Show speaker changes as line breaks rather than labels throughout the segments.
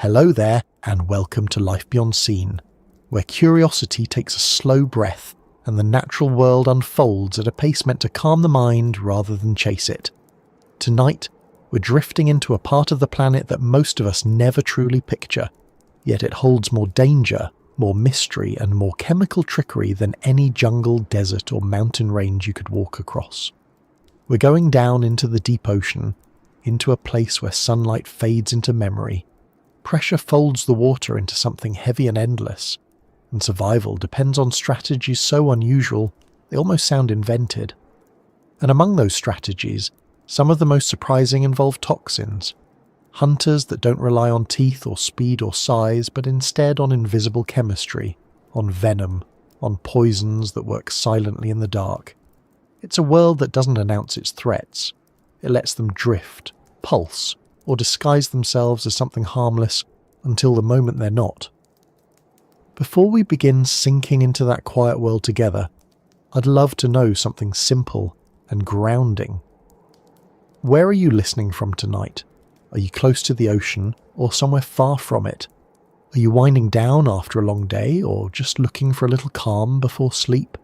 Hello there, and welcome to Life Beyond Seen, where curiosity takes a slow breath and the natural world unfolds at a pace meant to calm the mind rather than chase it. Tonight, we're drifting into a part of the planet that most of us never truly picture, yet it holds more danger, more mystery, and more chemical trickery than any jungle, desert, or mountain range you could walk across. We're going down into the deep ocean, into a place where sunlight fades into memory. Pressure folds the water into something heavy and endless, and survival depends on strategies so unusual they almost sound invented. And among those strategies, some of the most surprising involve toxins. Hunters that don't rely on teeth or speed or size, but instead on invisible chemistry, on venom, on poisons that work silently in the dark. It's a world that doesn't announce its threats. It lets them drift, pulse, or disguise themselves as something harmless until the moment they're not. Before we begin sinking into that quiet world together, I'd love to know something simple and grounding. Where are you listening from tonight? Are you close to the ocean or somewhere far from it? Are you winding down after a long day or just looking for a little calm before sleep?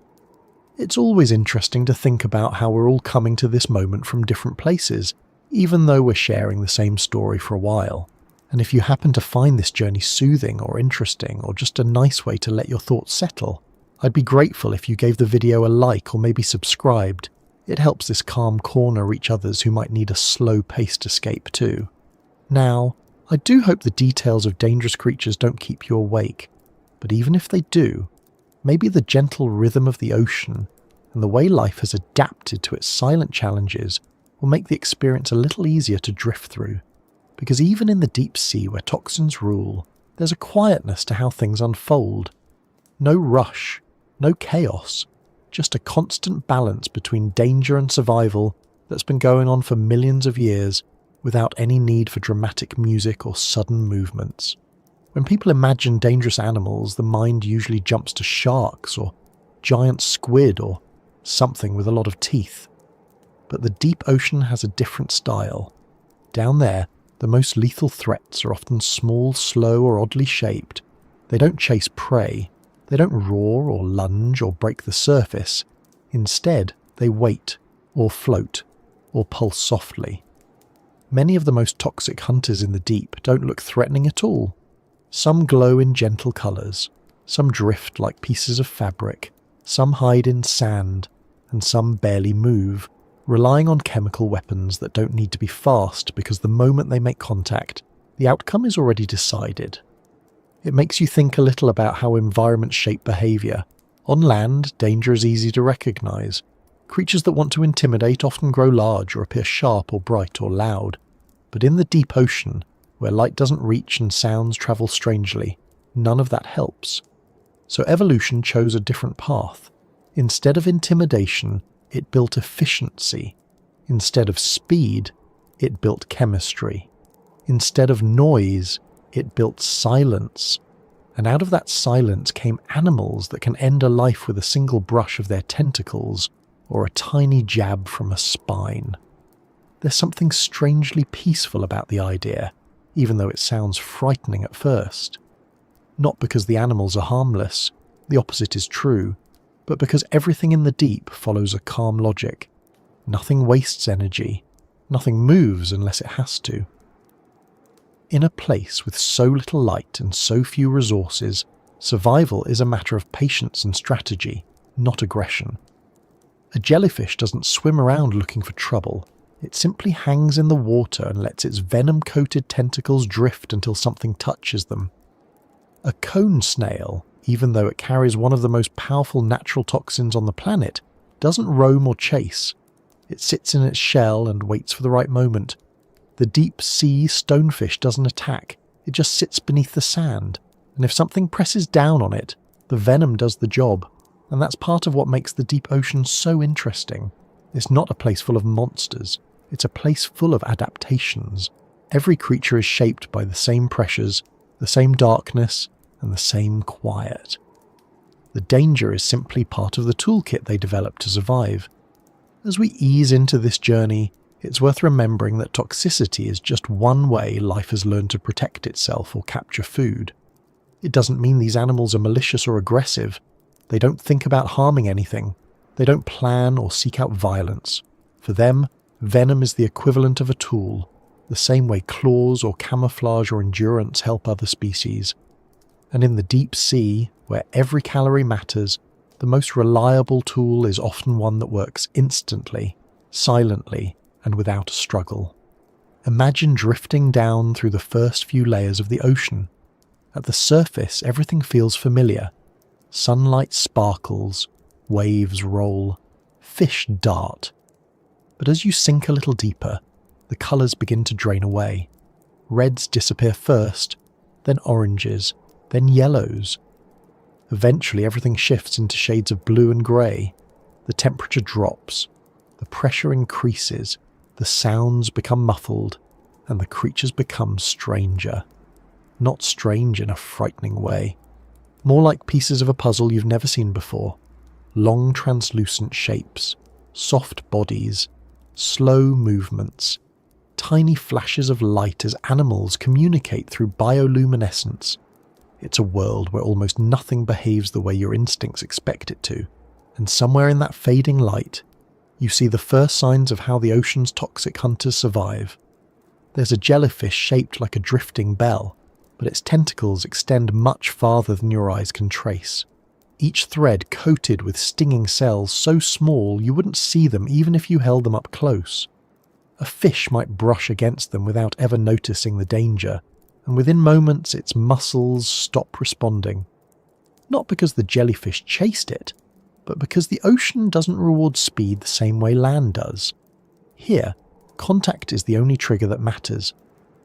It's always interesting to think about how we're all coming to this moment from different places, even though we're sharing the same story for a while. And if you happen to find this journey soothing or interesting or just a nice way to let your thoughts settle, I'd be grateful if you gave the video a like or maybe subscribed. It helps this calm corner reach others who might need a slow-paced escape too. Now, I do hope the details of dangerous creatures don't keep you awake, but even if they do, maybe the gentle rhythm of the ocean and the way life has adapted to its silent challenges will make the experience a little easier to drift through. Because even in the deep sea where toxins rule, there's a quietness to how things unfold. No rush, no chaos, just a constant balance between danger and survival that's been going on for millions of years without any need for dramatic music or sudden movements. When people imagine dangerous animals, the mind usually jumps to sharks or giant squid or something with a lot of teeth. But the deep ocean has a different style. Down there, the most lethal threats are often small, slow, or oddly shaped. They don't chase prey. They don't roar or lunge or break the surface. Instead, they wait, or float, or pulse softly. Many of the most toxic hunters in the deep don't look threatening at all. Some glow in gentle colours, some drift like pieces of fabric, some hide in sand, and some barely move, relying on chemical weapons that don't need to be fast because the moment they make contact, the outcome is already decided. It makes you think a little about how environments shape behaviour. On land, danger is easy to recognise. Creatures that want to intimidate often grow large or appear sharp or bright or loud. But in the deep ocean, where light doesn't reach and sounds travel strangely, none of that helps. So evolution chose a different path. Instead of intimidation, it built efficiency. Instead of speed, it built chemistry. Instead of noise, it built silence. And out of that silence came animals that can end a life with a single brush of their tentacles or a tiny jab from a spine. There's something strangely peaceful about the idea, even though it sounds frightening at first. Not because the animals are harmless, the opposite is true, but because everything in the deep follows a calm logic. Nothing wastes energy. Nothing moves unless it has to. In a place with so little light and so few resources, survival is a matter of patience and strategy, not aggression. A jellyfish doesn't swim around looking for trouble. It simply hangs in the water and lets its venom-coated tentacles drift until something touches them. A cone snail, even though it carries one of the most powerful natural toxins on the planet, doesn't roam or chase. It sits in its shell and waits for the right moment. The deep-sea stonefish doesn't attack, it just sits beneath the sand, and if something presses down on it, the venom does the job, and that's part of what makes the deep ocean so interesting. It's not a place full of monsters, it's a place full of adaptations. Every creature is shaped by the same pressures, the same darkness, and the same quiet. The danger is simply part of the toolkit they developed to survive. As we ease into this journey, It's worth remembering that toxicity is just one way life has learned to protect itself or capture food. It doesn't mean these animals are malicious or aggressive. They don't think about harming anything. They don't plan or seek out violence. For them, venom is the equivalent of a tool, the same way claws or camouflage or endurance help other species. And in the deep sea, where every calorie matters, the most reliable tool is often one that works instantly, silently, and without a struggle. Imagine drifting down through the first few layers of the ocean. At the surface, everything feels familiar. Sunlight sparkles, waves roll, fish dart. But as you sink a little deeper, the colours begin to drain away. Reds disappear first, then oranges, then yellows. Eventually everything shifts into shades of blue and grey. The temperature drops, the pressure increases, the sounds become muffled, and the creatures become stranger. Not strange in a frightening way. More like pieces of a puzzle you've never seen before. Long translucent shapes, soft bodies, slow movements, tiny flashes of light as animals communicate through bioluminescence. It's a world where almost nothing behaves the way your instincts expect it to, and somewhere in that fading light, you see the first signs of how the ocean's toxic hunters survive. There's a jellyfish shaped like a drifting bell, but its tentacles extend much farther than your eyes can trace. Each thread coated with stinging cells so small you wouldn't see them even if you held them up close. A fish might brush against them without ever noticing the danger, and within moments its muscles stop responding. Not because the jellyfish chased it, but because the ocean doesn't reward speed the same way land does. Here, contact is the only trigger that matters.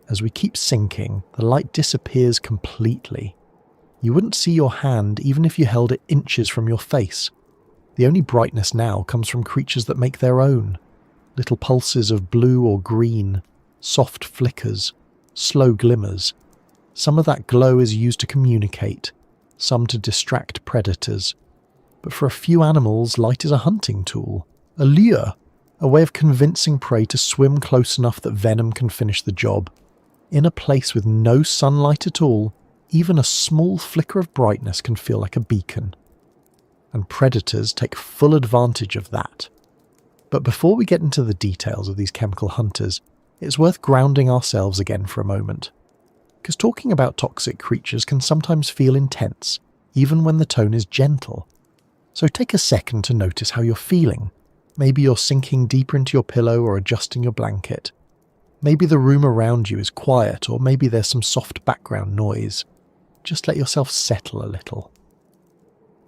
As we keep sinking, the light disappears completely. You wouldn't see your hand even if you held it inches from your face. The only brightness now comes from creatures that make their own. Little pulses of blue or green, soft flickers, slow glimmers. Some of that glow is used to communicate, some to distract predators. But for a few animals, light is a hunting tool, a lure, a way of convincing prey to swim close enough that venom can finish the job. In a place with no sunlight at all, even a small flicker of brightness can feel like a beacon. And predators take full advantage of that. But before we get into the details of these chemical hunters, it's worth grounding ourselves again for a moment. Because talking about toxic creatures can sometimes feel intense, even when the tone is gentle. So take a second to notice how you're feeling. Maybe you're sinking deeper into your pillow or adjusting your blanket. Maybe the room around you is quiet, or maybe there's some soft background noise. Just let yourself settle a little.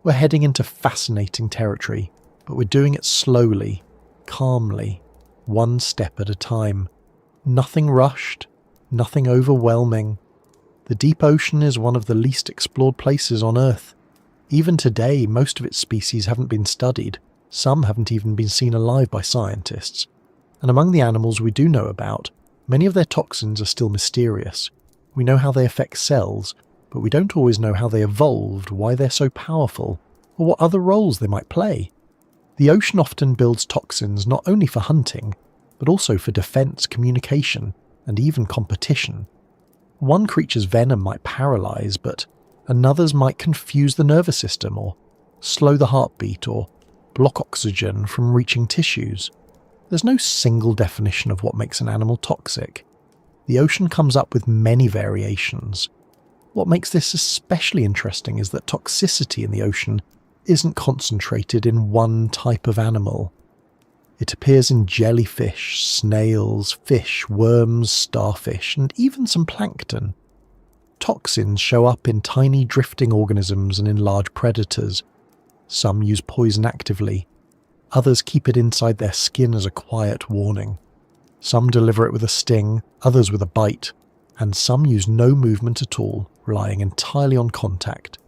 We're heading into fascinating territory, but we're doing it slowly, calmly, one step at a time. Nothing rushed, nothing overwhelming. The deep ocean is one of the least explored places on Earth. Even today, most of its species haven't been studied. Some haven't even been seen alive by scientists. And among the animals we do know about, many of their toxins are still mysterious. We know how they affect cells, but we don't always know how they evolved, why they're so powerful, or what other roles they might play. The ocean often builds toxins not only for hunting, but also for defense, communication, and even competition. One creature's venom might paralyze, but another's might confuse the nervous system, or slow the heartbeat, or block oxygen from reaching tissues. There's no single definition of what makes an animal toxic. The ocean comes up with many variations. What makes this especially interesting is that toxicity in the ocean isn't concentrated in one type of animal. It appears in jellyfish, snails, fish, worms, starfish, and even some plankton. Toxins show up in tiny drifting organisms and in large predators. Some use poison actively. Others keep it inside their skin as a quiet warning. Some deliver it with a sting, others with a bite, and some use no movement at all, relying entirely on contact.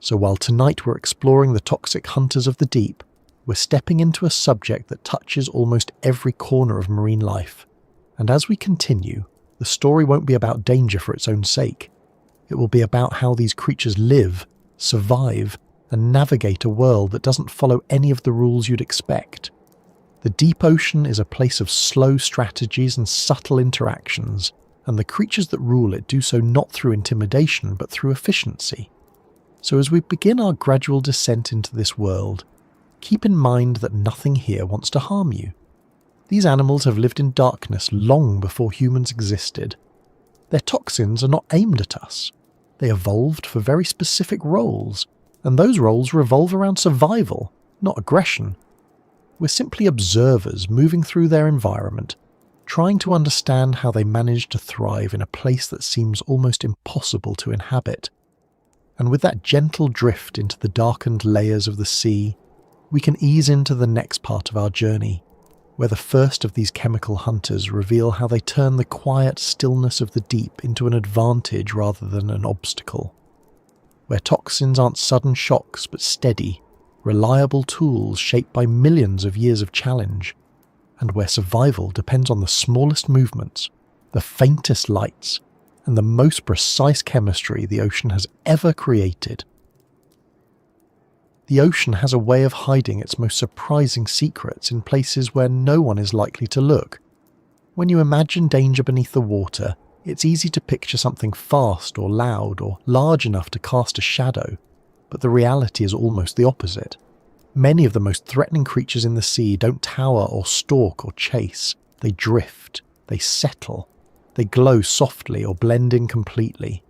So while tonight we're exploring the toxic hunters of the deep, we're stepping into a subject that touches almost every corner of marine life. And as we continue, the story won't be about danger for its own sake. It will be about how these creatures live, survive, and navigate a world that doesn't follow any of the rules you'd expect. The deep ocean is a place of slow strategies and subtle interactions, and the creatures that rule it do so not through intimidation but through efficiency. So as we begin our gradual descent into this world, keep in mind that nothing here wants to harm you. These animals have lived in darkness long before humans existed. Their toxins are not aimed at us. They evolved for very specific roles, and those roles revolve around survival, not aggression. We're simply observers moving through their environment, trying to understand how they manage to thrive in a place that seems almost impossible to inhabit. And with that gentle drift into the darkened layers of the sea, we can ease into the next part of our journey, where the first of these chemical hunters reveal how they turn the quiet stillness of the deep into an advantage rather than an obstacle. Where toxins aren't sudden shocks but steady, reliable tools shaped by millions of years of challenge, and where survival depends on the smallest movements, the faintest lights, and the most precise chemistry the ocean has ever created. The ocean has a way of hiding its most surprising secrets in places where no one is likely to look. When you imagine danger beneath the water, it's easy to picture something fast or loud or large enough to cast a shadow, but the reality is almost the opposite. Many of the most threatening creatures in the sea don't tower or stalk or chase. They drift, they settle, they glow softly or blend in completely.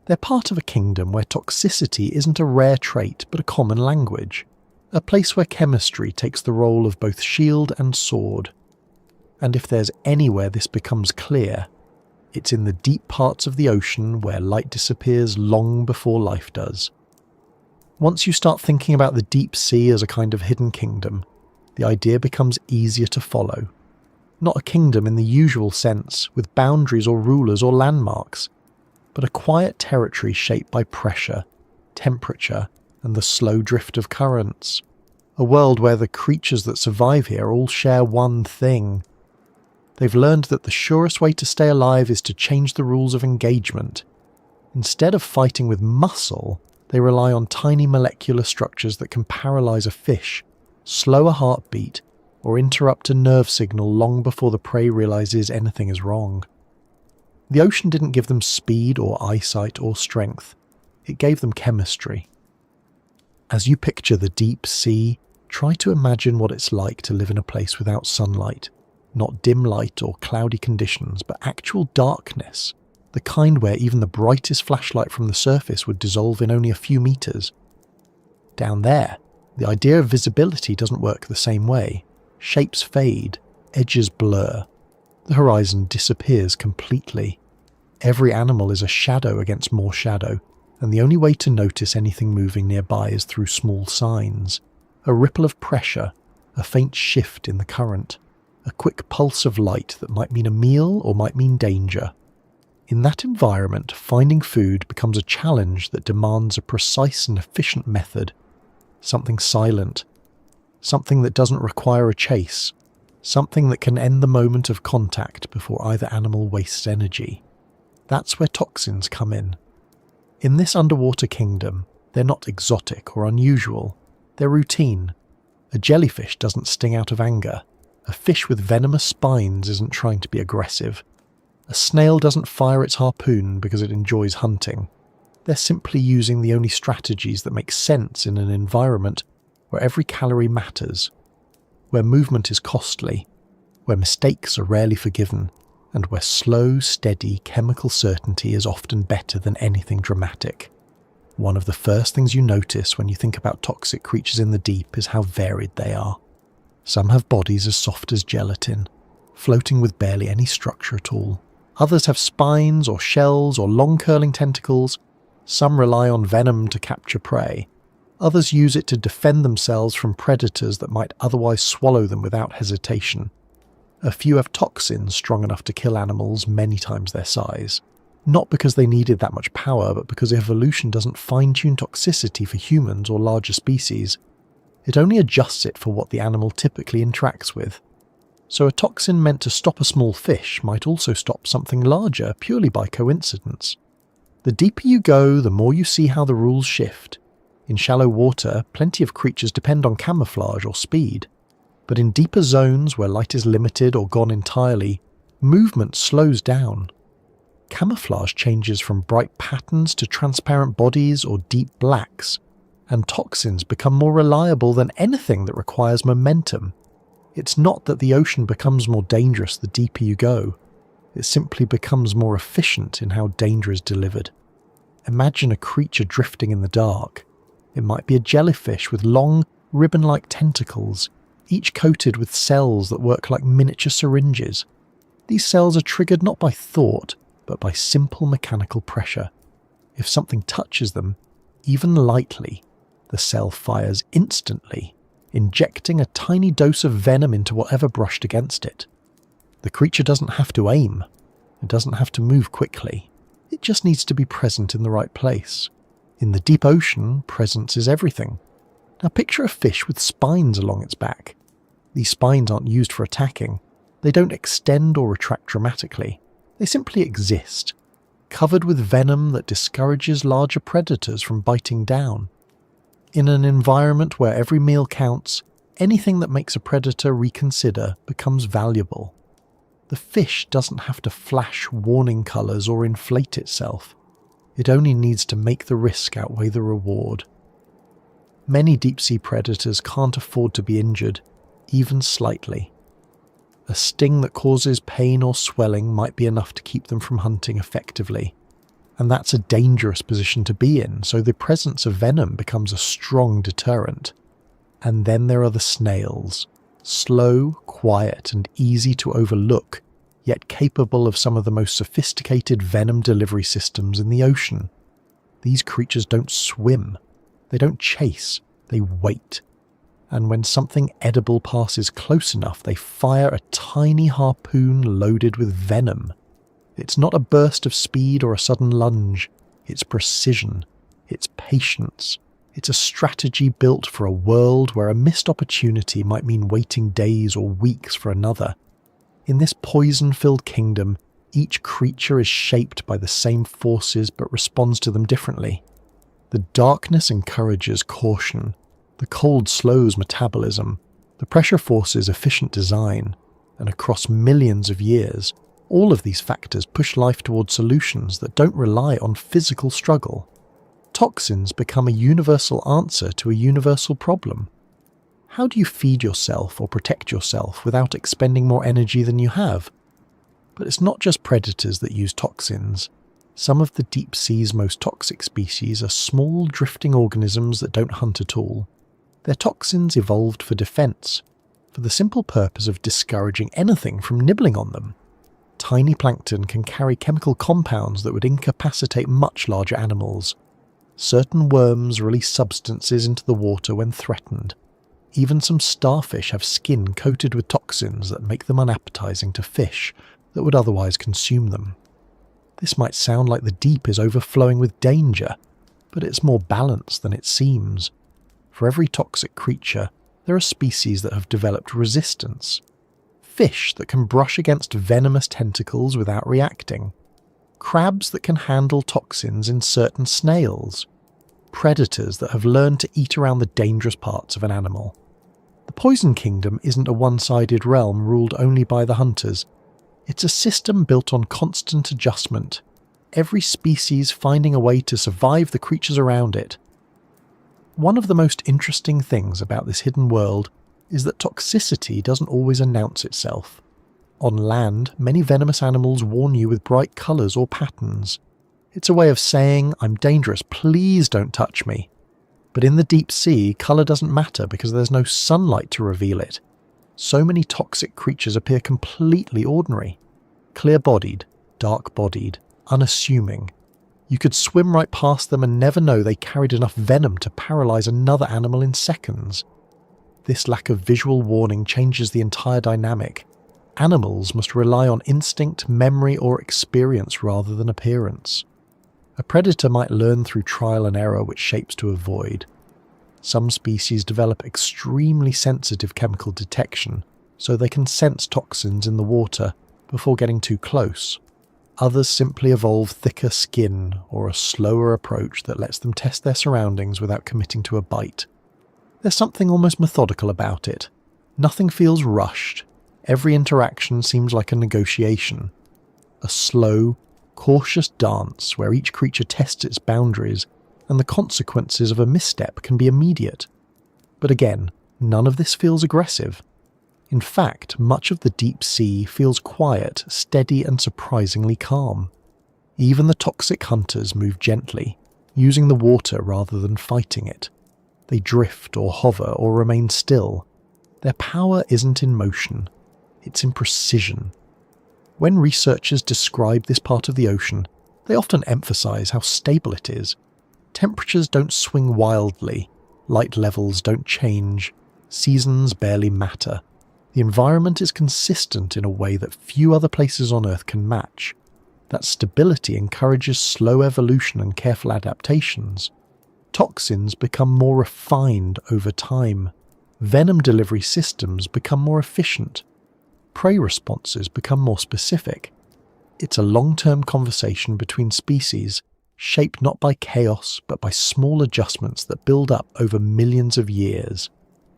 They're part of a kingdom where toxicity isn't a rare trait but a common language, a place where chemistry takes the role of both shield and sword. And if there's anywhere this becomes clear, it's in the deep parts of the ocean where light disappears long before life does. Once you start thinking about the deep sea as a kind of hidden kingdom, the idea becomes easier to follow. Not a kingdom in the usual sense, with boundaries or rulers or landmarks, but a quiet territory shaped by pressure, temperature, and the slow drift of currents. A world where the creatures that survive here all share one thing. They've learned that the surest way to stay alive is to change the rules of engagement. Instead of fighting with muscle, they rely on tiny molecular structures that can paralyze a fish, slow a heartbeat, or interrupt a nerve signal long before the prey realizes anything is wrong. The ocean didn't give them speed or eyesight or strength. It gave them chemistry. As you picture the deep sea, try to imagine what it's like to live in a place without sunlight. Not dim light or cloudy conditions, but actual darkness. The kind where even the brightest flashlight from the surface would dissolve in only a few meters. Down there, the idea of visibility doesn't work the same way. Shapes fade, edges blur. The horizon disappears completely. Every animal is a shadow against more shadow, and the only way to notice anything moving nearby is through small signs. A ripple of pressure, a faint shift in the current, a quick pulse of light that might mean a meal or might mean danger. In that environment, finding food becomes a challenge that demands a precise and efficient method. Something silent. Something that doesn't require a chase. Something that can end the moment of contact before either animal wastes energy. That's where toxins come in. In this underwater kingdom, they're not exotic or unusual. They're routine. A jellyfish doesn't sting out of anger. A fish with venomous spines isn't trying to be aggressive. A snail doesn't fire its harpoon because it enjoys hunting. They're simply using the only strategies that make sense in an environment where every calorie matters, where movement is costly, where mistakes are rarely forgiven, and where slow, steady chemical certainty is often better than anything dramatic. One of the first things you notice when you think about toxic creatures in the deep is how varied they are. Some have bodies as soft as gelatin, floating with barely any structure at all. Others have spines or shells or long curling tentacles. Some rely on venom to capture prey. Others use it to defend themselves from predators that might otherwise swallow them without hesitation. A few have toxins strong enough to kill animals many times their size. Not because they needed that much power, but because evolution doesn't fine-tune toxicity for humans or larger species. It only adjusts it for what the animal typically interacts with. So a toxin meant to stop a small fish might also stop something larger purely by coincidence. The deeper you go, the more you see how the rules shift. In shallow water, plenty of creatures depend on camouflage or speed. But in deeper zones where light is limited or gone entirely, movement slows down. Camouflage changes from bright patterns to transparent bodies or deep blacks, and toxins become more reliable than anything that requires momentum. It's not that the ocean becomes more dangerous the deeper you go. It simply becomes more efficient in how danger is delivered. Imagine a creature drifting in the dark. It might be a jellyfish with long, ribbon-like tentacles, each coated with cells that work like miniature syringes. These cells are triggered not by thought, but by simple mechanical pressure. If something touches them, even lightly, the cell fires instantly, injecting a tiny dose of venom into whatever brushed against it. The creature doesn't have to aim. It doesn't have to move quickly. It just needs to be present in the right place. In the deep ocean, presence is everything. Now picture a fish with spines along its back. These spines aren't used for attacking. They don't extend or retract dramatically. They simply exist, covered with venom that discourages larger predators from biting down. In an environment where every meal counts, anything that makes a predator reconsider becomes valuable. The fish doesn't have to flash warning colours or inflate itself. It only needs to make the risk outweigh the reward. Many deep-sea predators can't afford to be injured, even slightly. A sting that causes pain or swelling might be enough to keep them from hunting effectively. And that's a dangerous position to be in, so the presence of venom becomes a strong deterrent. And then there are the snails. Slow, quiet, and easy to overlook, yet capable of some of the most sophisticated venom delivery systems in the ocean. These creatures don't swim. They don't chase. They wait. And when something edible passes close enough, they fire a tiny harpoon loaded with venom. It's not a burst of speed or a sudden lunge. It's precision. It's patience. It's a strategy built for a world where a missed opportunity might mean waiting days or weeks for another. In this poison-filled kingdom, each creature is shaped by the same forces but responds to them differently. The darkness encourages caution. The cold slows metabolism. The pressure forces efficient design. And across millions of years, all of these factors push life towards solutions that don't rely on physical struggle. Toxins become a universal answer to a universal problem. How do you feed yourself or protect yourself without expending more energy than you have? But it's not just predators that use toxins. Some of the deep sea's most toxic species are small drifting organisms that don't hunt at all. Their toxins evolved for defense, for the simple purpose of discouraging anything from nibbling on them. Tiny plankton can carry chemical compounds that would incapacitate much larger animals. Certain worms release substances into the water when threatened. Even some starfish have skin coated with toxins that make them unappetizing to fish that would otherwise consume them. This might sound like the deep is overflowing with danger, but it's more balanced than it seems. For every toxic creature, there are species that have developed resistance. Fish that can brush against venomous tentacles without reacting. Crabs that can handle toxins in certain snails. Predators that have learned to eat around the dangerous parts of an animal. The Poison Kingdom isn't a one-sided realm ruled only by the hunters. It's a system built on constant adjustment, every species finding a way to survive the creatures around it. One of the most interesting things about this hidden world is that toxicity doesn't always announce itself. On land, many venomous animals warn you with bright colours or patterns. It's a way of saying, "I'm dangerous, please don't touch me." But in the deep sea, colour doesn't matter because there's no sunlight to reveal it. So many toxic creatures appear completely ordinary. Clear-bodied, dark-bodied, unassuming. You could swim right past them and never know they carried enough venom to paralyse another animal in seconds. This lack of visual warning changes the entire dynamic. Animals must rely on instinct, memory, or experience rather than appearance. A predator might learn through trial and error which shapes to avoid. Some species develop extremely sensitive chemical detection, so they can sense toxins in the water before getting too close. Others simply evolve thicker skin or a slower approach that lets them test their surroundings without committing to a bite. There's something almost methodical about it. Nothing feels rushed. Every interaction seems like a negotiation. A slow, cautious dance where each creature tests its boundaries and the consequences of a misstep can be immediate. But again, none of this feels aggressive. In fact, much of the deep sea feels quiet, steady and surprisingly calm. Even the toxic hunters move gently, using the water rather than fighting it. They drift or hover or remain still. Their power isn't in motion, it's in precision. When researchers describe this part of the ocean, they often emphasize how stable it is. Temperatures don't swing wildly, light levels don't change, seasons barely matter. The environment is consistent in a way that few other places on Earth can match. That stability encourages slow evolution and careful adaptations. Toxins become more refined over time. Venom delivery systems become more efficient. Prey responses become more specific. It's a long-term conversation between species, shaped not by chaos but by small adjustments that build up over millions of years.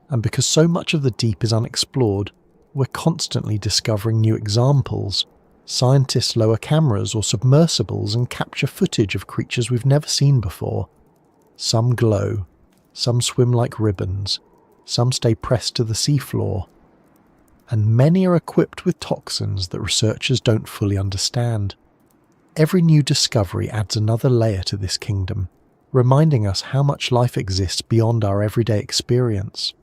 And because so much of the deep is unexplored, we're constantly discovering new examples. Scientists lower cameras or submersibles and capture footage of creatures we've never seen before. Some glow, some swim like ribbons, some stay pressed to the seafloor. And many are equipped with toxins that researchers don't fully understand. Every new discovery adds another layer to this kingdom, reminding us how much life exists beyond our everyday experience.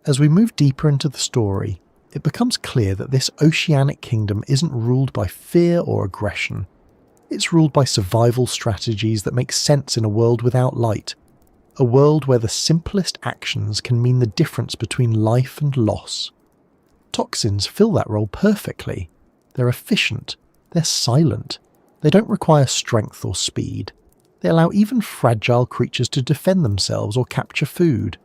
As we move deeper into the story, it becomes clear that this oceanic kingdom isn't ruled by fear or aggression. It's ruled by survival strategies that make sense in a world without light, a world where the simplest actions can mean the difference between life and loss. Toxins fill that role perfectly. They're efficient, they're silent, they don't require strength or speed. They allow even fragile creatures to defend themselves or capture food.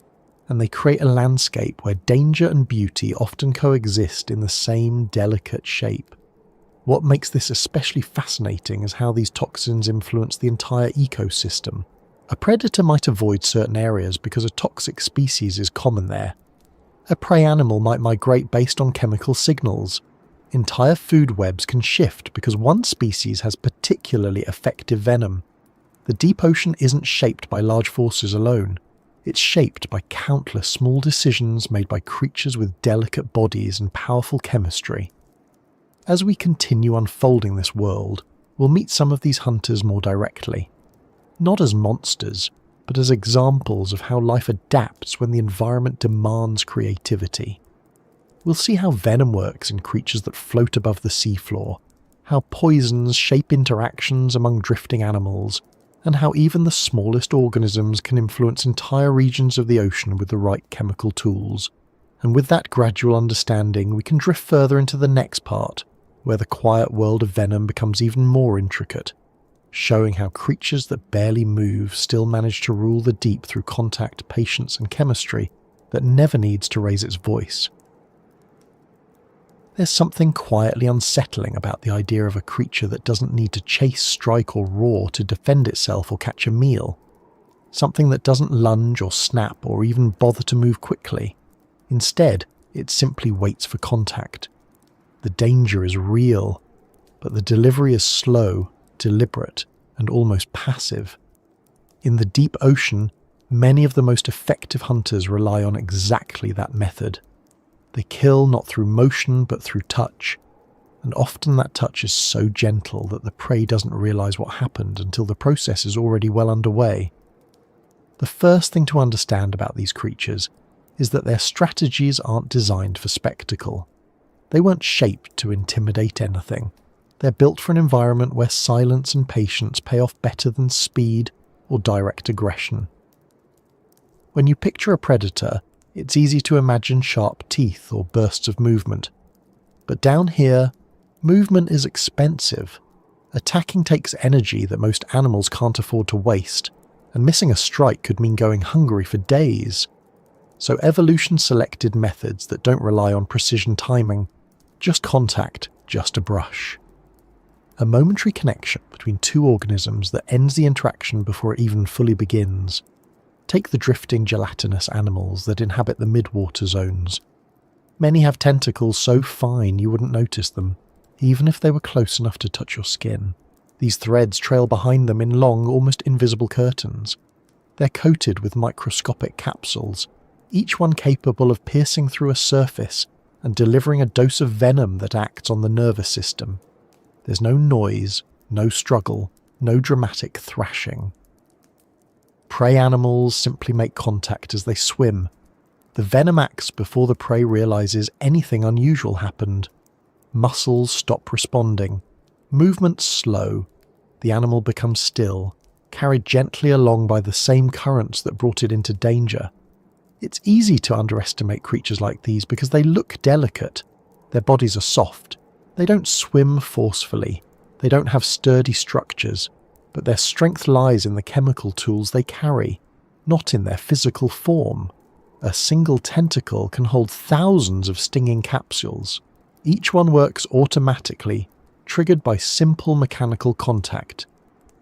And they create a landscape where danger and beauty often coexist in the same delicate shape. What makes this especially fascinating is how these toxins influence the entire ecosystem. A predator might avoid certain areas because a toxic species is common there. A prey animal might migrate based on chemical signals. Entire food webs can shift because one species has particularly effective venom. The deep ocean isn't shaped by large forces alone. It's shaped by countless small decisions made by creatures with delicate bodies and powerful chemistry. As we continue unfolding this world, we'll meet some of these hunters more directly. Not as monsters, but as examples of how life adapts when the environment demands creativity. We'll see how venom works in creatures that float above the seafloor, how poisons shape interactions among drifting animals, and how even the smallest organisms can influence entire regions of the ocean with the right chemical tools. And with that gradual understanding, we can drift further into the next part, where the quiet world of venom becomes even more intricate, showing how creatures that barely move still manage to rule the deep through contact, patience, and chemistry that never needs to raise its voice. There's something quietly unsettling about the idea of a creature that doesn't need to chase, strike, or roar to defend itself or catch a meal. Something that doesn't lunge or snap or even bother to move quickly. Instead, it simply waits for contact. The danger is real, but the delivery is slow, deliberate, and almost passive. In the deep ocean, many of the most effective hunters rely on exactly that method. They kill not through motion but through touch, and often that touch is so gentle that the prey doesn't realize what happened until the process is already well underway. The first thing to understand about these creatures is that their strategies aren't designed for spectacle. They weren't shaped to intimidate anything. They're built for an environment where silence and patience pay off better than speed or direct aggression. When you picture a predator, it's easy to imagine sharp teeth or bursts of movement. But down here, movement is expensive. Attacking takes energy that most animals can't afford to waste, and missing a strike could mean going hungry for days. So evolution selected methods that don't rely on precision timing, just contact, just a brush. A momentary connection between two organisms that ends the interaction before it even fully begins. Take the drifting gelatinous animals that inhabit the midwater zones. Many have tentacles so fine you wouldn't notice them, even if they were close enough to touch your skin. These threads trail behind them in long, almost invisible curtains. They're coated with microscopic capsules, each one capable of piercing through a surface and delivering a dose of venom that acts on the nervous system. There's no noise, no struggle, no dramatic thrashing. Prey animals simply make contact as they swim. The venom acts before the prey realizes anything unusual happened. Muscles stop responding. Movements slow. The animal becomes still, carried gently along by the same currents that brought it into danger. It's easy to underestimate creatures like these because they look delicate. Their bodies are soft. They don't swim forcefully. They don't have sturdy structures, but their strength lies in the chemical tools they carry, not in their physical form. A single tentacle can hold thousands of stinging capsules. Each one works automatically, triggered by simple mechanical contact.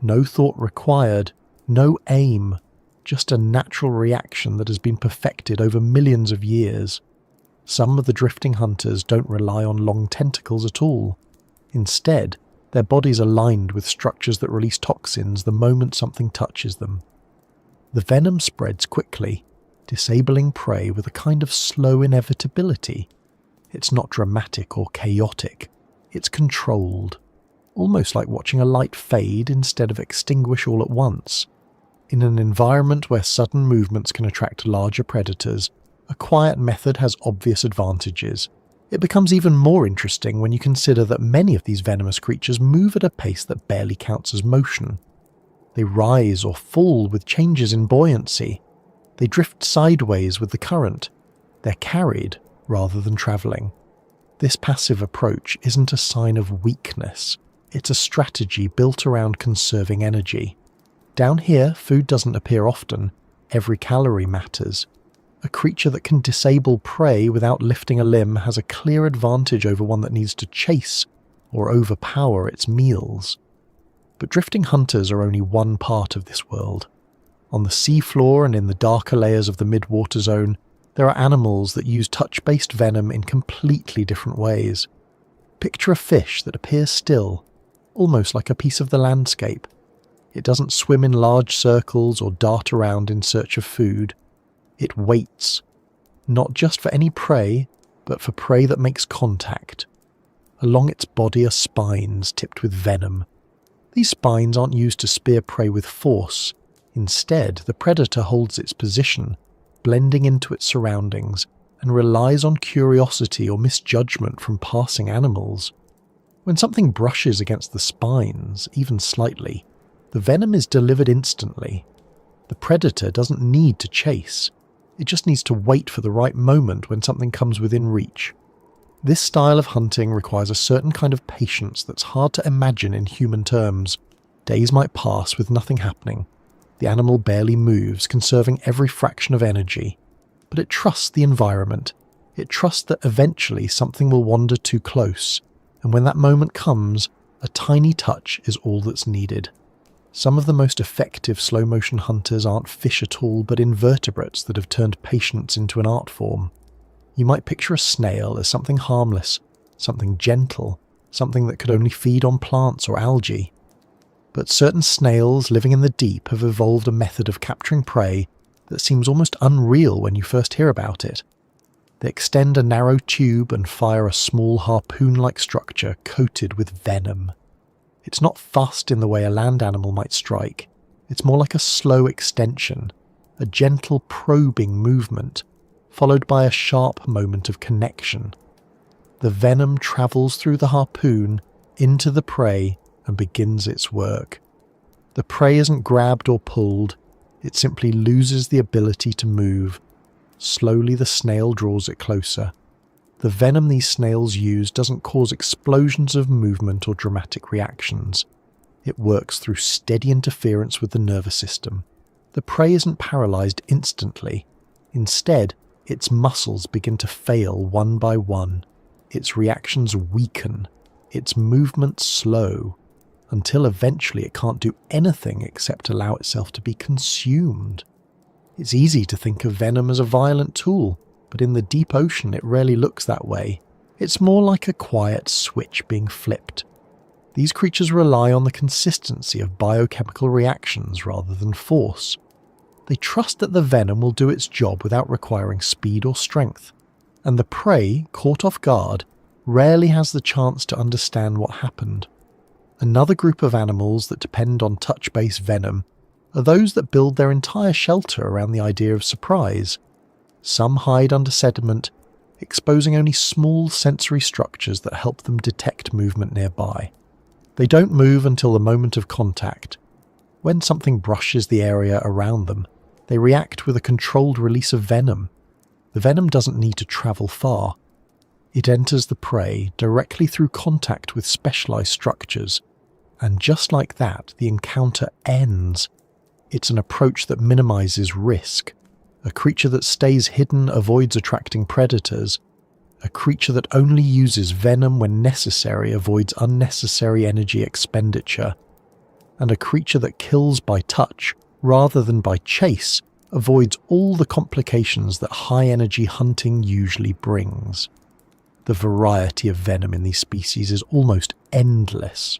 No thought required, no aim, just a natural reaction that has been perfected over millions of years. Some of the drifting hunters don't rely on long tentacles at all. Instead, their bodies are lined with structures that release toxins the moment something touches them. The venom spreads quickly, disabling prey with a kind of slow inevitability. It's not dramatic or chaotic, it's controlled, almost like watching a light fade instead of extinguish all at once. In an environment where sudden movements can attract larger predators, a quiet method has obvious advantages. It becomes even more interesting when you consider that many of these venomous creatures move at a pace that barely counts as motion. They rise or fall with changes in buoyancy. They drift sideways with the current. They're carried rather than travelling. This passive approach isn't a sign of weakness. It's a strategy built around conserving energy. Down here, food doesn't appear often. Every calorie matters. A creature that can disable prey without lifting a limb has a clear advantage over one that needs to chase or overpower its meals. But drifting hunters are only one part of this world. On the seafloor and in the darker layers of the mid-water zone, there are animals that use touch-based venom in completely different ways. Picture a fish that appears still, almost like a piece of the landscape. It doesn't swim in large circles or dart around in search of food. It waits, not just for any prey, but for prey that makes contact. Along its body are spines tipped with venom. These spines aren't used to spear prey with force. Instead, the predator holds its position, blending into its surroundings, and relies on curiosity or misjudgment from passing animals. When something brushes against the spines, even slightly, the venom is delivered instantly. The predator doesn't need to chase. It just needs to wait for the right moment when something comes within reach. This style of hunting requires a certain kind of patience that's hard to imagine in human terms. Days might pass with nothing happening. The animal barely moves, conserving every fraction of energy. But it trusts the environment. It trusts that eventually something will wander too close, and when that moment comes, a tiny touch is all that's needed. Some of the most effective slow-motion hunters aren't fish at all, but invertebrates that have turned patience into an art form. You might picture a snail as something harmless, something gentle, something that could only feed on plants or algae. But certain snails living in the deep have evolved a method of capturing prey that seems almost unreal when you first hear about it. They extend a narrow tube and fire a small harpoon-like structure coated with venom. It's not fast in the way a land animal might strike. It's more like a slow extension, a gentle probing movement, followed by a sharp moment of connection. The venom travels through the harpoon into the prey and begins its work. The prey isn't grabbed or pulled, it simply loses the ability to move. Slowly the snail draws it closer. The venom these snails use doesn't cause explosions of movement or dramatic reactions. It works through steady interference with the nervous system. The prey isn't paralyzed instantly. Instead, its muscles begin to fail one by one. Its reactions weaken. Its movements slow, until eventually it can't do anything except allow itself to be consumed. It's easy to think of venom as a violent tool, but in the deep ocean it rarely looks that way. It's more like a quiet switch being flipped. These creatures rely on the consistency of biochemical reactions rather than force. They trust that the venom will do its job without requiring speed or strength, and the prey, caught off guard, rarely has the chance to understand what happened. Another group of animals that depend on touch-based venom are those that build their entire shelter around the idea of surprise. Some hide under sediment, exposing only small sensory structures that help them detect movement nearby. They don't move until the moment of contact. When something brushes the area around them, they react with a controlled release of venom. The venom doesn't need to travel far. It enters the prey directly through contact with specialized structures, and just like that, the encounter ends. It's an approach that minimizes risk. A creature that stays hidden avoids attracting predators. A creature that only uses venom when necessary avoids unnecessary energy expenditure. And a creature that kills by touch rather than by chase avoids all the complications that high-energy hunting usually brings. The variety of venom in these species is almost endless.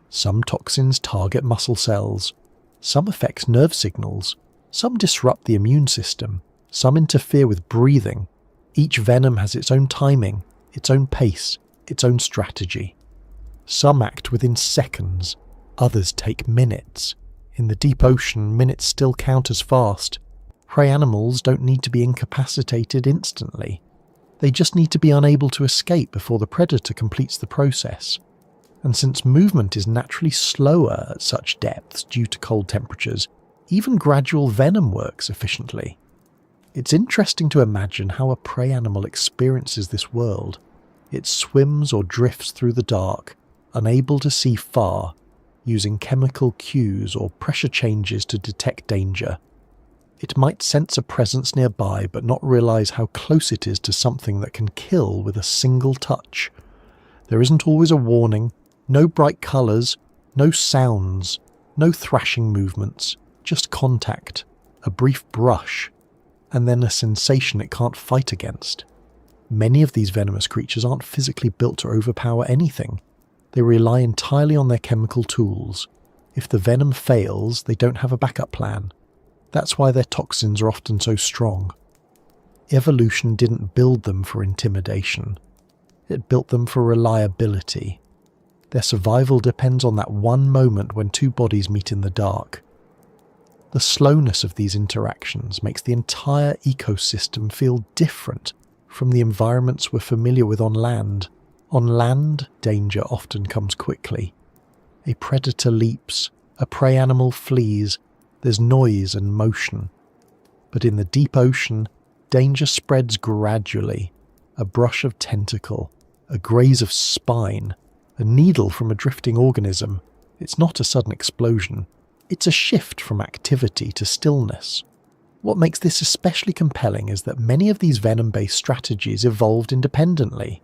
Some toxins target muscle cells, some affect nerve signals, some disrupt the immune system, some interfere with breathing. Each venom has its own timing, its own pace, its own strategy. Some act within seconds, others take minutes. In the deep ocean, minutes still count as fast. Prey animals don't need to be incapacitated instantly. They just need to be unable to escape before the predator completes the process. And since movement is naturally slower at such depths due to cold temperatures, even gradual venom works efficiently. It's interesting to imagine how a prey animal experiences this world. It swims or drifts through the dark, unable to see far, using chemical cues or pressure changes to detect danger. It might sense a presence nearby but not realize how close it is to something that can kill with a single touch. There isn't always a warning, no bright colours, no sounds, no thrashing movements, just contact, a brief brush, and then a sensation it can't fight against. Many of these venomous creatures aren't physically built to overpower anything. They rely entirely on their chemical tools. If the venom fails, they don't have a backup plan. That's why their toxins are often so strong. Evolution didn't build them for intimidation. It built them for reliability. Their survival depends on that one moment when two bodies meet in the dark. The slowness of these interactions makes the entire ecosystem feel different from the environments we're familiar with on land. On land, danger often comes quickly. A predator leaps, a prey animal flees, there's noise and motion. But in the deep ocean, danger spreads gradually. A brush of tentacle, a graze of spine, a needle from a drifting organism. It's not a sudden explosion. It's a shift from activity to stillness. What makes this especially compelling is that many of these venom-based strategies evolved independently.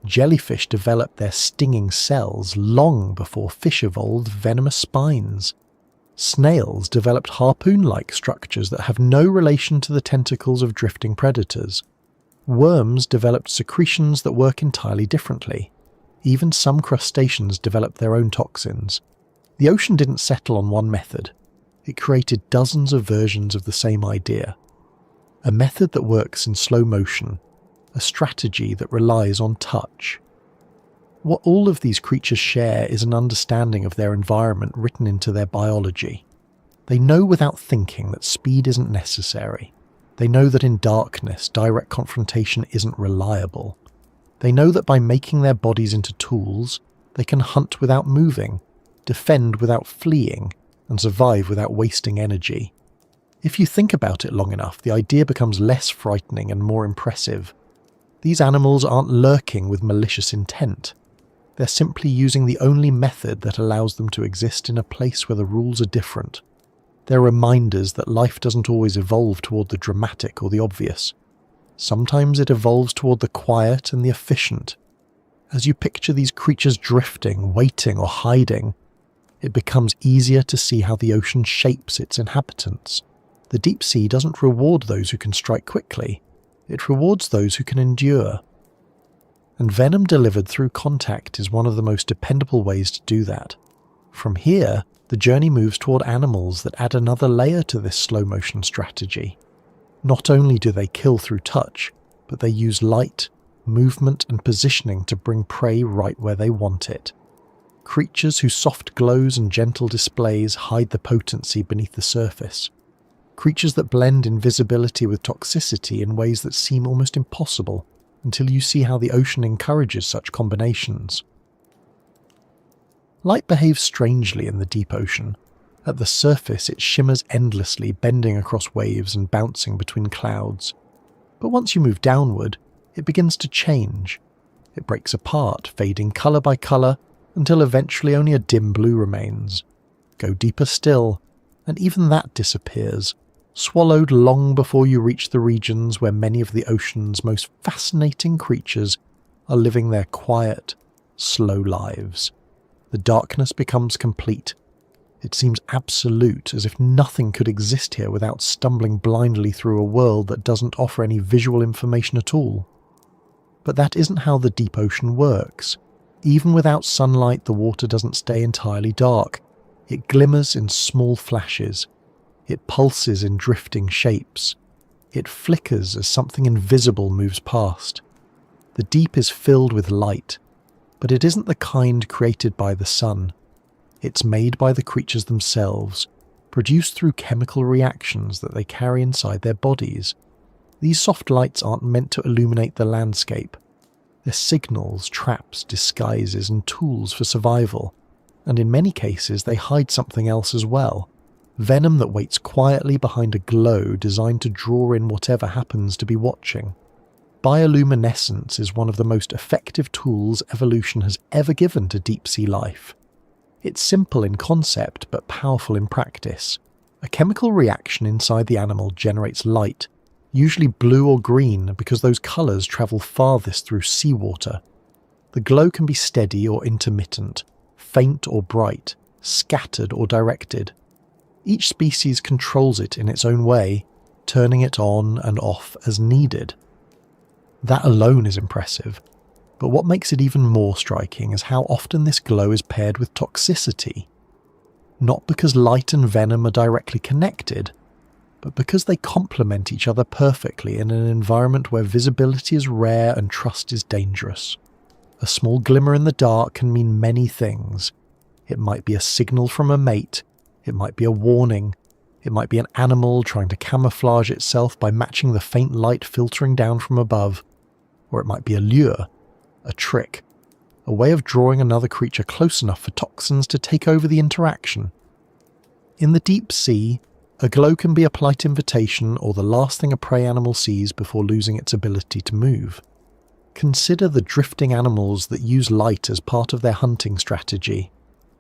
Jellyfish developed their stinging cells long before fish evolved venomous spines. Snails developed harpoon-like structures that have no relation to the tentacles of drifting predators. Worms developed secretions that work entirely differently. Even some crustaceans developed their own toxins. The ocean didn't settle on one method. It created dozens of versions of the same idea. A method that works in slow motion, a strategy that relies on touch. What all of these creatures share is an understanding of their environment written into their biology. They know without thinking that speed isn't necessary. They know that in darkness, direct confrontation isn't reliable. They know that by making their bodies into tools, they can hunt without moving, defend without fleeing, and survive without wasting energy. If you think about it long enough, the idea becomes less frightening and more impressive. These animals aren't lurking with malicious intent. They're simply using the only method that allows them to exist in a place where the rules are different. They're reminders that life doesn't always evolve toward the dramatic or the obvious. Sometimes it evolves toward the quiet and the efficient. As you picture these creatures drifting, waiting, or hiding, it becomes easier to see how the ocean shapes its inhabitants. The deep sea doesn't reward those who can strike quickly. It rewards those who can endure. And venom delivered through contact is one of the most dependable ways to do that. From here, the journey moves toward animals that add another layer to this slow-motion strategy. Not only do they kill through touch, but they use light, movement and positioning to bring prey right where they want it. Creatures whose soft glows and gentle displays hide the potency beneath the surface. Creatures that blend invisibility with toxicity in ways that seem almost impossible until you see how the ocean encourages such combinations. Light behaves strangely in the deep ocean. At the surface it shimmers endlessly, bending across waves and bouncing between clouds. But once you move downward, it begins to change. It breaks apart, fading colour by colour, until eventually only a dim blue remains. Go deeper still, and even that disappears, swallowed long before you reach the regions where many of the ocean's most fascinating creatures are living their quiet, slow lives. The darkness becomes complete. It seems absolute, as if nothing could exist here without stumbling blindly through a world that doesn't offer any visual information at all. But that isn't how the deep ocean works. Even without sunlight, the water doesn't stay entirely dark. It glimmers in small flashes. It pulses in drifting shapes. It flickers as something invisible moves past. The deep is filled with light, but it isn't the kind created by the sun. It's made by the creatures themselves, produced through chemical reactions that they carry inside their bodies. These soft lights aren't meant to illuminate the landscape. They're signals, traps, disguises, and tools for survival, and in many cases they hide something else as well. Venom that waits quietly behind a glow designed to draw in whatever happens to be watching. Bioluminescence is one of the most effective tools evolution has ever given to deep-sea life. It's simple in concept but powerful in practice. A chemical reaction inside the animal generates light, usually blue or green because those colours travel farthest through seawater. The glow can be steady or intermittent, faint or bright, scattered or directed. Each species controls it in its own way, turning it on and off as needed. That alone is impressive, but what makes it even more striking is how often this glow is paired with toxicity. Not because light and venom are directly connected, but because they complement each other perfectly in an environment where visibility is rare and trust is dangerous. A small glimmer in the dark can mean many things. It might be a signal from a mate, it might be a warning, it might be an animal trying to camouflage itself by matching the faint light filtering down from above, or it might be a lure, a trick, a way of drawing another creature close enough for toxins to take over the interaction. In the deep sea, a glow can be a polite invitation or the last thing a prey animal sees before losing its ability to move. Consider the drifting animals that use light as part of their hunting strategy.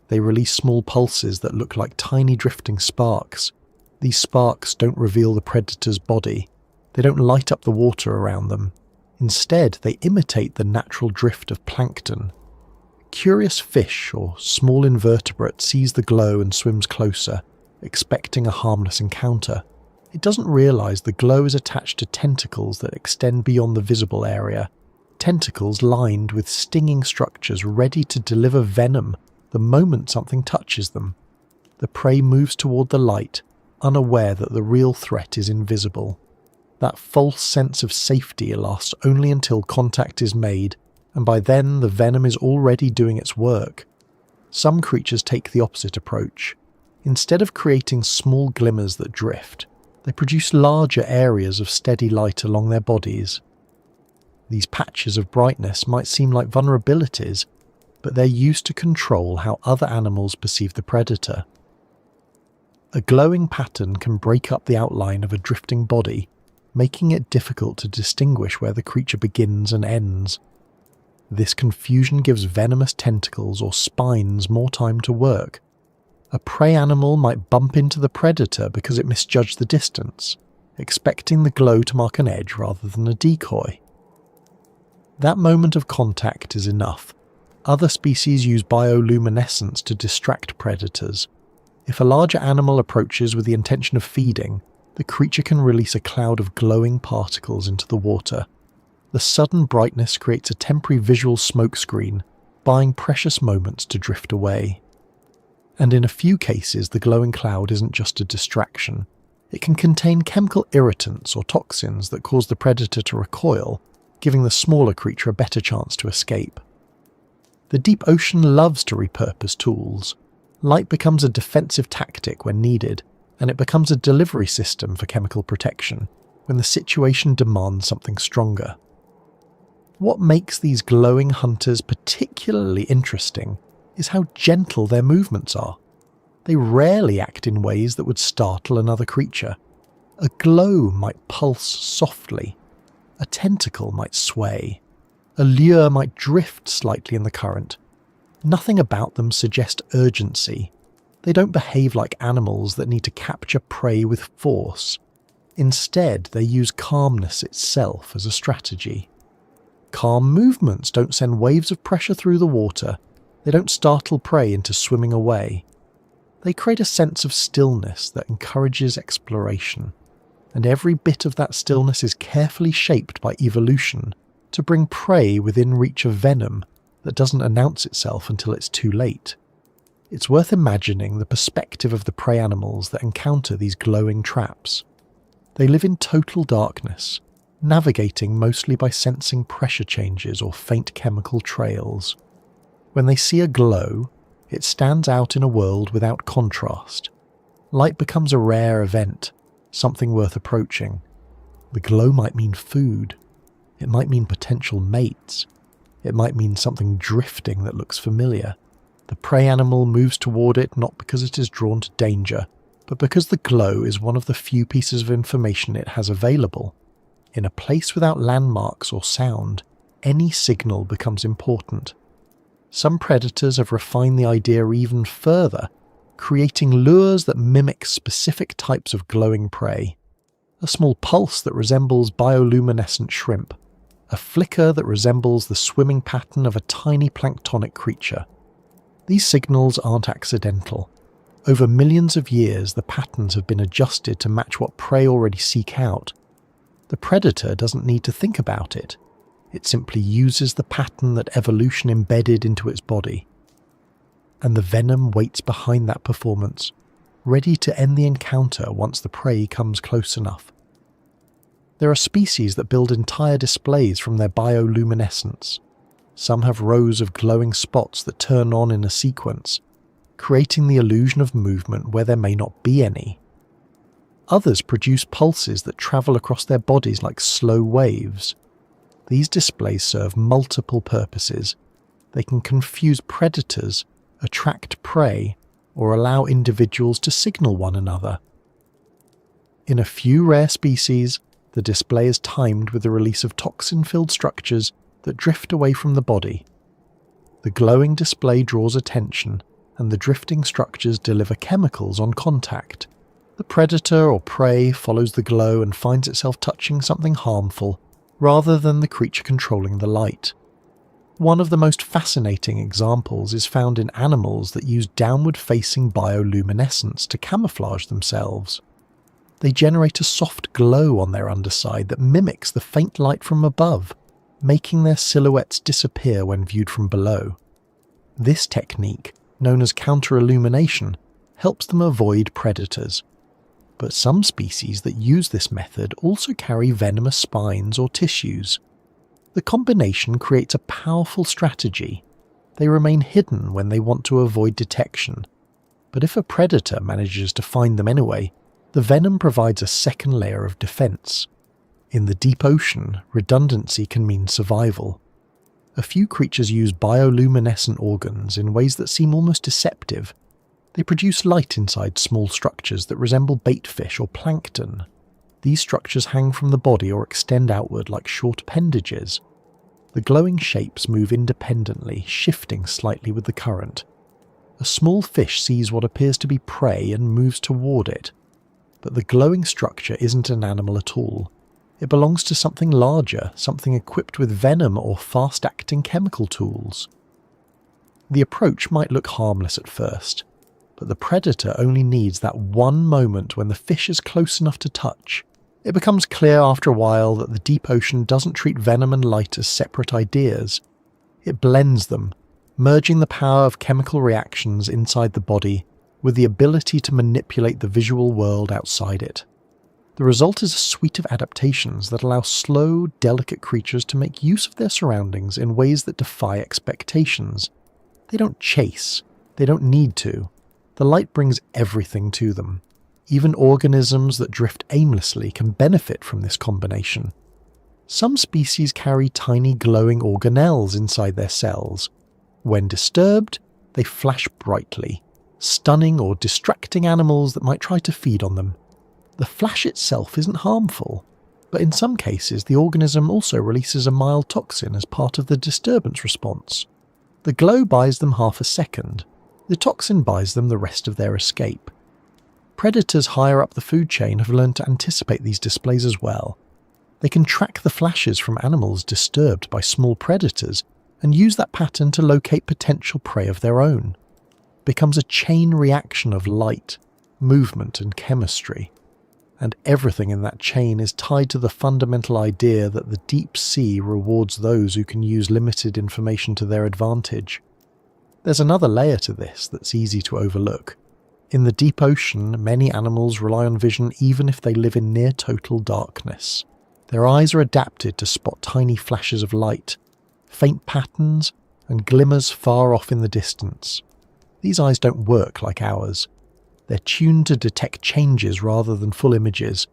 They release small pulses that look like tiny drifting sparks. These sparks don't reveal the predator's body. They don't light up the water around them. Instead, they imitate the natural drift of plankton. Curious fish or small invertebrate sees the glow and swims closer, expecting a harmless encounter. It doesn't realise the glow is attached to tentacles that extend beyond the visible area. Tentacles lined with stinging structures ready to deliver venom the moment something touches them. The prey moves toward the light, unaware that the real threat is invisible. That false sense of safety lasts only until contact is made, and by then the venom is already doing its work. Some creatures take the opposite approach. Instead of creating small glimmers that drift, they produce larger areas of steady light along their bodies. These patches of brightness might seem like vulnerabilities, but they're used to control how other animals perceive the predator. A glowing pattern can break up the outline of a drifting body, making it difficult to distinguish where the creature begins and ends. This confusion gives venomous tentacles or spines more time to work. A prey animal might bump into the predator because it misjudged the distance, expecting the glow to mark an edge rather than a decoy. That moment of contact is enough. Other species use bioluminescence to distract predators. If a larger animal approaches with the intention of feeding, the creature can release a cloud of glowing particles into the water. The sudden brightness creates a temporary visual smokescreen, buying precious moments to drift away. And in a few cases, the glowing cloud isn't just a distraction. It can contain chemical irritants or toxins that cause the predator to recoil, giving the smaller creature a better chance to escape. The deep ocean loves to repurpose tools. Light becomes a defensive tactic when needed, and it becomes a delivery system for chemical protection when the situation demands something stronger. What makes these glowing hunters particularly interesting is how gentle their movements are. They rarely act in ways that would startle another creature. A glow might pulse softly, a tentacle might sway, a lure might drift slightly in the current. Nothing about them suggests urgency. They don't behave like animals that need to capture prey with force. Instead, they use calmness itself as a strategy. Calm movements don't send waves of pressure through the water. They don't startle prey into swimming away. They create a sense of stillness that encourages exploration, and every bit of that stillness is carefully shaped by evolution to bring prey within reach of venom that doesn't announce itself until it's too late. It's worth imagining the perspective of the prey animals that encounter these glowing traps. They live in total darkness, navigating mostly by sensing pressure changes or faint chemical trails. When they see a glow, it stands out in a world without contrast. Light becomes a rare event, something worth approaching. The glow might mean food. It might mean potential mates. It might mean something drifting that looks familiar. The prey animal moves toward it not because it is drawn to danger, but because the glow is one of the few pieces of information it has available. In a place without landmarks or sound, any signal becomes important. Some predators have refined the idea even further, creating lures that mimic specific types of glowing prey. A small pulse that resembles bioluminescent shrimp, a flicker that resembles the swimming pattern of a tiny planktonic creature. These signals aren't accidental. Over millions of years, the patterns have been adjusted to match what prey already seek out. The predator doesn't need to think about it. It simply uses the pattern that evolution embedded into its body. And the venom waits behind that performance, ready to end the encounter once the prey comes close enough. There are species that build entire displays from their bioluminescence. Some have rows of glowing spots that turn on in a sequence, creating the illusion of movement where there may not be any. Others produce pulses that travel across their bodies like slow waves. These displays serve multiple purposes. They can confuse predators, attract prey, or allow individuals to signal one another. In a few rare species, the display is timed with the release of toxin-filled structures that drift away from the body. The glowing display draws attention, and the drifting structures deliver chemicals on contact. The predator or prey follows the glow and finds itself touching something harmful, rather than the creature controlling the light. One of the most fascinating examples is found in animals that use downward-facing bioluminescence to camouflage themselves. They generate a soft glow on their underside that mimics the faint light from above, making their silhouettes disappear when viewed from below. This technique, known as counter-illumination, helps them avoid predators. But some species that use this method also carry venomous spines or tissues. The combination creates a powerful strategy. They remain hidden when they want to avoid detection, but if a predator manages to find them anyway, the venom provides a second layer of defense. In the deep ocean, redundancy can mean survival. A few creatures use bioluminescent organs in ways that seem almost deceptive. They produce light inside small structures that resemble baitfish or plankton. These structures hang from the body or extend outward like short appendages. The glowing shapes move independently, shifting slightly with the current. A small fish sees what appears to be prey and moves toward it. But the glowing structure isn't an animal at all. It belongs to something larger, something equipped with venom or fast-acting chemical tools. The approach might look harmless at first. but the predator only needs that one moment when the fish is close enough to touch. It becomes clear after a while that the deep ocean doesn't treat venom and light as separate ideas. It blends them, merging the power of chemical reactions inside the body with the ability to manipulate the visual world outside it. The result is a suite of adaptations that allow slow, delicate creatures to make use of their surroundings in ways that defy expectations. They don't chase. They don't need to. The light brings everything to them. Even organisms that drift aimlessly can benefit from this combination. Some species carry tiny glowing organelles inside their cells. When disturbed, they flash brightly, stunning or distracting animals that might try to feed on them. The flash itself isn't harmful, but in some cases the organism also releases a mild toxin as part of the disturbance response. The glow buys them half a second. The toxin buys them the rest of their escape. Predators higher up the food chain have learned to anticipate these displays as well. They can track the flashes from animals disturbed by small predators and use that pattern to locate potential prey of their own. It becomes a chain reaction of light, movement and chemistry. And everything in that chain is tied to the fundamental idea that the deep sea rewards those who can use limited information to their advantage. There's another layer to this that's easy to overlook. In the deep ocean, many animals rely on vision even if they live in near total darkness. Their eyes are adapted to spot tiny flashes of light, faint patterns, and glimmers far off in the distance. These eyes don't work like ours. They're tuned to detect changes rather than full images.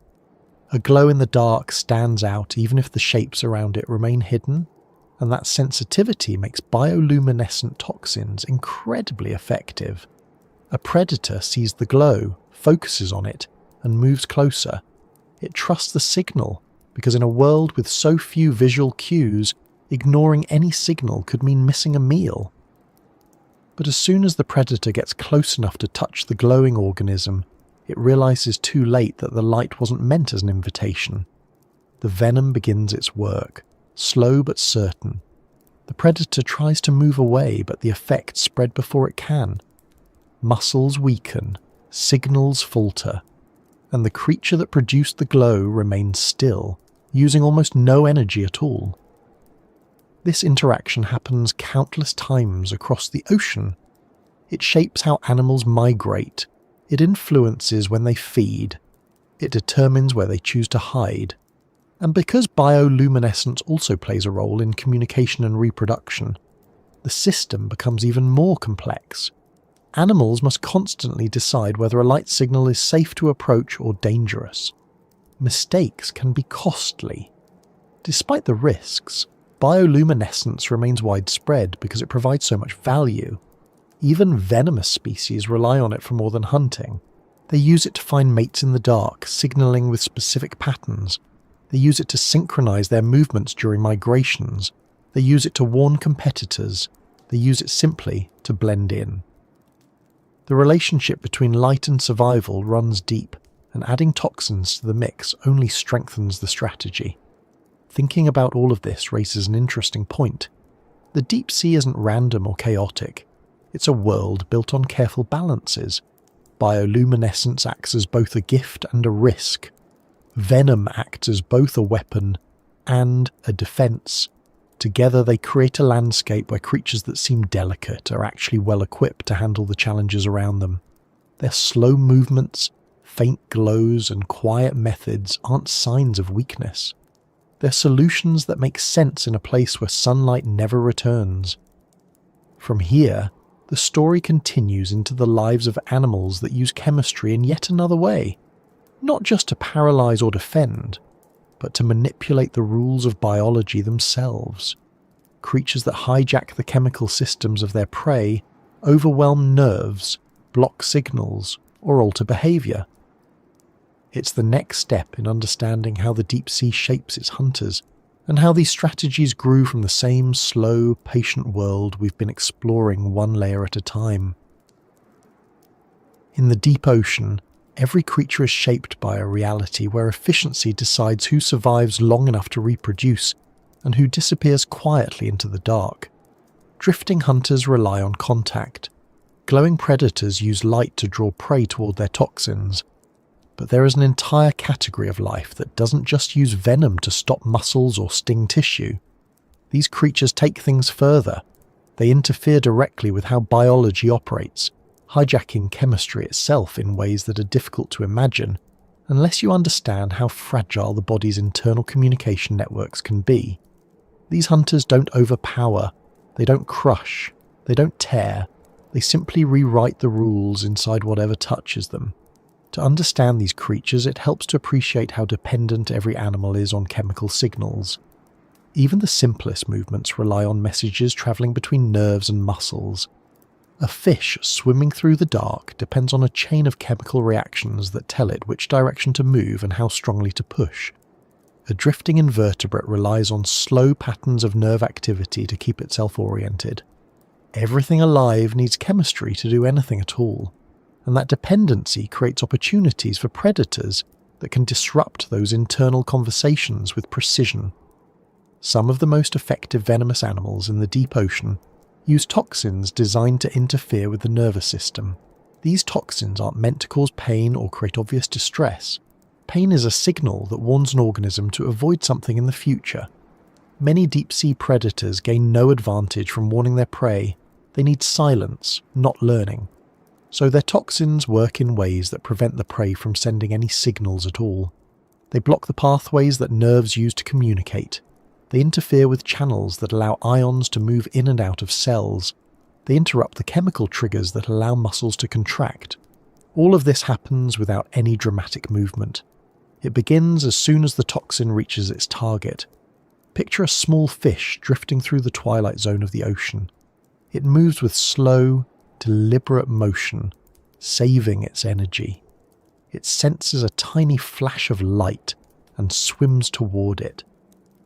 A glow in the dark stands out even if the shapes around it remain hidden, and that sensitivity makes bioluminescent toxins incredibly effective. A predator sees the glow, focuses on it, and moves closer. It trusts the signal, because in a world with so few visual cues, ignoring any signal could mean missing a meal. But as soon as the predator gets close enough to touch the glowing organism, it realizes too late that the light wasn't meant as an invitation. The venom begins its work, slow but certain. The predator tries to move away, but the effects spread before it can. Muscles weaken, signals falter, and the creature that produced the glow remains still, using almost no energy at all. This interaction happens countless times across the ocean. It shapes how animals migrate. It influences when they feed. It determines where they choose to hide. And because bioluminescence also plays a role in communication and reproduction, the system becomes even more complex. Animals must constantly decide whether a light signal is safe to approach or dangerous. Mistakes can be costly. Despite the risks, bioluminescence remains widespread because it provides so much value. Even venomous species rely on it for more than hunting. They use it to find mates in the dark, signaling with specific patterns. They use it to synchronize their movements during migrations. They use it to warn competitors. They use it simply to blend in. The relationship between light and survival runs deep, and adding toxins to the mix only strengthens the strategy. Thinking about all of this raises an interesting point. The deep sea isn't random or chaotic. It's a world built on careful balances. Bioluminescence acts as both a gift and a risk. Venom acts as both a weapon and a defense. Together they create a landscape where creatures that seem delicate are actually well equipped to handle the challenges around them. Their slow movements, faint glows, and quiet methods aren't signs of weakness. They're solutions that make sense in a place where sunlight never returns. From here, the story continues into the lives of animals that use chemistry in yet another way, not just to paralyze or defend, but to manipulate the rules of biology themselves. Creatures that hijack the chemical systems of their prey, overwhelm nerves, block signals, or alter behavior. It's the next step in understanding how the deep sea shapes its hunters, and how these strategies grew from the same slow, patient world we've been exploring one layer at a time. In the deep ocean, every creature is shaped by a reality where efficiency decides who survives long enough to reproduce and who disappears quietly into the dark. Drifting hunters rely on contact. Glowing predators use light to draw prey toward their toxins, but there is an entire category of life that doesn't just use venom to stop muscles or sting tissue. These creatures take things further. They interfere directly with how biology operates, hijacking chemistry itself in ways that are difficult to imagine unless you understand how fragile the body's internal communication networks can be. These hunters don't overpower, they don't crush, they don't tear, they simply rewrite the rules inside whatever touches them. To understand these creatures, it helps to appreciate how dependent every animal is on chemical signals. Even the simplest movements rely on messages travelling between nerves and muscles. A fish swimming through the dark depends on a chain of chemical reactions that tell it which direction to move and how strongly to push. A drifting invertebrate relies on slow patterns of nerve activity to keep itself oriented. Everything alive needs chemistry to do anything at all, and that dependency creates opportunities for predators that can disrupt those internal conversations with precision. Some of the most effective venomous animals in the deep ocean use toxins designed to interfere with the nervous system. These toxins aren't meant to cause pain or create obvious distress. Pain is a signal that warns an organism to avoid something in the future. Many deep-sea predators gain no advantage from warning their prey. They need silence, not learning. So their toxins work in ways that prevent the prey from sending any signals at all. They block the pathways that nerves use to communicate. They interfere with channels that allow ions to move in and out of cells. They interrupt the chemical triggers that allow muscles to contract. All of this happens without any dramatic movement. It begins as soon as the toxin reaches its target. Picture a small fish drifting through the twilight zone of the ocean. It moves with slow, deliberate motion, saving its energy. It senses a tiny flash of light and swims toward it,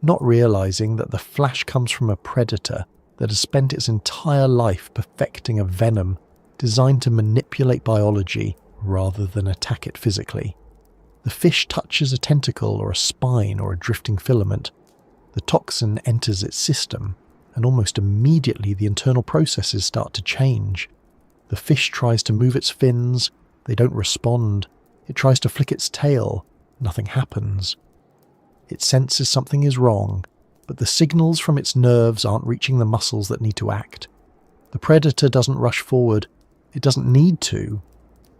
not realizing that the flash comes from a predator that has spent its entire life perfecting a venom designed to manipulate biology rather than attack it physically. The fish touches a tentacle or a spine or a drifting filament. The toxin enters its system, and almost immediately the internal processes start to change. The fish tries to move its fins, they don't respond. It tries to flick its tail, nothing happens. It senses something is wrong, but the signals from its nerves aren't reaching the muscles that need to act. The predator doesn't rush forward. It doesn't need to.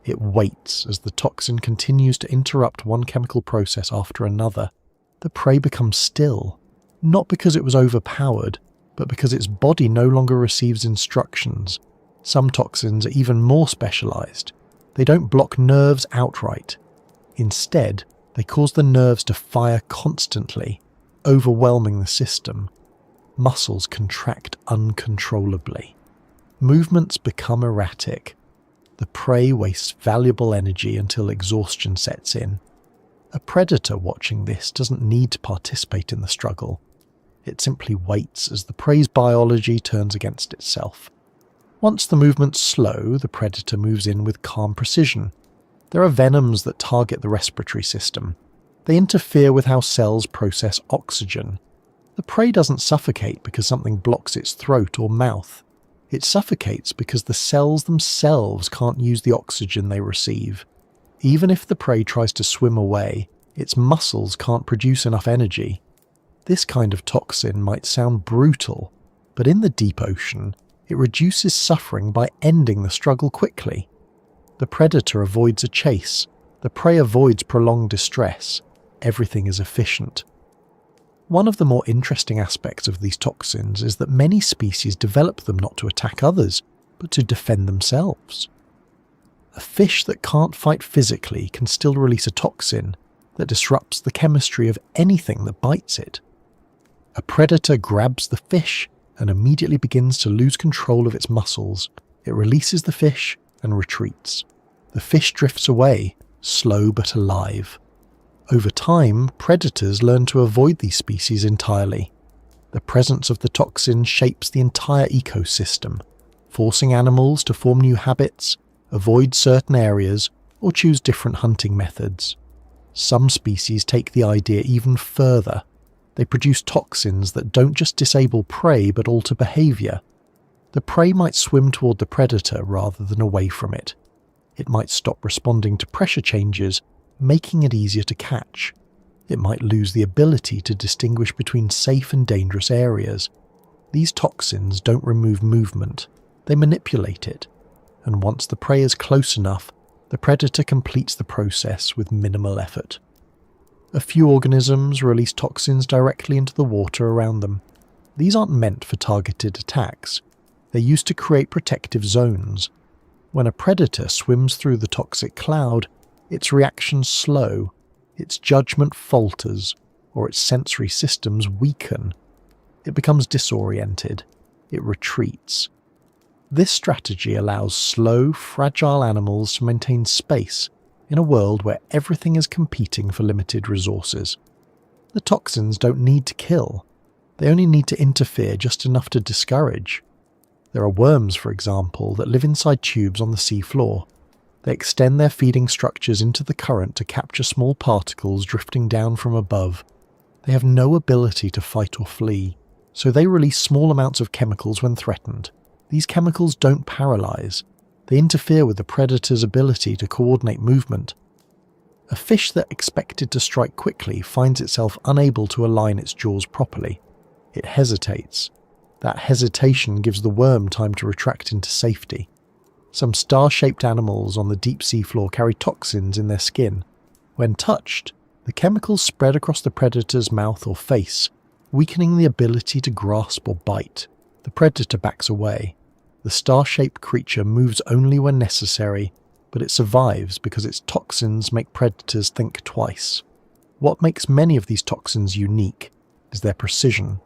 It waits as the toxin continues to interrupt one chemical process after another. The prey becomes still, not because it was overpowered, but because its body no longer receives instructions. Some toxins are even more specialized. They don't block nerves outright. Instead, they cause the nerves to fire constantly, overwhelming the system. Muscles contract uncontrollably. Movements become erratic. The prey wastes valuable energy until exhaustion sets in. A predator watching this doesn't need to participate in the struggle. It simply waits as the prey's biology turns against itself. Once the movements slow, the predator moves in with calm precision. There are venoms that target the respiratory system. They interfere with how cells process oxygen. The prey doesn't suffocate because something blocks its throat or mouth. It suffocates because the cells themselves can't use the oxygen they receive. Even if the prey tries to swim away, its muscles can't produce enough energy. This kind of toxin might sound brutal, but in the deep ocean, it reduces suffering by ending the struggle quickly. The predator avoids a chase. The prey avoids prolonged distress. Everything is efficient. One of the more interesting aspects of these toxins is that many species develop them not to attack others, but to defend themselves. A fish that can't fight physically can still release a toxin that disrupts the chemistry of anything that bites it. A predator grabs the fish and immediately begins to lose control of its muscles. It releases the fish and retreats. The fish drifts away, slow but alive. Over time, predators learn to avoid these species entirely. The presence of the toxin shapes the entire ecosystem, forcing animals to form new habits, avoid certain areas, or choose different hunting methods. Some species take the idea even further. They produce toxins that don't just disable prey but alter behavior. The prey might swim toward the predator rather than away from it. It might stop responding to pressure changes, making it easier to catch. It might lose the ability to distinguish between safe and dangerous areas. These toxins don't remove movement, they manipulate it, and once the prey is close enough, the predator completes the process with minimal effort. A few organisms release toxins directly into the water around them. These aren't meant for targeted attacks. They're used to create protective zones. When a predator swims through the toxic cloud, its reactions slow, its judgment falters, or its sensory systems weaken. It becomes disoriented. It retreats. This strategy allows slow, fragile animals to maintain space in a world where everything is competing for limited resources. The toxins don't need to kill. They only need to interfere just enough to discourage. There are worms, for example, that live inside tubes on the seafloor. They extend their feeding structures into the current to capture small particles drifting down from above. They have no ability to fight or flee, so they release small amounts of chemicals when threatened. These chemicals don't paralyze. They interfere with the predator's ability to coordinate movement. A fish that expected to strike quickly finds itself unable to align its jaws properly. It hesitates. That hesitation gives the worm time to retract into safety. Some star-shaped animals on the deep sea floor carry toxins in their skin. When touched, the chemicals spread across the predator's mouth or face, weakening the ability to grasp or bite. The predator backs away. The star-shaped creature moves only when necessary, but it survives because its toxins make predators think twice. What makes many of these toxins unique is their precision.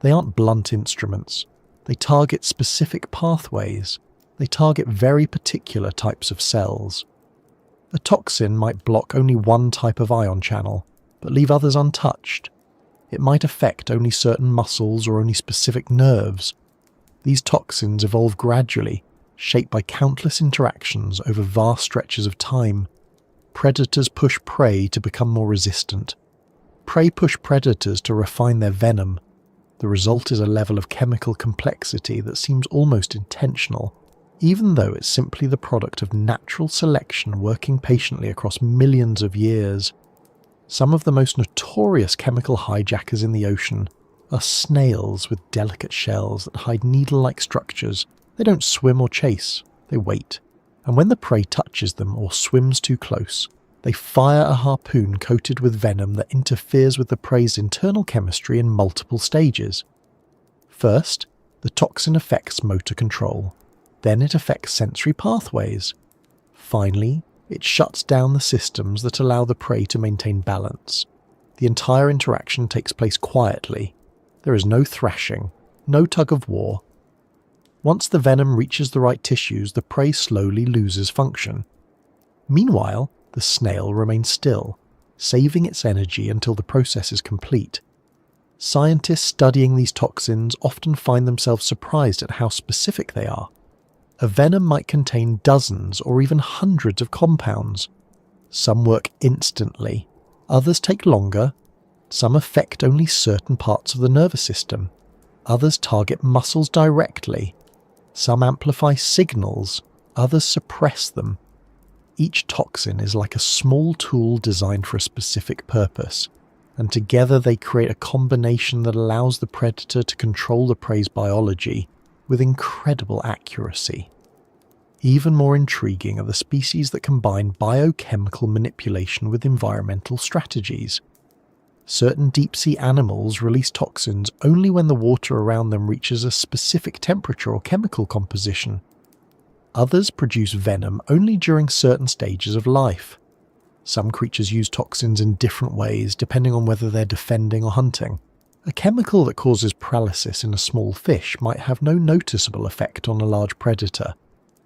They aren't blunt instruments. They target specific pathways. They target very particular types of cells. A toxin might block only one type of ion channel, but leave others untouched. It might affect only certain muscles or only specific nerves. These toxins evolve gradually, shaped by countless interactions over vast stretches of time. Predators push prey to become more resistant. Prey push predators to refine their venom. The result is a level of chemical complexity that seems almost intentional, even though it's simply the product of natural selection working patiently across millions of years. Some of the most notorious chemical hijackers in the ocean are snails with delicate shells that hide needle-like structures. They don't swim or chase, they wait. And when the prey touches them or swims too close, they fire a harpoon coated with venom that interferes with the prey's internal chemistry in multiple stages. First, the toxin affects motor control. Then it affects sensory pathways. Finally, it shuts down the systems that allow the prey to maintain balance. The entire interaction takes place quietly. There is no thrashing, no tug of war. Once the venom reaches the right tissues, the prey slowly loses function. Meanwhile, the snail remains still, saving its energy until the process is complete. Scientists studying these toxins often find themselves surprised at how specific they are. A venom might contain dozens or even hundreds of compounds. Some work instantly, others take longer. Some affect only certain parts of the nervous system. Others target muscles directly. Some amplify signals, others suppress them. Each toxin is like a small tool designed for a specific purpose, and together they create a combination that allows the predator to control the prey's biology with incredible accuracy. Even more intriguing are the species that combine biochemical manipulation with environmental strategies. Certain deep-sea animals release toxins only when the water around them reaches a specific temperature or chemical composition. Others produce venom only during certain stages of life. Some creatures use toxins in different ways depending on whether they're defending or hunting. A chemical that causes paralysis in a small fish might have no noticeable effect on a large predator,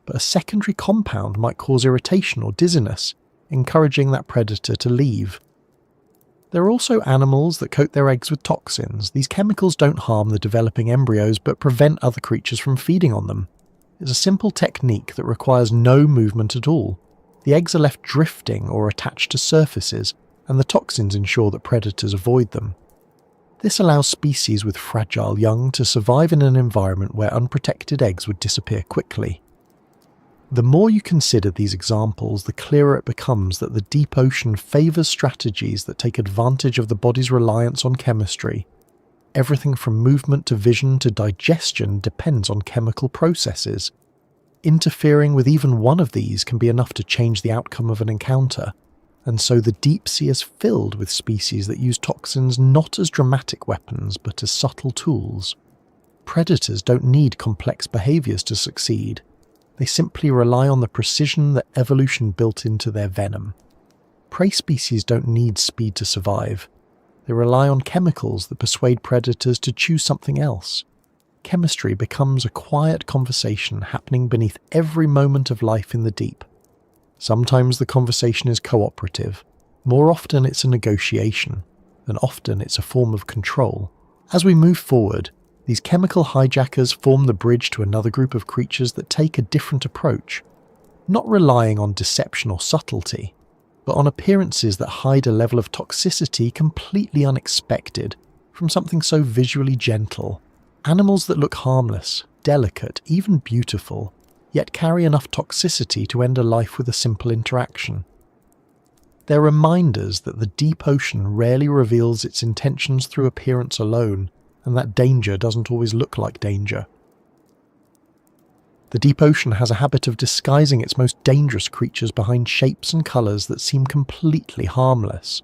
but a secondary compound might cause irritation or dizziness, encouraging that predator to leave. There are also animals that coat their eggs with toxins. These chemicals don't harm the developing embryos but prevent other creatures from feeding on them. It's a simple technique that requires no movement at all. The eggs are left drifting or attached to surfaces, and the toxins ensure that predators avoid them. This allows species with fragile young to survive in an environment where unprotected eggs would disappear quickly. The more you consider these examples, the clearer it becomes that the deep ocean favours strategies that take advantage of the body's reliance on chemistry. Everything from movement to vision to digestion depends on chemical processes. Interfering with even one of these can be enough to change the outcome of an encounter, and so the deep sea is filled with species that use toxins not as dramatic weapons but as subtle tools. Predators don't need complex behaviours to succeed. They simply rely on the precision that evolution built into their venom. Prey species don't need speed to survive. They rely on chemicals that persuade predators to choose something else. Chemistry becomes a quiet conversation happening beneath every moment of life in the deep. Sometimes the conversation is cooperative. More often it's a negotiation, and often it's a form of control. As we move forward, these chemical hijackers form the bridge to another group of creatures that take a different approach, not relying on deception or subtlety, but on appearances that hide a level of toxicity completely unexpected from something so visually gentle. Animals that look harmless, delicate, even beautiful, yet carry enough toxicity to end a life with a simple interaction. They're reminders that the deep ocean rarely reveals its intentions through appearance alone, and that danger doesn't always look like danger. The deep ocean has a habit of disguising its most dangerous creatures behind shapes and colours that seem completely harmless.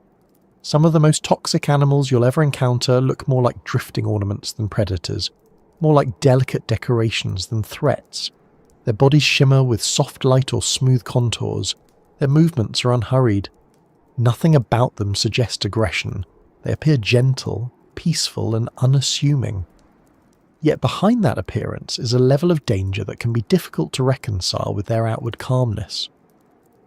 Some of the most toxic animals you'll ever encounter look more like drifting ornaments than predators, more like delicate decorations than threats. Their bodies shimmer with soft light or smooth contours. Their movements are unhurried. Nothing about them suggests aggression. They appear gentle, peaceful and unassuming. Yet behind that appearance is a level of danger that can be difficult to reconcile with their outward calmness.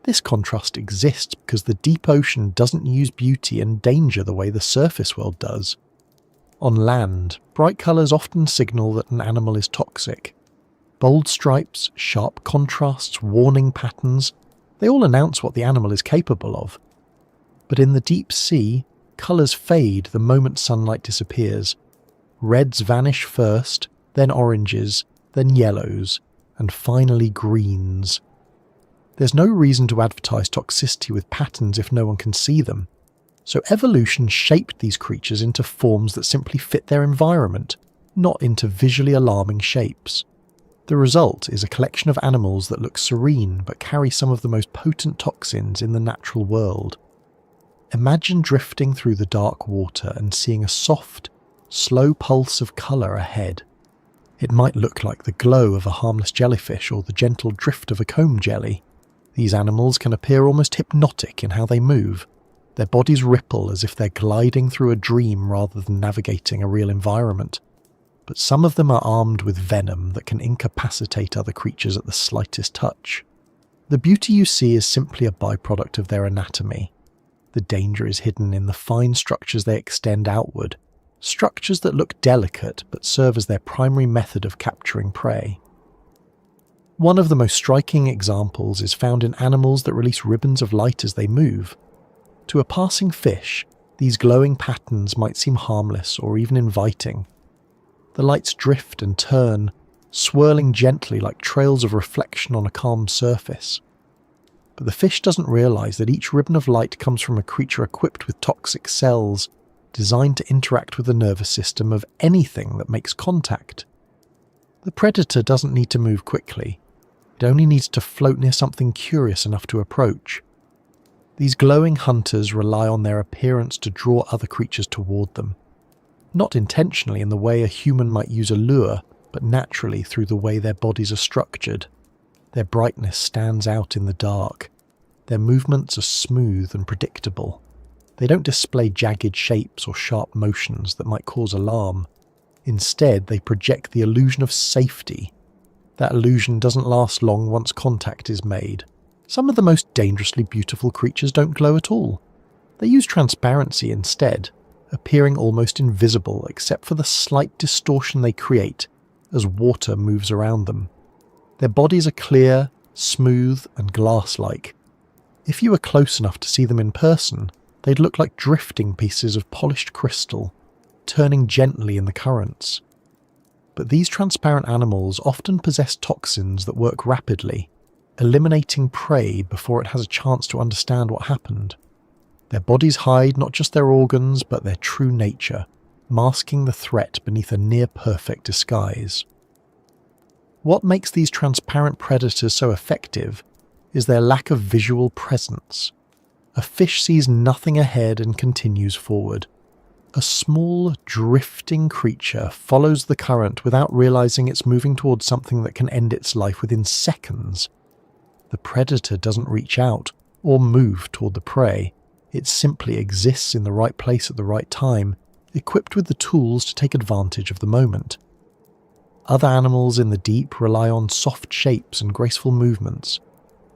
This contrast exists because the deep ocean doesn't use beauty and danger the way the surface world does. On land, bright colours often signal that an animal is toxic. Bold stripes, sharp contrasts, warning patterns, they all announce what the animal is capable of. But in the deep sea, colours fade the moment sunlight disappears. Reds vanish first, then oranges, then yellows, and finally greens. There's no reason to advertise toxicity with patterns if no one can see them. So evolution shaped these creatures into forms that simply fit their environment, not into visually alarming shapes. The result is a collection of animals that look serene but carry some of the most potent toxins in the natural world. Imagine drifting through the dark water and seeing a soft, slow pulse of colour ahead. It might look like the glow of a harmless jellyfish or the gentle drift of a comb jelly. These animals can appear almost hypnotic in how they move. Their bodies ripple as if they're gliding through a dream rather than navigating a real environment. But some of them are armed with venom that can incapacitate other creatures at the slightest touch. The beauty you see is simply a byproduct of their anatomy. The danger is hidden in the fine structures they extend outward, structures that look delicate but serve as their primary method of capturing prey. One of the most striking examples is found in animals that release ribbons of light as they move. To a passing fish, these glowing patterns might seem harmless or even inviting. The lights drift and turn, swirling gently like trails of reflection on a calm surface. But the fish doesn't realise that each ribbon of light comes from a creature equipped with toxic cells, designed to interact with the nervous system of anything that makes contact. The predator doesn't need to move quickly. It only needs to float near something curious enough to approach. These glowing hunters rely on their appearance to draw other creatures toward them. Not intentionally in the way a human might use a lure, but naturally through the way their bodies are structured. Their brightness stands out in the dark. Their movements are smooth and predictable. They don't display jagged shapes or sharp motions that might cause alarm. Instead, they project the illusion of safety. That illusion doesn't last long once contact is made. Some of the most dangerously beautiful creatures don't glow at all. They use transparency instead, appearing almost invisible except for the slight distortion they create as water moves around them. Their bodies are clear, smooth, and glass-like. If you were close enough to see them in person, they'd look like drifting pieces of polished crystal. turning gently in the currents. But these transparent animals often possess toxins that work rapidly, eliminating prey before it has a chance to understand what happened. Their bodies hide not just their organs, but their true nature, masking the threat beneath a near-perfect disguise. What makes these transparent predators so effective is their lack of visual presence. A fish sees nothing ahead and continues forward. A small, drifting creature follows the current without realizing it's moving towards something that can end its life within seconds. The predator doesn't reach out or move toward the prey. It simply exists in the right place at the right time, equipped with the tools to take advantage of the moment. Other animals in the deep rely on soft shapes and graceful movements.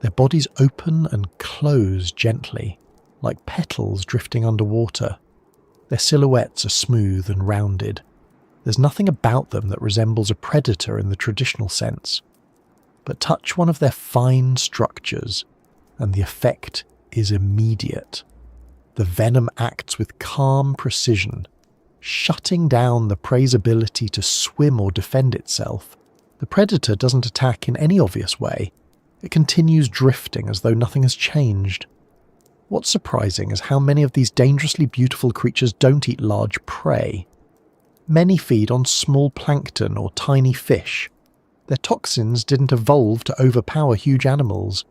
Their bodies open and close gently, like petals drifting underwater. Their silhouettes are smooth and rounded. There's nothing about them that resembles a predator in the traditional sense. But touch one of their fine structures, and the effect is immediate. The venom acts with calm precision, shutting down the prey's ability to swim or defend itself. The predator doesn't attack in any obvious way. It continues drifting as though nothing has changed. What's surprising is how many of these dangerously beautiful creatures don't eat large prey. Many feed on small plankton or tiny fish. Their toxins didn't evolve to overpower huge animals.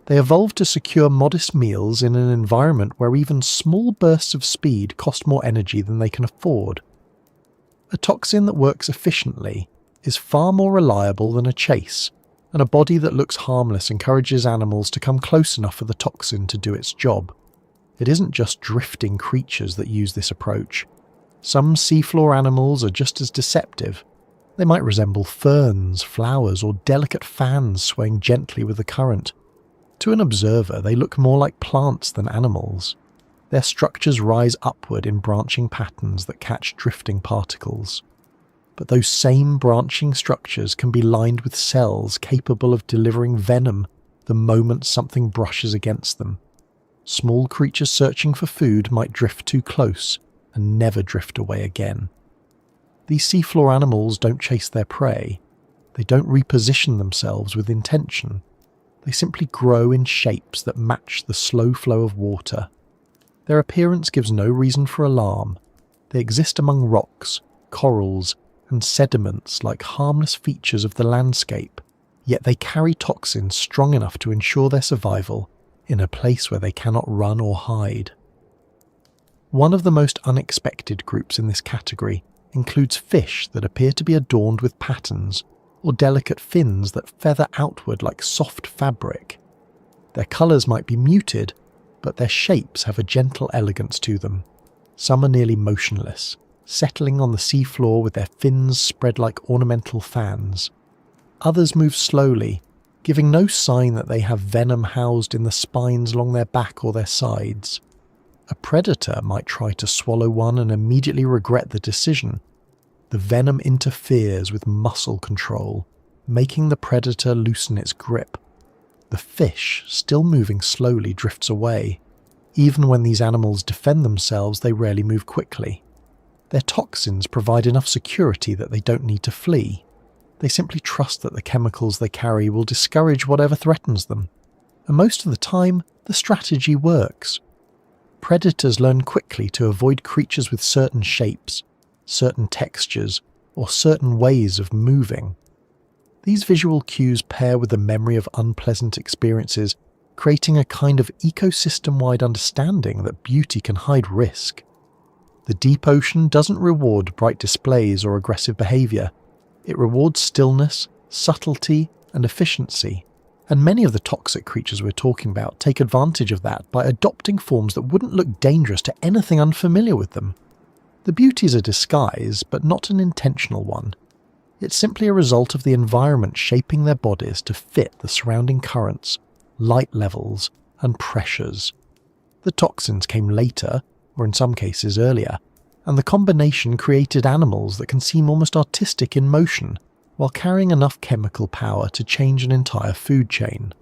They evolved to secure modest meals in an environment where even small bursts of speed cost more energy than they can afford. A toxin that works efficiently is far more reliable than a chase, and a body that looks harmless encourages animals to come close enough for the toxin to do its job. It isn't just drifting creatures that use this approach. Some seafloor animals are just as deceptive. They might resemble ferns, flowers, or delicate fans swaying gently with the current. To an observer, they look more like plants than animals. Their structures rise upward in branching patterns that catch drifting particles. But those same branching structures can be lined with cells capable of delivering venom the moment something brushes against them. Small creatures searching for food might drift too close and never drift away again. These seafloor animals don't chase their prey. They don't reposition themselves with intention. They simply grow in shapes that match the slow flow of water. Their appearance gives no reason for alarm. They exist among rocks, corals, and sediments like harmless features of the landscape, yet they carry toxins strong enough to ensure their survival in a place where they cannot run or hide. One of the most unexpected groups in this category includes fish that appear to be adorned with patterns or delicate fins that feather outward like soft fabric. Their colours might be muted, but their shapes have a gentle elegance to them. Some are nearly motionless, settling on the seafloor with their fins spread like ornamental fans. Others move slowly, giving no sign that they have venom housed in the spines along their back or their sides. A predator might try to swallow one and immediately regret the decision. The venom interferes with muscle control, making the predator loosen its grip. The fish, still moving slowly, drifts away. Even when these animals defend themselves, they rarely move quickly. Their toxins provide enough security that they don't need to flee. They simply trust that the chemicals they carry will discourage whatever threatens them. And most of the time, the strategy works. Predators learn quickly to avoid creatures with certain shapes, certain textures, or certain ways of moving. These visual cues pair with the memory of unpleasant experiences, creating a kind of ecosystem-wide understanding that beauty can hide risk. The deep ocean doesn't reward bright displays or aggressive behaviour. It rewards stillness, subtlety, and efficiency. And many of the toxic creatures we're talking about take advantage of that by adopting forms that wouldn't look dangerous to anything unfamiliar with them. The beauty is a disguise, but not an intentional one. It's simply a result of the environment shaping their bodies to fit the surrounding currents, light levels, and pressures. The toxins came later, or in some cases earlier, and the combination created animals that can seem almost artistic in motion, while carrying enough chemical power to change an entire food chain.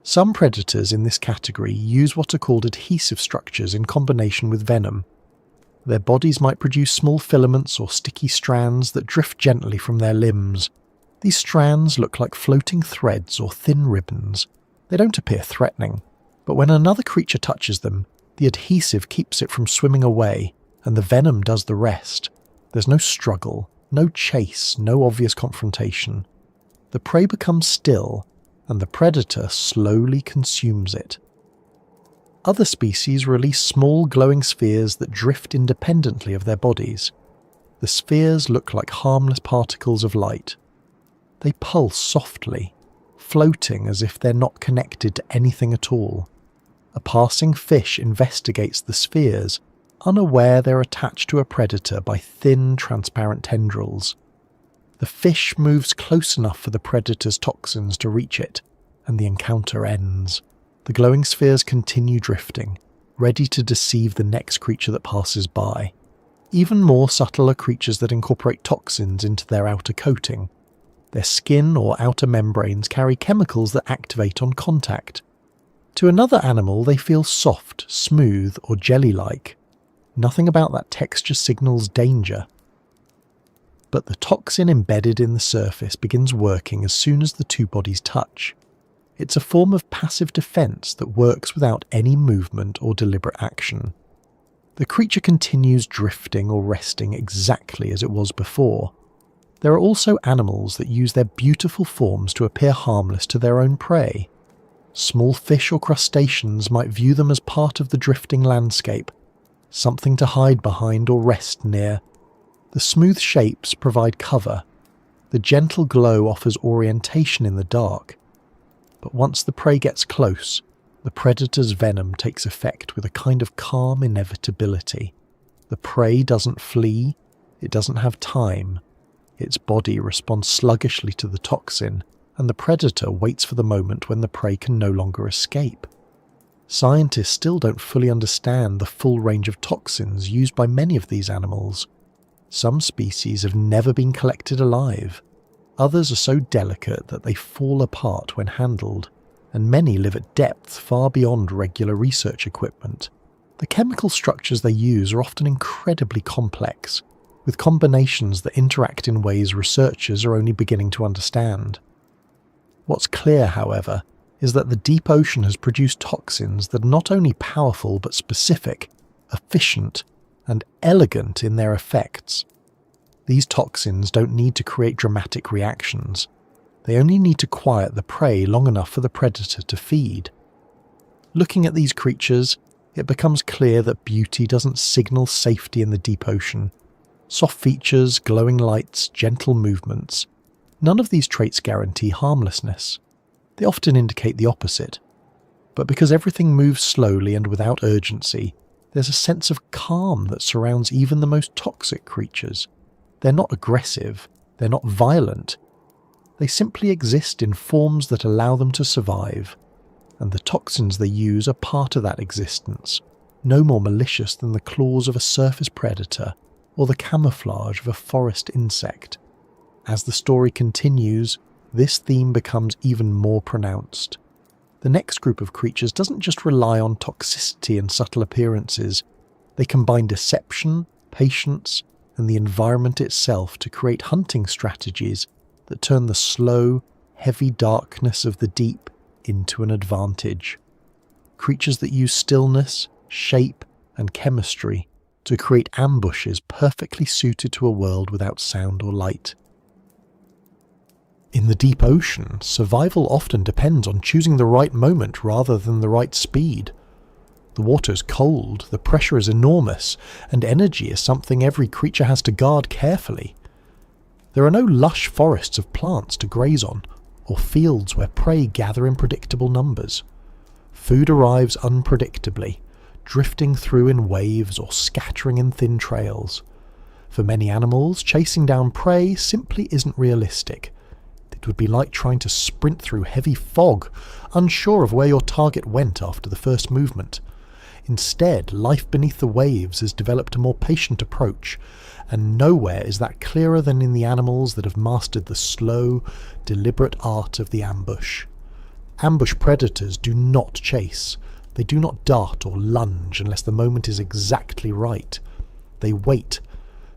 Some predators in this category use what are called adhesive structures in combination with venom. Their bodies might produce small filaments or sticky strands that drift gently from their limbs. These strands look like floating threads or thin ribbons. They don't appear threatening, but when another creature touches them, the adhesive keeps it from swimming away, and the venom does the rest. There's no struggle, no chase, no obvious confrontation. The prey becomes still, and the predator slowly consumes it. Other species release small glowing spheres that drift independently of their bodies. The spheres look like harmless particles of light. They pulse softly, floating as if they're not connected to anything at all. A passing fish investigates the spheres, unaware they're attached to a predator by thin, transparent tendrils. The fish moves close enough for the predator's toxins to reach it, and the encounter ends. The glowing spheres continue drifting, ready to deceive the next creature that passes by. Even more subtle are creatures that incorporate toxins into their outer coating. Their skin or outer membranes carry chemicals that activate on contact. To another animal, they feel soft, smooth, or jelly-like. Nothing about that texture signals danger. But the toxin embedded in the surface begins working as soon as the two bodies touch. It's a form of passive defense that works without any movement or deliberate action. The creature continues drifting or resting exactly as it was before. There are also animals that use their beautiful forms to appear harmless to their own prey. Small fish or crustaceans might view them as part of the drifting landscape, something to hide behind or rest near. The smooth shapes provide cover. The gentle glow offers orientation in the dark. But once the prey gets close, the predator's venom takes effect with a kind of calm inevitability. The prey doesn't flee, it doesn't have time. Its body responds sluggishly to the toxin, and the predator waits for the moment when the prey can no longer escape. Scientists still don't fully understand the full range of toxins used by many of these animals. Some species have never been collected alive. Others are so delicate that they fall apart when handled, and many live at depths far beyond regular research equipment. The chemical structures they use are often incredibly complex, with combinations that interact in ways researchers are only beginning to understand. What's clear, however, is that the deep ocean has produced toxins that are not only powerful but specific, efficient, and elegant in their effects. These toxins don't need to create dramatic reactions. They only need to quiet the prey long enough for the predator to feed. Looking at these creatures, it becomes clear that beauty doesn't signal safety in the deep ocean. Soft features, glowing lights, gentle movements. None of these traits guarantee harmlessness. They often indicate the opposite. But because everything moves slowly and without urgency, there's a sense of calm that surrounds even the most toxic creatures. They're not aggressive, they're not violent. They simply exist in forms that allow them to survive, and the toxins they use are part of that existence, no more malicious than the claws of a surface predator or the camouflage of a forest insect. As the story continues, this theme becomes even more pronounced. The next group of creatures doesn't just rely on toxicity and subtle appearances. They combine deception, patience, and the environment itself to create hunting strategies that turn the slow, heavy darkness of the deep into an advantage. Creatures that use stillness, shape, and chemistry to create ambushes perfectly suited to a world without sound or light. In the deep ocean, survival often depends on choosing the right moment rather than the right speed. The water's cold, the pressure is enormous, and energy is something every creature has to guard carefully. There are no lush forests of plants to graze on, or fields where prey gather in predictable numbers. Food arrives unpredictably, drifting through in waves or scattering in thin trails. For many animals, chasing down prey simply isn't realistic. It would be like trying to sprint through heavy fog, unsure of where your target went after the first movement. Instead, life beneath the waves has developed a more patient approach, and nowhere is that clearer than in the animals that have mastered the slow, deliberate art of the ambush. Ambush predators do not chase. They do not dart or lunge unless the moment is exactly right. They wait,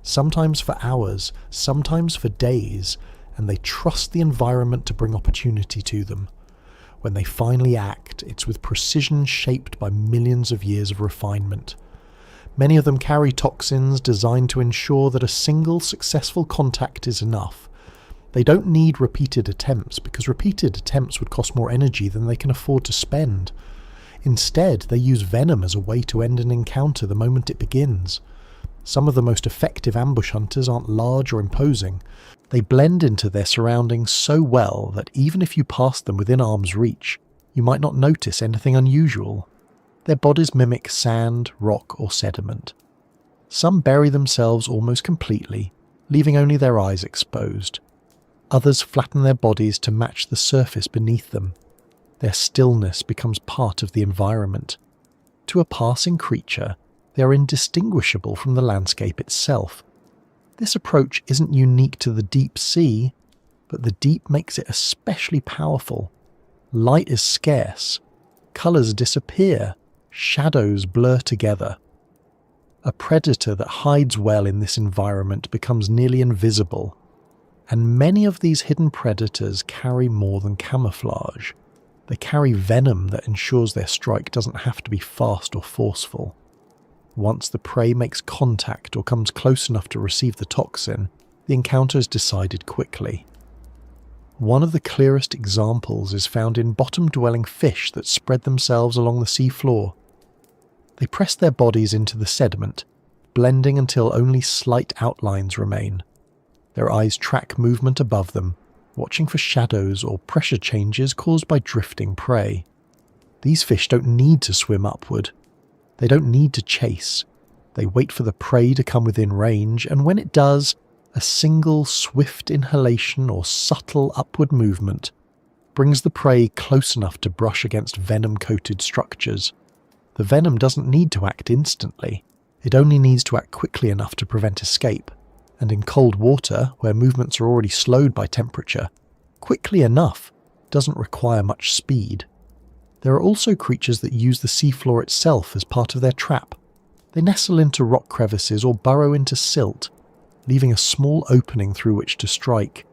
sometimes for hours, sometimes for days, and they trust the environment to bring opportunity to them. When they finally act, it's with precision shaped by millions of years of refinement. Many of them carry toxins designed to ensure that a single successful contact is enough. They don't need repeated attempts, because repeated attempts would cost more energy than they can afford to spend. Instead, they use venom as a way to end an encounter the moment it begins. Some of the most effective ambush hunters aren't large or imposing. They blend into their surroundings so well that even if you passed them within arm's reach, you might not notice anything unusual. Their bodies mimic sand, rock, or sediment. Some bury themselves almost completely, leaving only their eyes exposed. Others flatten their bodies to match the surface beneath them. Their stillness becomes part of the environment. To a passing creature, they are indistinguishable from the landscape itself. This approach isn't unique to the deep sea, but the deep makes it especially powerful. Light is scarce, colours disappear, shadows blur together. A predator that hides well in this environment becomes nearly invisible, and many of these hidden predators carry more than camouflage. They carry venom that ensures their strike doesn't have to be fast or forceful. Once the prey makes contact or comes close enough to receive the toxin, the encounter is decided quickly. One of the clearest examples is found in bottom-dwelling fish that spread themselves along the sea floor. They press their bodies into the sediment, blending until only slight outlines remain. Their eyes track movement above them, watching for shadows or pressure changes caused by drifting prey. These fish don't need to swim upward. They don't need to chase. They wait for the prey to come within range, and when it does, a single swift inhalation or subtle upward movement brings the prey close enough to brush against venom-coated structures. The venom doesn't need to act instantly. It only needs to act quickly enough to prevent escape. And in cold water, where movements are already slowed by temperature, quickly enough doesn't require much speed. There are also creatures that use the seafloor itself as part of their trap. They nestle into rock crevices or burrow into silt, leaving a small opening through which to strike.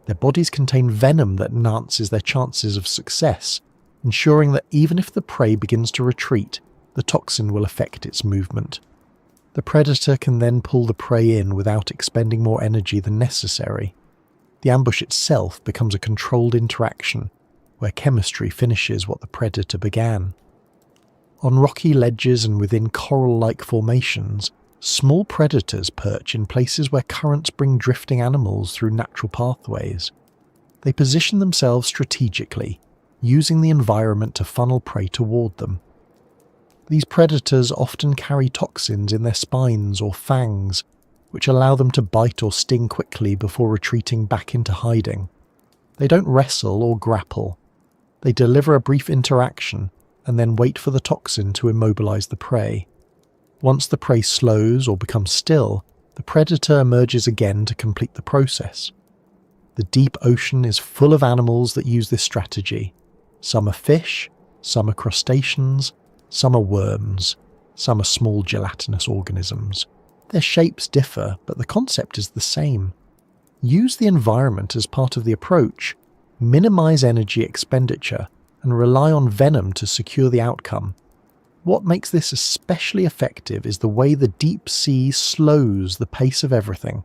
Their bodies contain venom that enhances their chances of success, ensuring that even if the prey begins to retreat, the toxin will affect its movement. The predator can then pull the prey in without expending more energy than necessary. The ambush itself becomes a controlled interaction, where chemistry finishes what the predator began. On rocky ledges and within coral-like formations, small predators perch in places where currents bring drifting animals through natural pathways. They position themselves strategically, using the environment to funnel prey toward them. These predators often carry toxins in their spines or fangs, which allow them to bite or sting quickly before retreating back into hiding. They don't wrestle or grapple. They deliver a brief interaction and then wait for the toxin to immobilize the prey. Once the prey slows or becomes still, the predator emerges again to complete the process. The deep ocean is full of animals that use this strategy. Some are fish, some are crustaceans, some are worms, some are small gelatinous organisms. Their shapes differ, but the concept is the same. Use the environment as part of the approach, minimize energy expenditure, and rely on venom to secure the outcome. What makes this especially effective is the way the deep sea slows the pace of everything.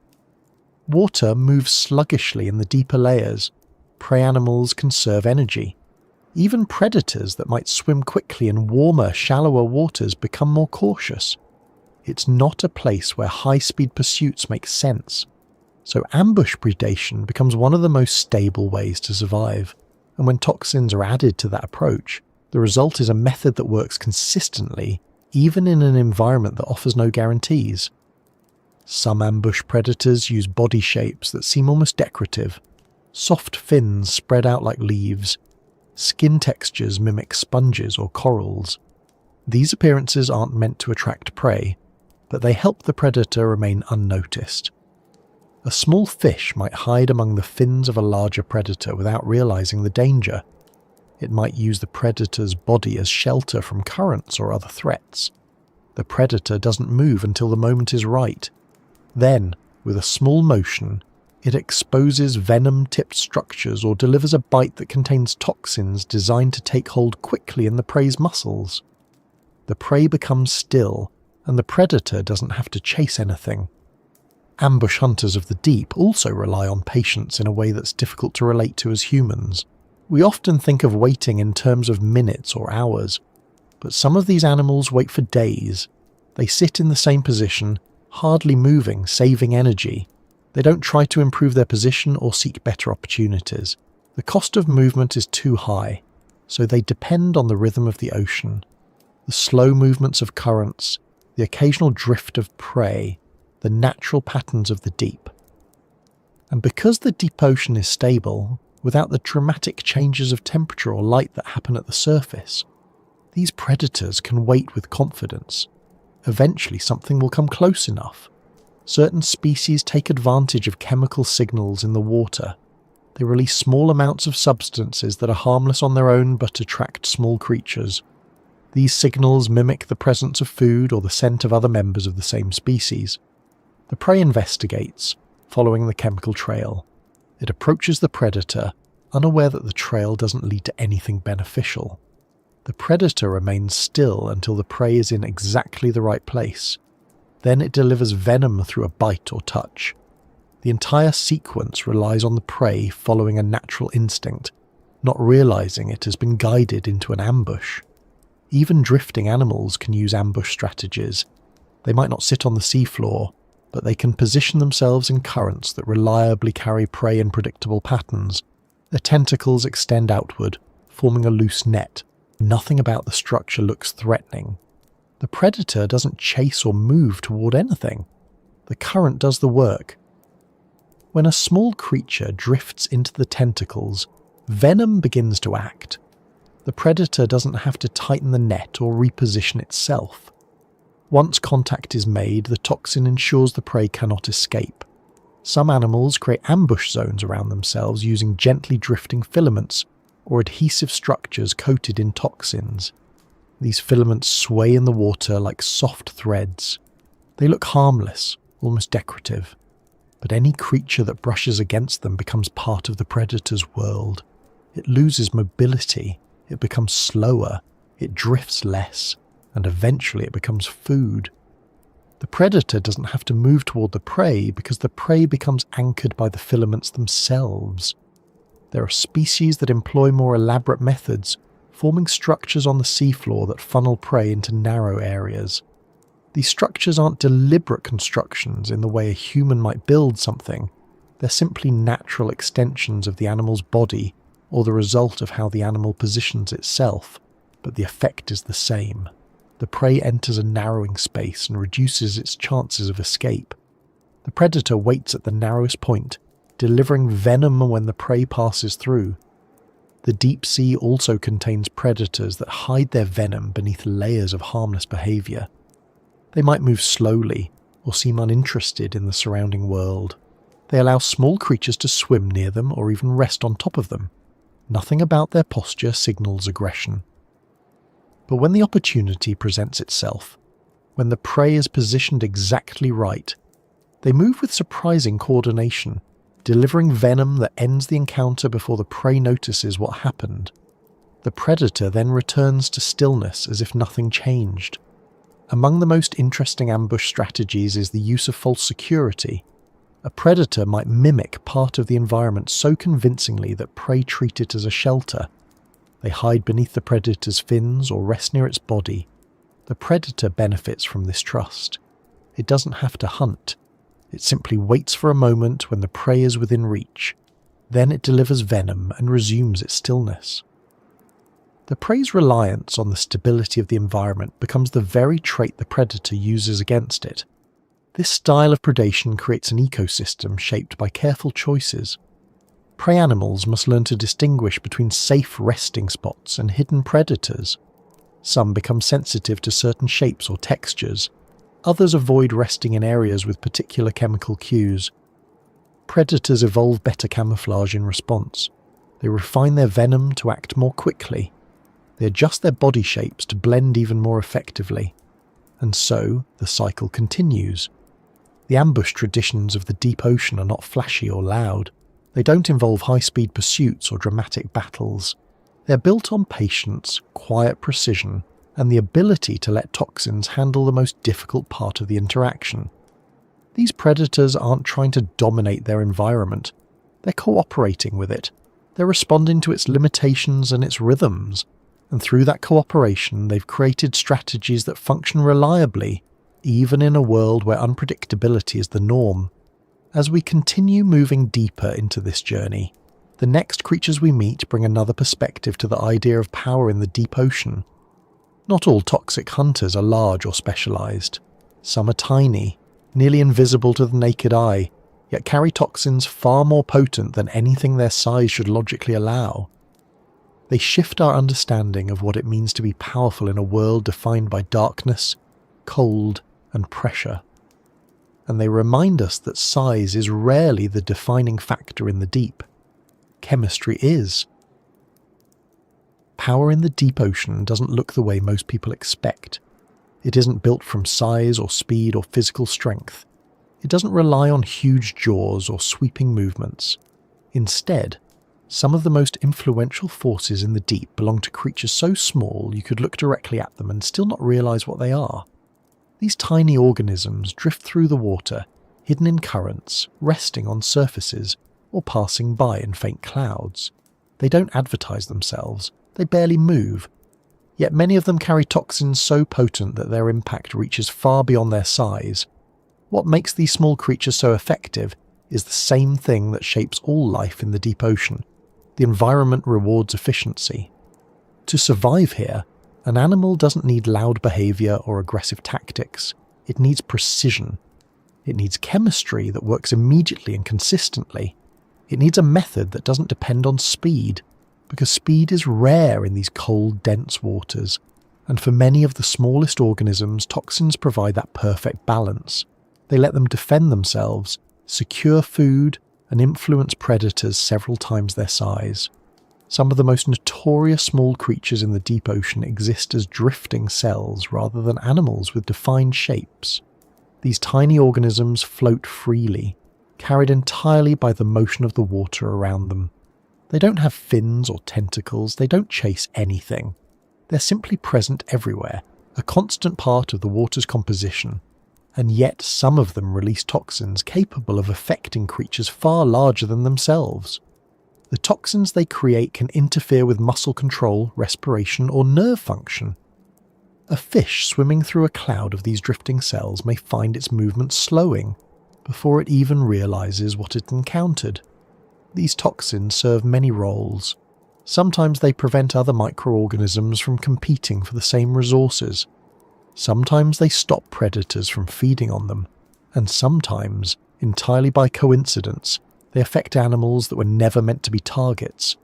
Water moves sluggishly in the deeper layers. Prey animals conserve energy. Even predators that might swim quickly in warmer, shallower waters become more cautious. It's not a place where high-speed pursuits make sense. So ambush predation becomes one of the most stable ways to survive. And when toxins are added to that approach, the result is a method that works consistently, even in an environment that offers no guarantees. Some ambush predators use body shapes that seem almost decorative. Soft fins spread out like leaves. Skin textures mimic sponges or corals. These appearances aren't meant to attract prey, but they help the predator remain unnoticed. A small fish might hide among the fins of a larger predator without realizing the danger. It might use the predator's body as shelter from currents or other threats. The The predator doesn't move until the moment is right. Then, with a small motion, it exposes venom-tipped structures or delivers a bite that contains toxins designed to take hold quickly in the prey's muscles. The prey becomes still, and the predator doesn't have to chase anything. Ambush hunters of the deep also rely on patience in a way that's difficult to relate to as humans. We often think of waiting in terms of minutes or hours, but some of these animals wait for days. They sit in the same position, hardly moving, saving energy. They don't try to improve their position or seek better opportunities. The cost of movement is too high, so they depend on the rhythm of the ocean, the slow movements of currents, the occasional drift of prey, the natural patterns of the deep. And because the deep ocean is stable, without the dramatic changes of temperature or light that happen at the surface, these predators can wait with confidence. Eventually something will come close enough. Certain species take advantage of chemical signals in the water. They release small amounts of substances that are harmless on their own but attract small creatures. These signals mimic the presence of food or the scent of other members of the same species. The prey investigates, following the chemical trail. It approaches the predator, unaware that the trail doesn't lead to anything beneficial. The predator remains still until the prey is in exactly the right place. Then it delivers venom through a bite or touch. The entire sequence relies on the prey following a natural instinct, not realizing it has been guided into an ambush. Even drifting animals can use ambush strategies. They might not sit on the seafloor, but they can position themselves in currents that reliably carry prey in predictable patterns. Their tentacles extend outward, forming a loose net. Nothing about the structure looks threatening. The predator doesn't chase or move toward anything. The current does the work. When a small creature drifts into the tentacles, venom begins to act. The predator doesn't have to tighten the net or reposition itself. Once contact is made, the toxin ensures the prey cannot escape. Some animals create ambush zones around themselves using gently drifting filaments or adhesive structures coated in toxins. These filaments sway in the water like soft threads. They look harmless, almost decorative, but any creature that brushes against them becomes part of the predator's world. It loses mobility, it becomes slower, it drifts less, and eventually it becomes food. The predator doesn't have to move toward the prey because the prey becomes anchored by the filaments themselves. There are species that employ more elaborate methods, forming structures on the seafloor that funnel prey into narrow areas. These structures aren't deliberate constructions in the way a human might build something. They're simply natural extensions of the animal's body or the result of how the animal positions itself, but the effect is the same. The prey enters a narrowing space and reduces its chances of escape. The predator waits at the narrowest point, delivering venom when the prey passes through. The deep sea also contains predators that hide their venom beneath layers of harmless behavior. They might move slowly or seem uninterested in the surrounding world. They allow small creatures to swim near them or even rest on top of them. Nothing about their posture signals aggression. But when the opportunity presents itself, when the prey is positioned exactly right, they move with surprising coordination, delivering venom that ends the encounter before the prey notices what happened. The predator then returns to stillness as if nothing changed. Among the most interesting ambush strategies is the use of false security. A predator might mimic part of the environment so convincingly that prey treat it as a shelter. They hide beneath the predator's fins or rest near its body. The predator benefits from this trust. It doesn't have to hunt. It simply waits for a moment when the prey is within reach. Then it delivers venom and resumes its stillness. The prey's reliance on the stability of the environment becomes the very trait the predator uses against it. This style of predation creates an ecosystem shaped by careful choices. Prey animals must learn to distinguish between safe resting spots and hidden predators. Some become sensitive to certain shapes or textures. Others avoid resting in areas with particular chemical cues. Predators evolve better camouflage in response. They refine their venom to act more quickly. They adjust their body shapes to blend even more effectively. and so the cycle continues. The ambush traditions of the deep ocean are not flashy or loud. They don't involve high-speed pursuits or dramatic battles. They're built on patience, quiet precision, and the ability to let toxins handle the most difficult part of the interaction. These predators aren't trying to dominate their environment. They're cooperating with it. They're responding to its limitations and its rhythms. And through that cooperation, they've created strategies that function reliably, even in a world where unpredictability is the norm. As we continue moving deeper into this journey, the next creatures we meet bring another perspective to the idea of power in the deep ocean. Not all toxic hunters are large or specialized. Some are tiny, nearly invisible to the naked eye, yet carry toxins far more potent than anything their size should logically allow. They shift our understanding of what it means to be powerful in a world defined by darkness, cold, and pressure. And they remind us that size is rarely the defining factor in the deep. Chemistry is. Power in the deep ocean doesn't look the way most people expect. It isn't built from size or speed or physical strength. It doesn't rely on huge jaws or sweeping movements. Instead, some of the most influential forces in the deep belong to creatures so small you could look directly at them and still not realize what they are. These tiny organisms drift through the water, hidden in currents, resting on surfaces, or passing by in faint clouds. They don't advertise themselves. They barely move. Yet many of them carry toxins so potent that their impact reaches far beyond their size. What makes these small creatures so effective is the same thing that shapes all life in the deep ocean. The environment rewards efficiency. To survive here, an animal doesn't need loud behavior or aggressive tactics. It needs precision. It needs chemistry that works immediately and consistently. It needs a method that doesn't depend on speed, because speed is rare in these cold, dense waters, and for many of the smallest organisms, toxins provide that perfect balance. They let them defend themselves, secure food, and influence predators several times their size. Some of the most notorious small creatures in the deep ocean exist as drifting cells rather than animals with defined shapes. These tiny organisms float freely, carried entirely by the motion of the water around them. They don't have fins or tentacles, they don't chase anything. They're simply present everywhere, a constant part of the water's composition. And yet some of them release toxins capable of affecting creatures far larger than themselves. The toxins they create can interfere with muscle control, respiration, or nerve function. A fish swimming through a cloud of these drifting cells may find its movement slowing before it even realizes what it encountered. These toxins serve many roles. Sometimes they prevent other microorganisms from competing for the same resources. Sometimes they stop predators from feeding on them. And sometimes, entirely by coincidence, they affect animals that were never meant to be targets.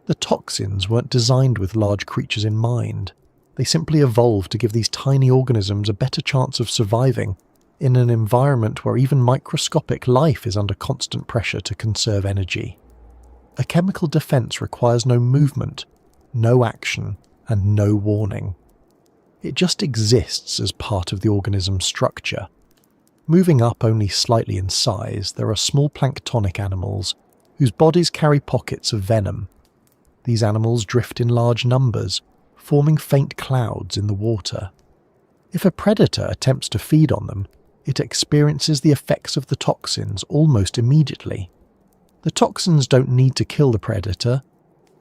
The toxins weren't designed with large creatures in mind. They simply evolved to give these tiny organisms a better chance of surviving in an environment where even microscopic life is under constant pressure to conserve energy. A chemical defense requires no movement, no action, and no warning. It just exists as part of the organism's structure. Moving up only slightly in size, there are small planktonic animals whose bodies carry pockets of venom. These animals drift in large numbers, forming faint clouds in the water. If a predator attempts to feed on them, it experiences the effects of the toxins almost immediately. The toxins don't need to kill the predator,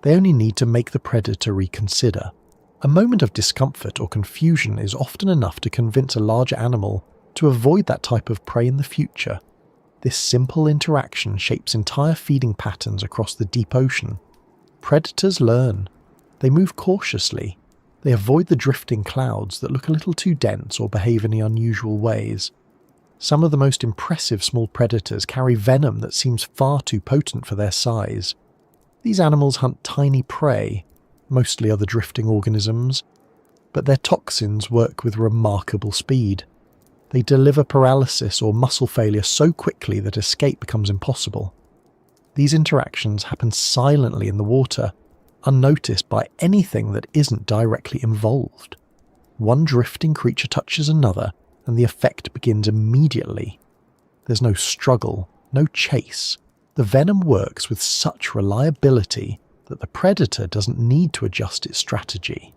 they only need to make the predator reconsider. A moment of discomfort or confusion is often enough to convince a larger animal to avoid that type of prey in the future. This simple interaction shapes entire feeding patterns across the deep ocean. Predators learn. They move cautiously. They avoid the drifting clouds that look a little too dense or behave in unusual ways. Some of the most impressive small predators carry venom that seems far too potent for their size. These animals hunt tiny prey, mostly other drifting organisms, but their toxins work with remarkable speed. They deliver paralysis or muscle failure so quickly that escape becomes impossible. These interactions happen silently in the water, unnoticed by anything that isn't directly involved. One drifting creature touches another, and the effect begins immediately. There's no struggle, no chase. The venom works with such reliability that the predator doesn't need to adjust its strategy.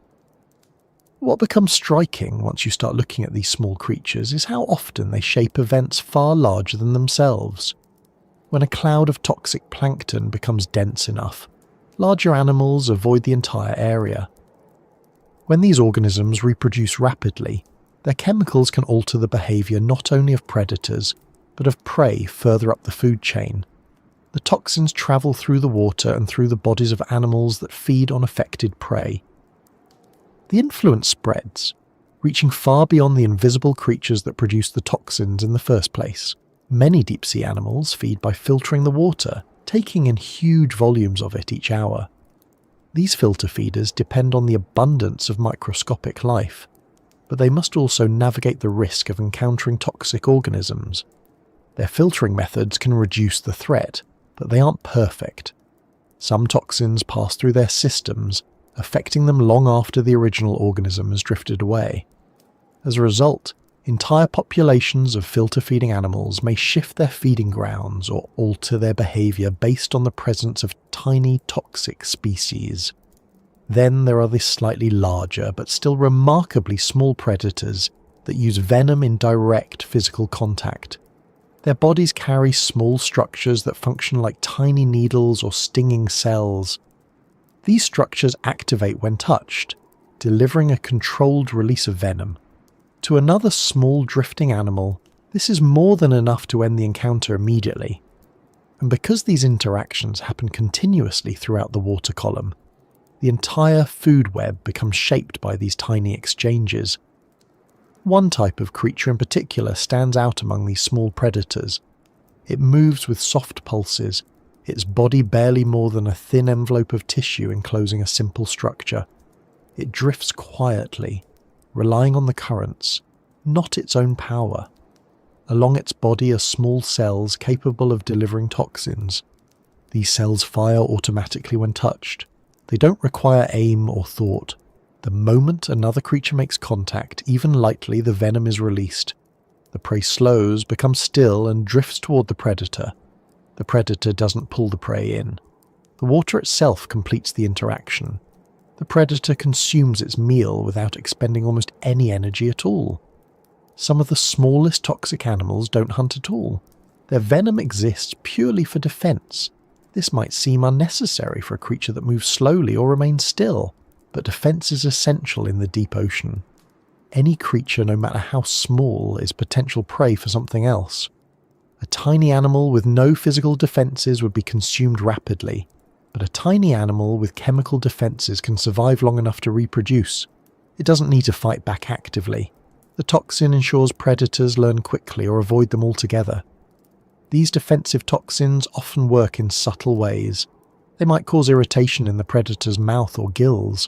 What becomes striking once you start looking at these small creatures is how often they shape events far larger than themselves. When a cloud of toxic plankton becomes dense enough, larger animals avoid the entire area. When these organisms reproduce rapidly, their chemicals can alter the behaviour not only of predators, but of prey further up the food chain. The toxins travel through the water and through the bodies of animals that feed on affected prey. The influence spreads, reaching far beyond the invisible creatures that produce the toxins in the first place. Many deep-sea animals feed by filtering the water, taking in huge volumes of it each hour. These filter feeders depend on the abundance of microscopic life, but they must also navigate the risk of encountering toxic organisms. Their filtering methods can reduce the threat, but they aren't perfect. Some toxins pass through their systems, affecting them long after the original organism has drifted away. As a result, entire populations of filter-feeding animals may shift their feeding grounds or alter their behaviour based on the presence of tiny toxic species. Then there are the slightly larger but still remarkably small predators that use venom in direct physical contact. Their bodies carry small structures that function like tiny needles or stinging cells. These structures activate when touched, delivering a controlled release of venom. To another small drifting animal, this is more than enough to end the encounter immediately. And because these interactions happen continuously throughout the water column, the entire food web becomes shaped by these tiny exchanges. One type of creature in particular stands out among these small predators. It moves with soft pulses, its body barely more than a thin envelope of tissue enclosing a simple structure. It drifts quietly, relying on the currents, not its own power. Along its body are small cells capable of delivering toxins. These cells fire automatically when touched. They don't require aim or thought. The moment another creature makes contact, even lightly, the venom is released. The prey slows, becomes still, and drifts toward the predator. The predator doesn't pull the prey in. The water itself completes the interaction. The predator consumes its meal without expending almost any energy at all. Some of the smallest toxic animals don't hunt at all. Their venom exists purely for defense. This might seem unnecessary for a creature that moves slowly or remains still, but defense is essential in the deep ocean. Any creature, no matter how small, is potential prey for something else. A tiny animal with no physical defenses would be consumed rapidly, but a tiny animal with chemical defenses can survive long enough to reproduce. It doesn't need to fight back actively. The toxin ensures predators learn quickly or avoid them altogether. These defensive toxins often work in subtle ways. They might cause irritation in the predator's mouth or gills.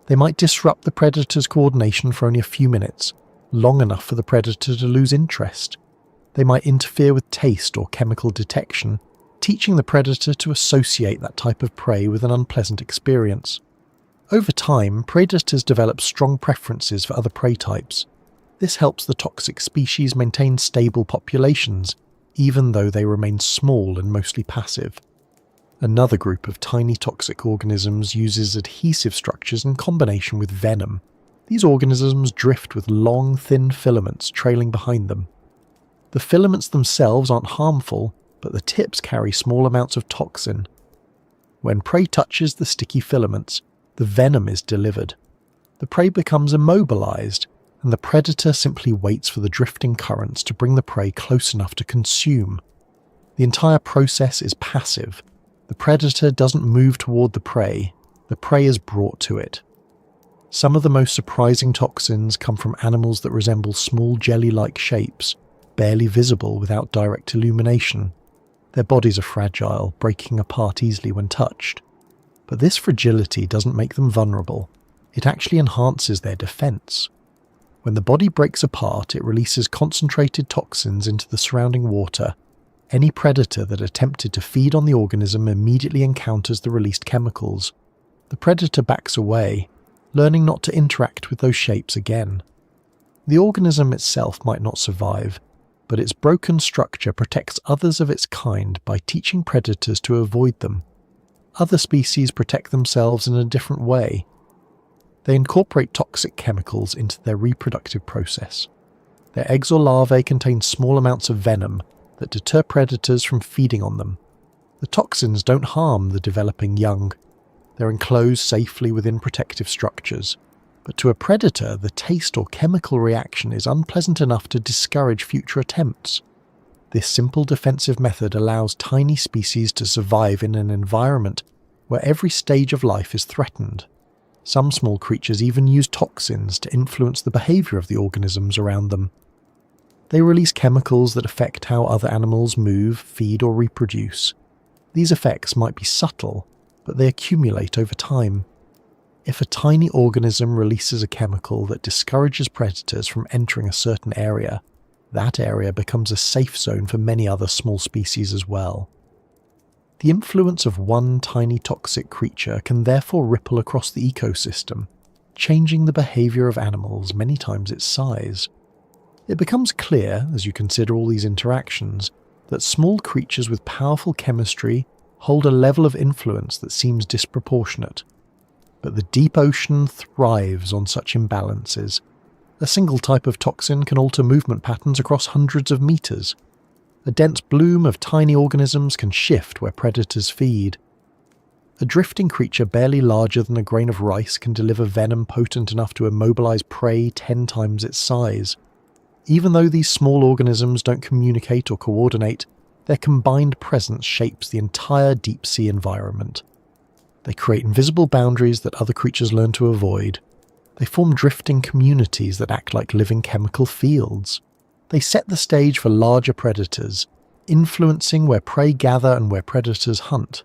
They might disrupt the predator's coordination for only a few minutes, long enough for the predator to lose interest. They might interfere with taste or chemical detection, teaching the predator to associate that type of prey with an unpleasant experience. Over time, predators develop strong preferences for other prey types. This helps the toxic species maintain stable populations, even though they remain small and mostly passive. Another group of tiny toxic organisms uses adhesive structures in combination with venom. These organisms drift with long, thin filaments trailing behind them. The filaments themselves aren't harmful, but the tips carry small amounts of toxin. When prey touches the sticky filaments, the venom is delivered. The prey becomes immobilized, and the predator simply waits for the drifting currents to bring the prey close enough to consume. The entire process is passive. The predator doesn't move toward the prey is brought to it. Some of the most surprising toxins come from animals that resemble small jelly-like shapes, barely visible without direct illumination. Their bodies are fragile, breaking apart easily when touched. But this fragility doesn't make them vulnerable. It actually enhances their defense. When the body breaks apart, it releases concentrated toxins into the surrounding water. Any predator that attempted to feed on the organism immediately encounters the released chemicals. The predator backs away, learning not to interact with those shapes again. The organism itself might not survive, but its broken structure protects others of its kind by teaching predators to avoid them. Other species protect themselves in a different way. They incorporate toxic chemicals into their reproductive process. Their eggs or larvae contain small amounts of venom that deter predators from feeding on them. The toxins don't harm the developing young. They're enclosed safely within protective structures. But to a predator, the taste or chemical reaction is unpleasant enough to discourage future attempts. This simple defensive method allows tiny species to survive in an environment where every stage of life is threatened. Some small creatures even use toxins to influence the behavior of the organisms around them. They release chemicals that affect how other animals move, feed, or reproduce. These effects might be subtle, but they accumulate over time. If a tiny organism releases a chemical that discourages predators from entering a certain area, that area becomes a safe zone for many other small species as well. The influence of one tiny toxic creature can therefore ripple across the ecosystem, changing the behavior of animals many times its size. It becomes clear, as you consider all these interactions, that small creatures with powerful chemistry hold a level of influence that seems disproportionate. But the deep ocean thrives on such imbalances. A single type of toxin can alter movement patterns across hundreds of meters. A dense bloom of tiny organisms can shift where predators feed. A drifting creature barely larger than a grain of rice can deliver venom potent enough to immobilize prey 10 times its size. Even though these small organisms don't communicate or coordinate, their combined presence shapes the entire deep-sea environment. They create invisible boundaries that other creatures learn to avoid. They form drifting communities that act like living chemical fields. They set the stage for larger predators, influencing where prey gather and where predators hunt.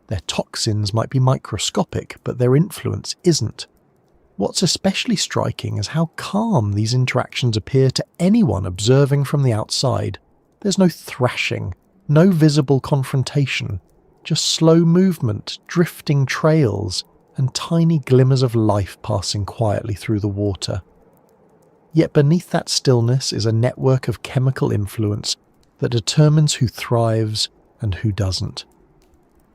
Their toxins might be microscopic, but their influence isn't. What's especially striking is how calm these interactions appear to anyone observing from the outside. There's no thrashing, no visible confrontation, just slow movement, drifting trails, and tiny glimmers of life passing quietly through the water. Yet beneath that stillness is a network of chemical influence that determines who thrives and who doesn't.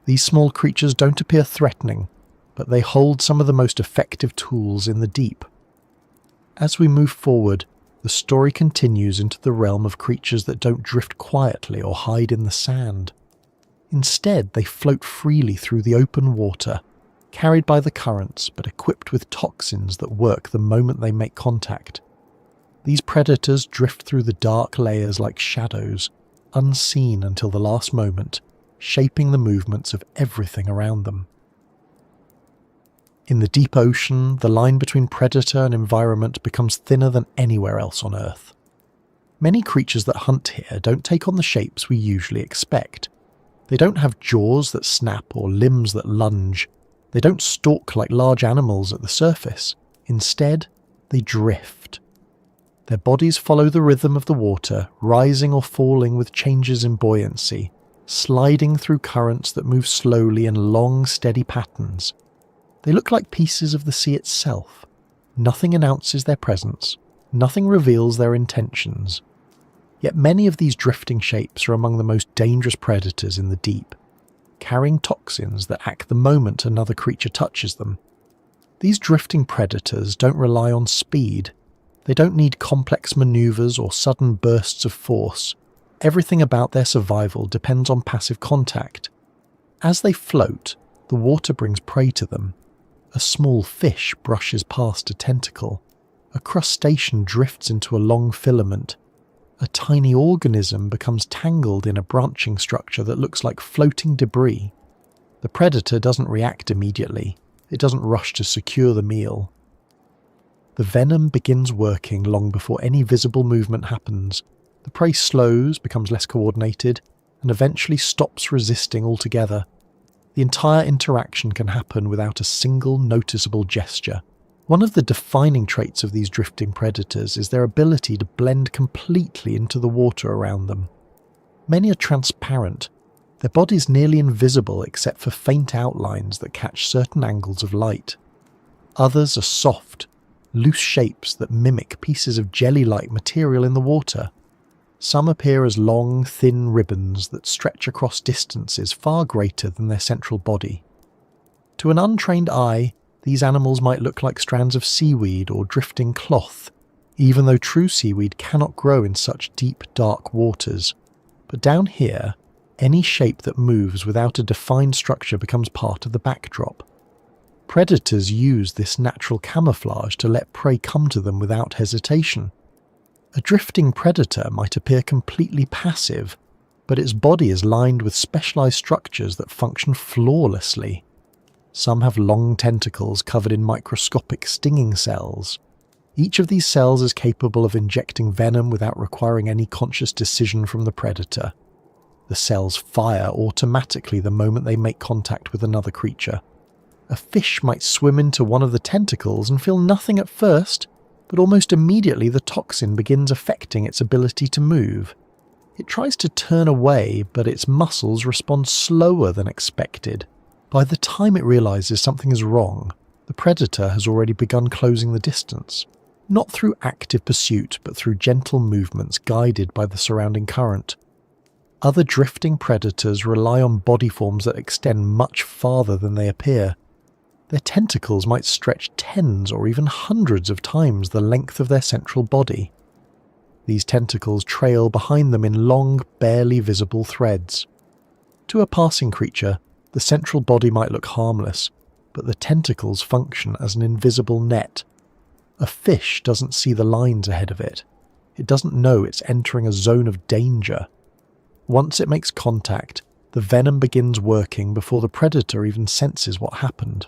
These small creatures don't appear threatening, but they hold some of the most effective tools in the deep. As we move forward, the story continues into the realm of creatures that don't drift quietly or hide in the sand. Instead, they float freely through the open water, carried by the currents but equipped with toxins that work the moment they make contact. These predators drift through the dark layers like shadows, unseen until the last moment, shaping the movements of everything around them. In the deep ocean, the line between predator and environment becomes thinner than anywhere else on Earth. Many creatures that hunt here don't take on the shapes we usually expect. They don't have jaws that snap or limbs that lunge. They don't stalk like large animals at the surface. Instead, they drift. Their bodies follow the rhythm of the water, rising or falling with changes in buoyancy, sliding through currents that move slowly in long, steady patterns. They look like pieces of the sea itself. Nothing announces their presence. Nothing reveals their intentions. Yet many of these drifting shapes are among the most dangerous predators in the deep, carrying toxins that act the moment another creature touches them. These drifting predators don't rely on speed. They don't need complex maneuvers or sudden bursts of force. Everything about their survival depends on passive contact. As they float, the water brings prey to them. A small fish brushes past a tentacle. A crustacean drifts into a long filament. A tiny organism becomes tangled in a branching structure that looks like floating debris. The predator doesn't react immediately. It doesn't rush to secure the meal. The venom begins working long before any visible movement happens. The prey slows, becomes less coordinated, and eventually stops resisting altogether. The entire interaction can happen without a single noticeable gesture. One of the defining traits of these drifting predators is their ability to blend completely into the water around them. Many are transparent, their bodies nearly invisible except for faint outlines that catch certain angles of light. Others are soft, loose shapes that mimic pieces of jelly-like material in the water. Some appear as long, thin ribbons that stretch across distances far greater than their central body. To an untrained eye, these animals might look like strands of seaweed or drifting cloth, even though true seaweed cannot grow in such deep, dark waters. But down here, any shape that moves without a defined structure becomes part of the backdrop. Predators use this natural camouflage to let prey come to them without hesitation. A drifting predator might appear completely passive, but its body is lined with specialized structures that function flawlessly. Some have long tentacles covered in microscopic stinging cells. Each of these cells is capable of injecting venom without requiring any conscious decision from the predator. The cells fire automatically the moment they make contact with another creature. A fish might swim into one of the tentacles and feel nothing at first, but almost immediately the toxin begins affecting its ability to move. It tries to turn away, but its muscles respond slower than expected. By the time it realizes something is wrong, the predator has already begun closing the distance. Not through active pursuit, but through gentle movements guided by the surrounding current. Other drifting predators rely on body forms that extend much farther than they appear. Their tentacles might stretch tens or even hundreds of times the length of their central body. These tentacles trail behind them in long, barely visible threads. To a passing creature, the central body might look harmless, but the tentacles function as an invisible net. A fish doesn't see the lines ahead of it. It doesn't know it's entering a zone of danger. Once it makes contact, the venom begins working before the predator even senses what happened.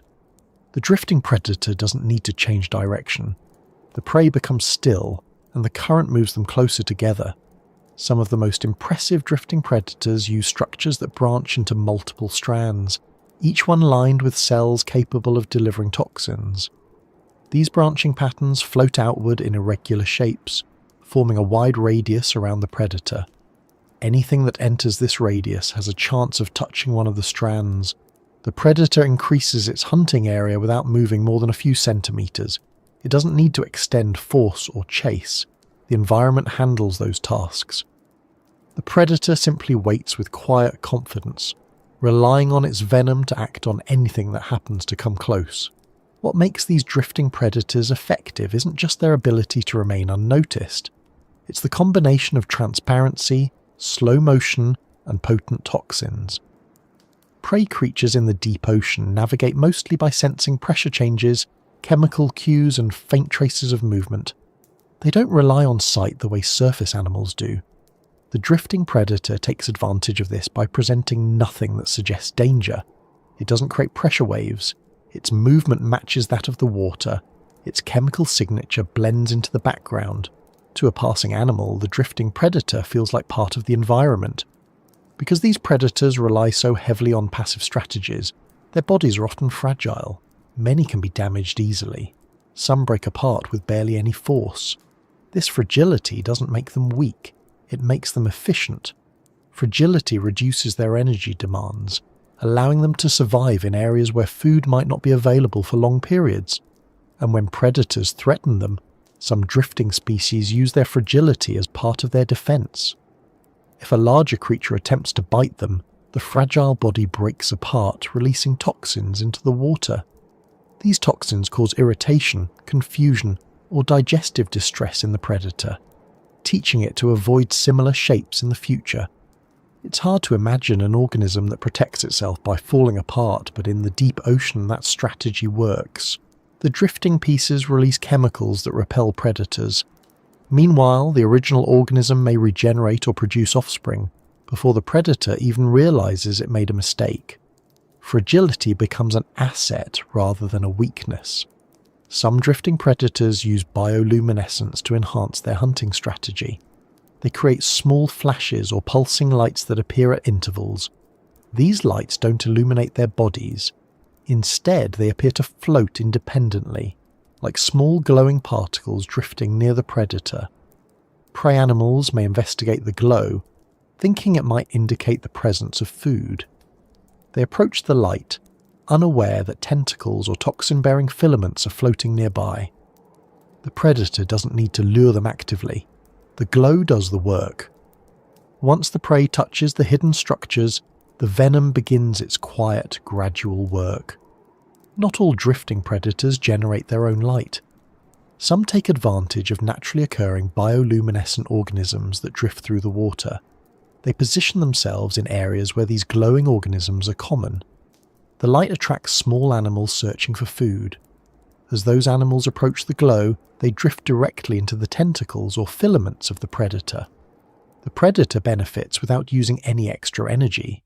The drifting predator doesn't need to change direction. The prey becomes still, and the current moves them closer together. Some of the most impressive drifting predators use structures that branch into multiple strands, each one lined with cells capable of delivering toxins. These branching patterns float outward in irregular shapes, forming a wide radius around the predator. Anything that enters this radius has a chance of touching one of the strands. The predator increases its hunting area without moving more than a few centimeters. It doesn't need to extend force or chase. The environment handles those tasks. The predator simply waits with quiet confidence, relying on its venom to act on anything that happens to come close. What makes these drifting predators effective isn't just their ability to remain unnoticed. It's the combination of transparency, slow motion, and potent toxins. Prey creatures in the deep ocean navigate mostly by sensing pressure changes, chemical cues, and faint traces of movement. They don't rely on sight the way surface animals do. The drifting predator takes advantage of this by presenting nothing that suggests danger. It doesn't create pressure waves. Its movement matches that of the water. Its chemical signature blends into the background. To a passing animal, the drifting predator feels like part of the environment. Because these predators rely so heavily on passive strategies, their bodies are often fragile. Many can be damaged easily. Some break apart with barely any force. This fragility doesn't make them weak, it makes them efficient. Fragility reduces their energy demands, allowing them to survive in areas where food might not be available for long periods. And when predators threaten them, some drifting species use their fragility as part of their defense. If a larger creature attempts to bite them, the fragile body breaks apart, releasing toxins into the water. These toxins cause irritation, confusion, or digestive distress in the predator, teaching it to avoid similar shapes in the future. It's hard to imagine an organism that protects itself by falling apart, but in the deep ocean that strategy works. The drifting pieces release chemicals that repel predators. Meanwhile, the original organism may regenerate or produce offspring before the predator even realizes it made a mistake. Fragility becomes an asset rather than a weakness. Some drifting predators use bioluminescence to enhance their hunting strategy. They create small flashes or pulsing lights that appear at intervals. These lights don't illuminate their bodies. Instead, they appear to float independently, like small glowing particles drifting near the predator. Prey animals may investigate the glow, thinking it might indicate the presence of food. They approach the light, unaware that tentacles or toxin-bearing filaments are floating nearby. The predator doesn't need to lure them actively. The glow does the work. Once the prey touches the hidden structures, the venom begins its quiet, gradual work. Not all drifting predators generate their own light. Some take advantage of naturally occurring bioluminescent organisms that drift through the water. They position themselves in areas where these glowing organisms are common. The light attracts small animals searching for food. As those animals approach the glow, they drift directly into the tentacles or filaments of the predator. The predator benefits without using any extra energy.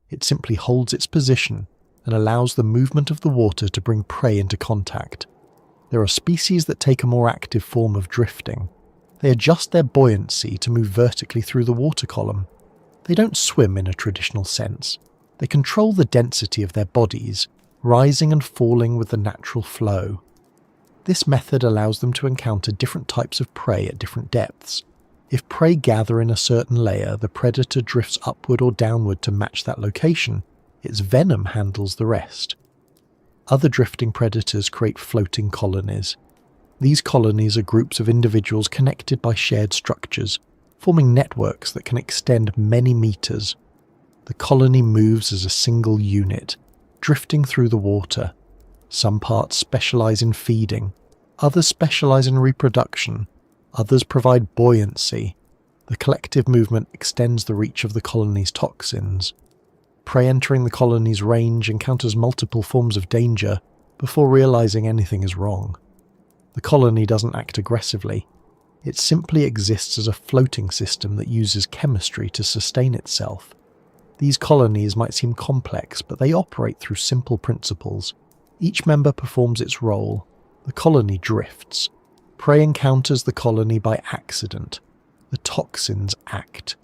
It simply holds its position and allows the movement of the water to bring prey into contact. There are species that take a more active form of drifting. They adjust their buoyancy to move vertically through the water column. They don't swim in a traditional sense. They control the density of their bodies, rising and falling with the natural flow. This method allows them to encounter different types of prey at different depths. If prey gather in a certain layer, the predator drifts upward or downward to match that location. Its venom handles the rest. Other drifting predators create floating colonies. These colonies are groups of individuals connected by shared structures, forming networks that can extend many meters. The colony moves as a single unit, drifting through the water. Some parts specialize in feeding, others specialize in reproduction, others provide buoyancy. The collective movement extends the reach of the colony's toxins. Prey entering the colony's range encounters multiple forms of danger before realizing anything is wrong. The colony doesn't act aggressively. It simply exists as a floating system that uses chemistry to sustain itself. These colonies might seem complex, but they operate through simple principles. Each member performs its role. The colony drifts. Prey encounters the colony by accident. The toxins act.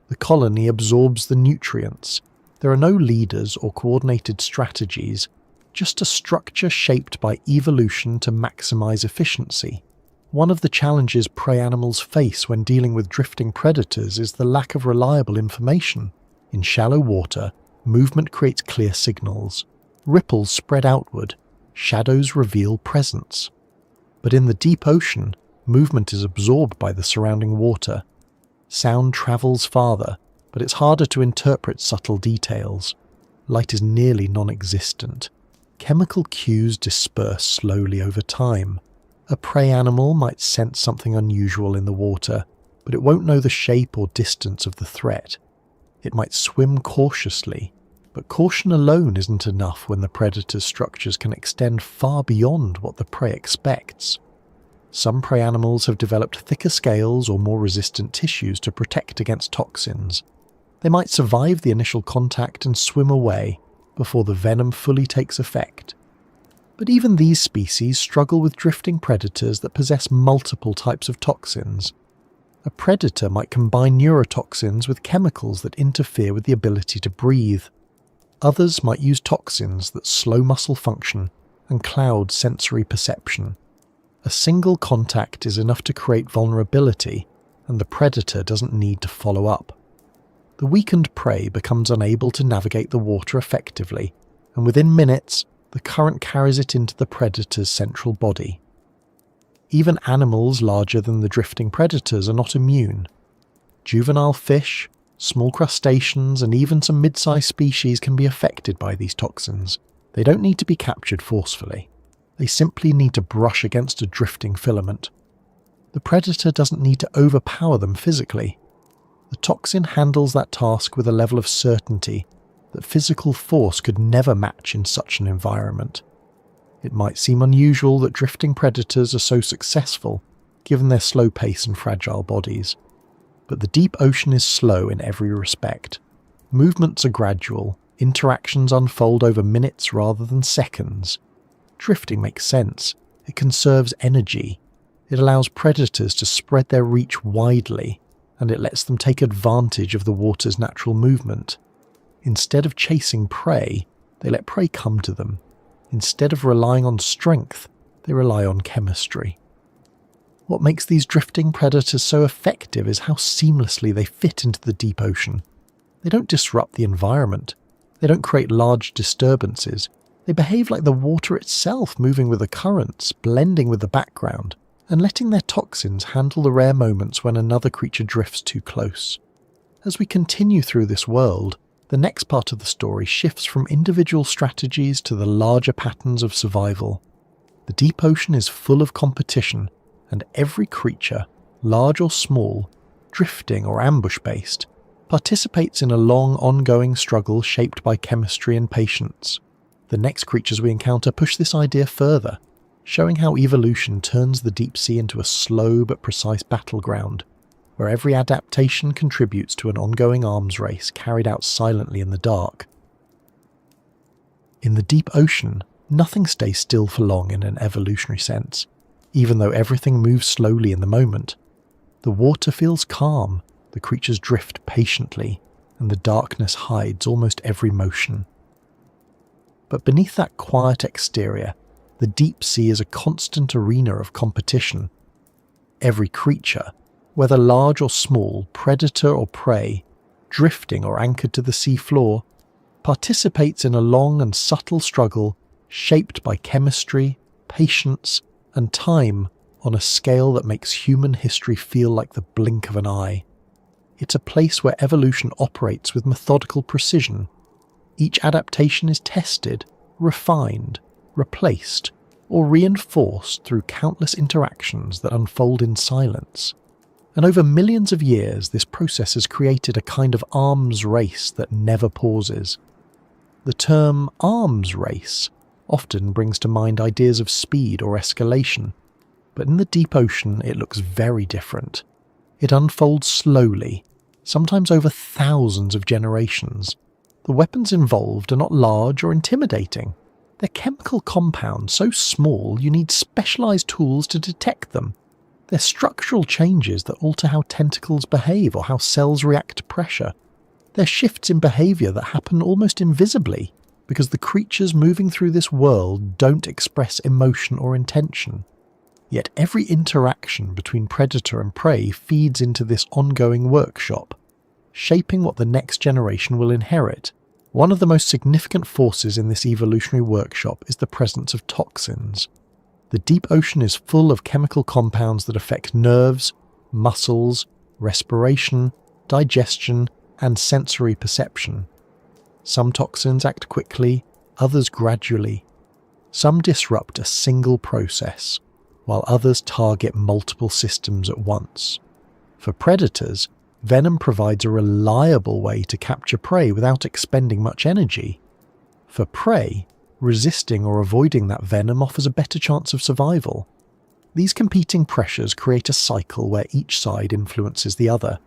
The colony absorbs the nutrients. There are no leaders or coordinated strategies, just a structure shaped by evolution to maximize efficiency. One of the challenges prey animals face when dealing with drifting predators is the lack of reliable information. In shallow water, movement creates clear signals. Ripples spread outward. Shadows reveal presence. But in the deep ocean, movement is absorbed by the surrounding water. Sound travels farther, but it's harder to interpret subtle details. Light is nearly non-existent. Chemical cues disperse slowly over time. A prey animal might sense something unusual in the water, but it won't know the shape or distance of the threat. It might swim cautiously, but caution alone isn't enough when the predator's structures can extend far beyond what the prey expects. Some prey animals have developed thicker scales or more resistant tissues to protect against toxins. They might survive the initial contact and swim away before the venom fully takes effect. But even these species struggle with drifting predators that possess multiple types of toxins. A predator might combine neurotoxins with chemicals that interfere with the ability to breathe. Others might use toxins that slow muscle function and cloud sensory perception. A single contact is enough to create vulnerability, and the predator doesn't need to follow up. The weakened prey becomes unable to navigate the water effectively, and within minutes, the current carries it into the predator's central body. Even animals larger than the drifting predators are not immune. Juvenile fish, small crustaceans, and even some mid-sized species can be affected by these toxins. They don't need to be captured forcefully. They simply need to brush against a drifting filament. The predator doesn't need to overpower them physically. The toxin handles that task with a level of certainty that physical force could never match in such an environment. It might seem unusual that drifting predators are so successful, given their slow pace and fragile bodies. But the deep ocean is slow in every respect. Movements are gradual, interactions unfold over minutes rather than seconds. Drifting makes sense. It conserves energy. It allows predators to spread their reach widely, and it lets them take advantage of the water's natural movement. Instead of chasing prey, they let prey come to them. Instead of relying on strength, they rely on chemistry. What makes these drifting predators so effective is how seamlessly they fit into the deep ocean. They don't disrupt the environment. They don't create large disturbances. They behave like the water itself, moving with the currents, blending with the background, and letting their toxins handle the rare moments when another creature drifts too close. As we continue through this world, the next part of the story shifts from individual strategies to the larger patterns of survival. The deep ocean is full of competition, and every creature, large or small, drifting or ambush-based, participates in a long, ongoing struggle shaped by chemistry and patience. The next creatures we encounter push this idea further, showing how evolution turns the deep sea into a slow but precise battleground, where every adaptation contributes to an ongoing arms race carried out silently in the dark. In the deep ocean, nothing stays still for long in an evolutionary sense, even though everything moves slowly in the moment. The water feels calm, the creatures drift patiently, and the darkness hides almost every motion. But beneath that quiet exterior, the deep sea is a constant arena of competition. Every creature, whether large or small, predator or prey, drifting or anchored to the sea floor, participates in a long and subtle struggle shaped by chemistry, patience, and time on a scale that makes human history feel like the blink of an eye. It's a place where evolution operates with methodical precision. Each adaptation is tested, refined, replaced, or reinforced through countless interactions that unfold in silence. And over millions of years, this process has created a kind of arms race that never pauses. The term arms race often brings to mind ideas of speed or escalation, but in the deep ocean it looks very different. It unfolds slowly, sometimes over thousands of generations. The weapons involved are not large or intimidating. They're chemical compounds so small you need specialized tools to detect them. They're structural changes that alter how tentacles behave or how cells react to pressure. They're shifts in behavior that happen almost invisibly because the creatures moving through this world don't express emotion or intention. Yet every interaction between predator and prey feeds into this ongoing workshop, shaping what the next generation will inherit. One of the most significant forces in this evolutionary workshop is the presence of toxins. The deep ocean is full of chemical compounds that affect nerves, muscles, respiration, digestion, and sensory perception. Some toxins act quickly, others gradually. Some disrupt a single process, while others target multiple systems at once. For predators, venom provides a reliable way to capture prey without expending much energy. For prey, resisting or avoiding that venom offers a better chance of survival. These competing pressures create a cycle where each side influences the other.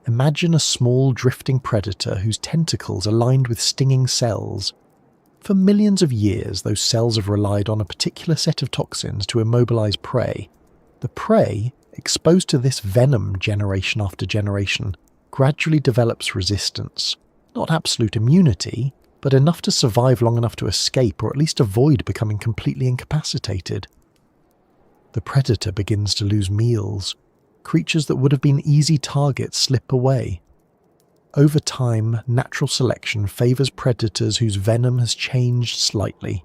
Imagine a small drifting predator whose tentacles are lined with stinging cells. For millions of years, those cells have relied on a particular set of toxins to immobilize prey. The prey, exposed to this venom generation after generation, gradually develops resistance. Not absolute immunity, but enough to survive long enough to escape or at least avoid becoming completely incapacitated. The predator begins to lose meals. Creatures that would have been easy targets slip away. Over time, natural selection favours predators whose venom has changed slightly.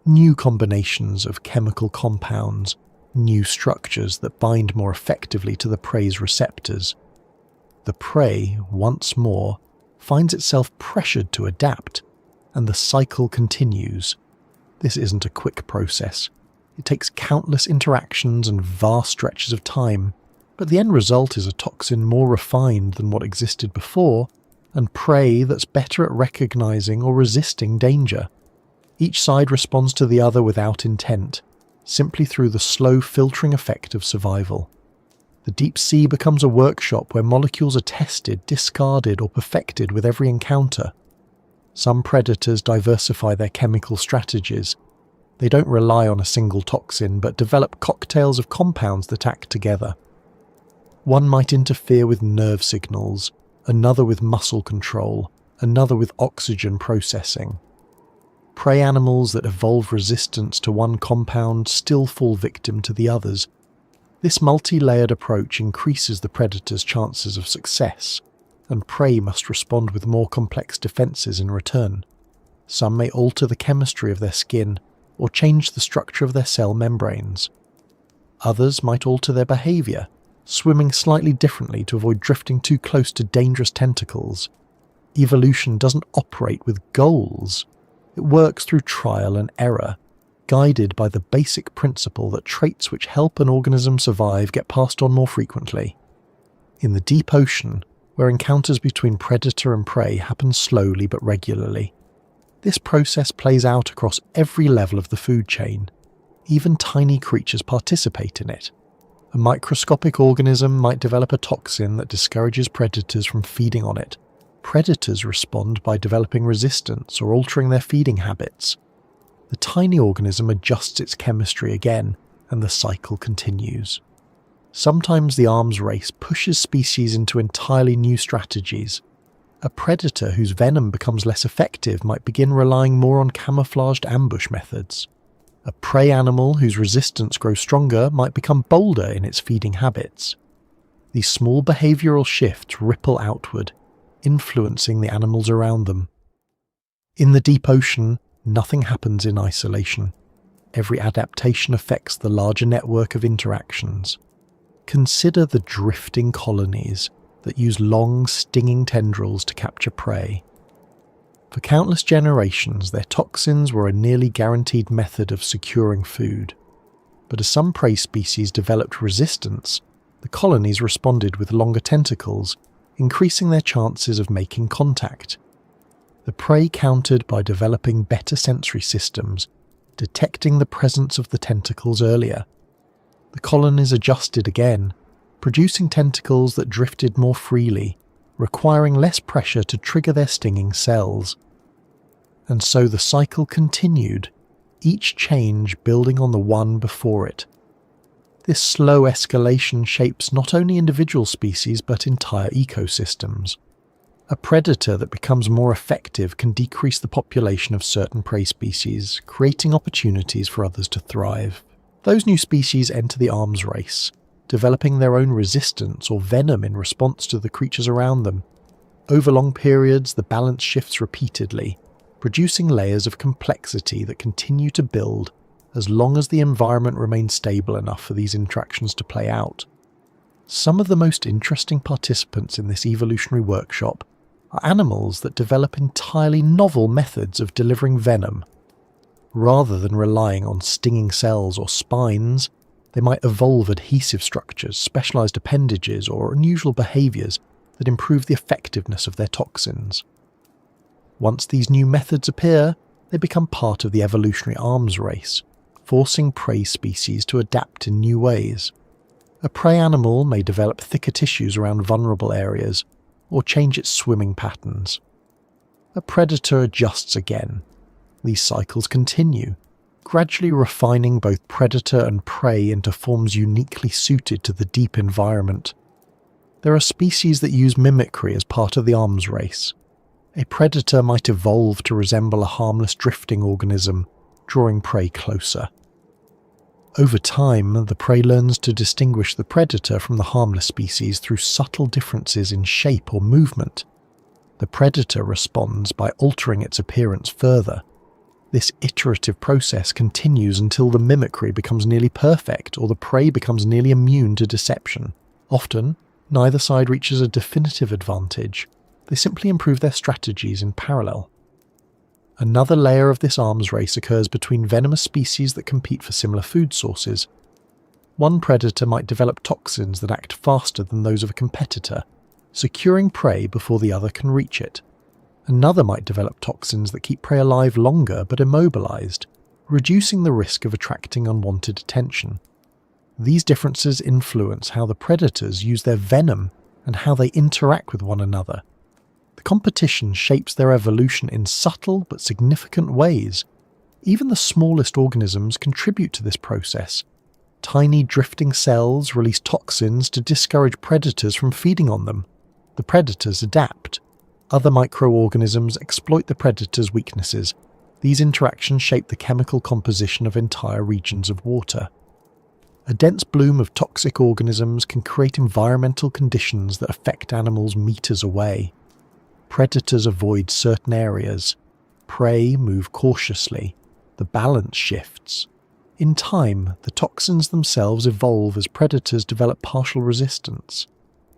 New combinations of chemical compounds, new structures that bind more effectively to the prey's receptors. The prey, once more, finds itself pressured to adapt, and the cycle continues. This isn't a quick process. It takes countless interactions and vast stretches of time, but the end result is a toxin more refined than what existed before, and prey that's better at recognizing or resisting danger. Each side responds to the other without intent, simply through the slow filtering effect of survival. The deep sea becomes a workshop where molecules are tested, discarded, or perfected with every encounter. Some predators diversify their chemical strategies. They don't rely on a single toxin, but develop cocktails of compounds that act together. One might interfere with nerve signals, another with muscle control, another with oxygen processing. Prey animals that evolve resistance to one compound still fall victim to the others. This multi-layered approach increases the predator's chances of success, and prey must respond with more complex defences in return. Some may alter the chemistry of their skin or change the structure of their cell membranes. Others might alter their behaviour, swimming slightly differently to avoid drifting too close to dangerous tentacles. Evolution doesn't operate with goals. It works through trial and error, guided by the basic principle that traits which help an organism survive get passed on more frequently. In the deep ocean, where encounters between predator and prey happen slowly but regularly, this process plays out across every level of the food chain. Even tiny creatures participate in it. A microscopic organism might develop a toxin that discourages predators from feeding on it. Predators respond by developing resistance or altering their feeding habits. The tiny organism adjusts its chemistry again, and the cycle continues. Sometimes the arms race pushes species into entirely new strategies. A predator whose venom becomes less effective might begin relying more on camouflaged ambush methods. A prey animal whose resistance grows stronger might become bolder in its feeding habits. These small behavioural shifts ripple outward, influencing the animals around them. In the deep ocean, nothing happens in isolation. Every adaptation affects the larger network of interactions. Consider the drifting colonies that use long, stinging tendrils to capture prey. For countless generations, their toxins were a nearly guaranteed method of securing food. But as some prey species developed resistance, the colonies responded with longer tentacles, increasing their chances of making contact. The prey countered by developing better sensory systems, detecting the presence of the tentacles earlier. The colonies adjusted again, producing tentacles that drifted more freely, requiring less pressure to trigger their stinging cells. And so the cycle continued, each change building on the one before it. This slow escalation shapes not only individual species but entire ecosystems. A predator that becomes more effective can decrease the population of certain prey species, creating opportunities for others to thrive. Those new species enter the arms race, developing their own resistance or venom in response to the creatures around them. Over long periods, the balance shifts repeatedly, producing layers of complexity that continue to build as long as the environment remains stable enough for these interactions to play out. Some of the most interesting participants in this evolutionary workshop are animals that develop entirely novel methods of delivering venom. Rather than relying on stinging cells or spines, they might evolve adhesive structures, specialized appendages, or unusual behaviors that improve the effectiveness of their toxins. Once these new methods appear, they become part of the evolutionary arms race, forcing prey species to adapt in new ways. A prey animal may develop thicker tissues around vulnerable areas, or change its swimming patterns. A predator adjusts again. These cycles continue, gradually refining both predator and prey into forms uniquely suited to the deep environment. There are species that use mimicry as part of the arms race. A predator might evolve to resemble a harmless drifting organism, drawing prey closer. Over time, the prey learns to distinguish the predator from the harmless species through subtle differences in shape or movement. The predator responds by altering its appearance further. This iterative process continues until the mimicry becomes nearly perfect or the prey becomes nearly immune to deception. Often, neither side reaches a definitive advantage. They simply improve their strategies in parallel. Another layer of this arms race occurs between venomous species that compete for similar food sources. One predator might develop toxins that act faster than those of a competitor, securing prey before the other can reach it. Another might develop toxins that keep prey alive longer but immobilized, reducing the risk of attracting unwanted attention. These differences influence how the predators use their venom and how they interact with one another. The competition shapes their evolution in subtle but significant ways. Even the smallest organisms contribute to this process. Tiny drifting cells release toxins to discourage predators from feeding on them. The predators adapt. Other microorganisms exploit the predator's weaknesses. These interactions shape the chemical composition of entire regions of water. A dense bloom of toxic organisms can create environmental conditions that affect animals meters away. Predators avoid certain areas. Prey move cautiously. The balance shifts. In time, the toxins themselves evolve as predators develop partial resistance.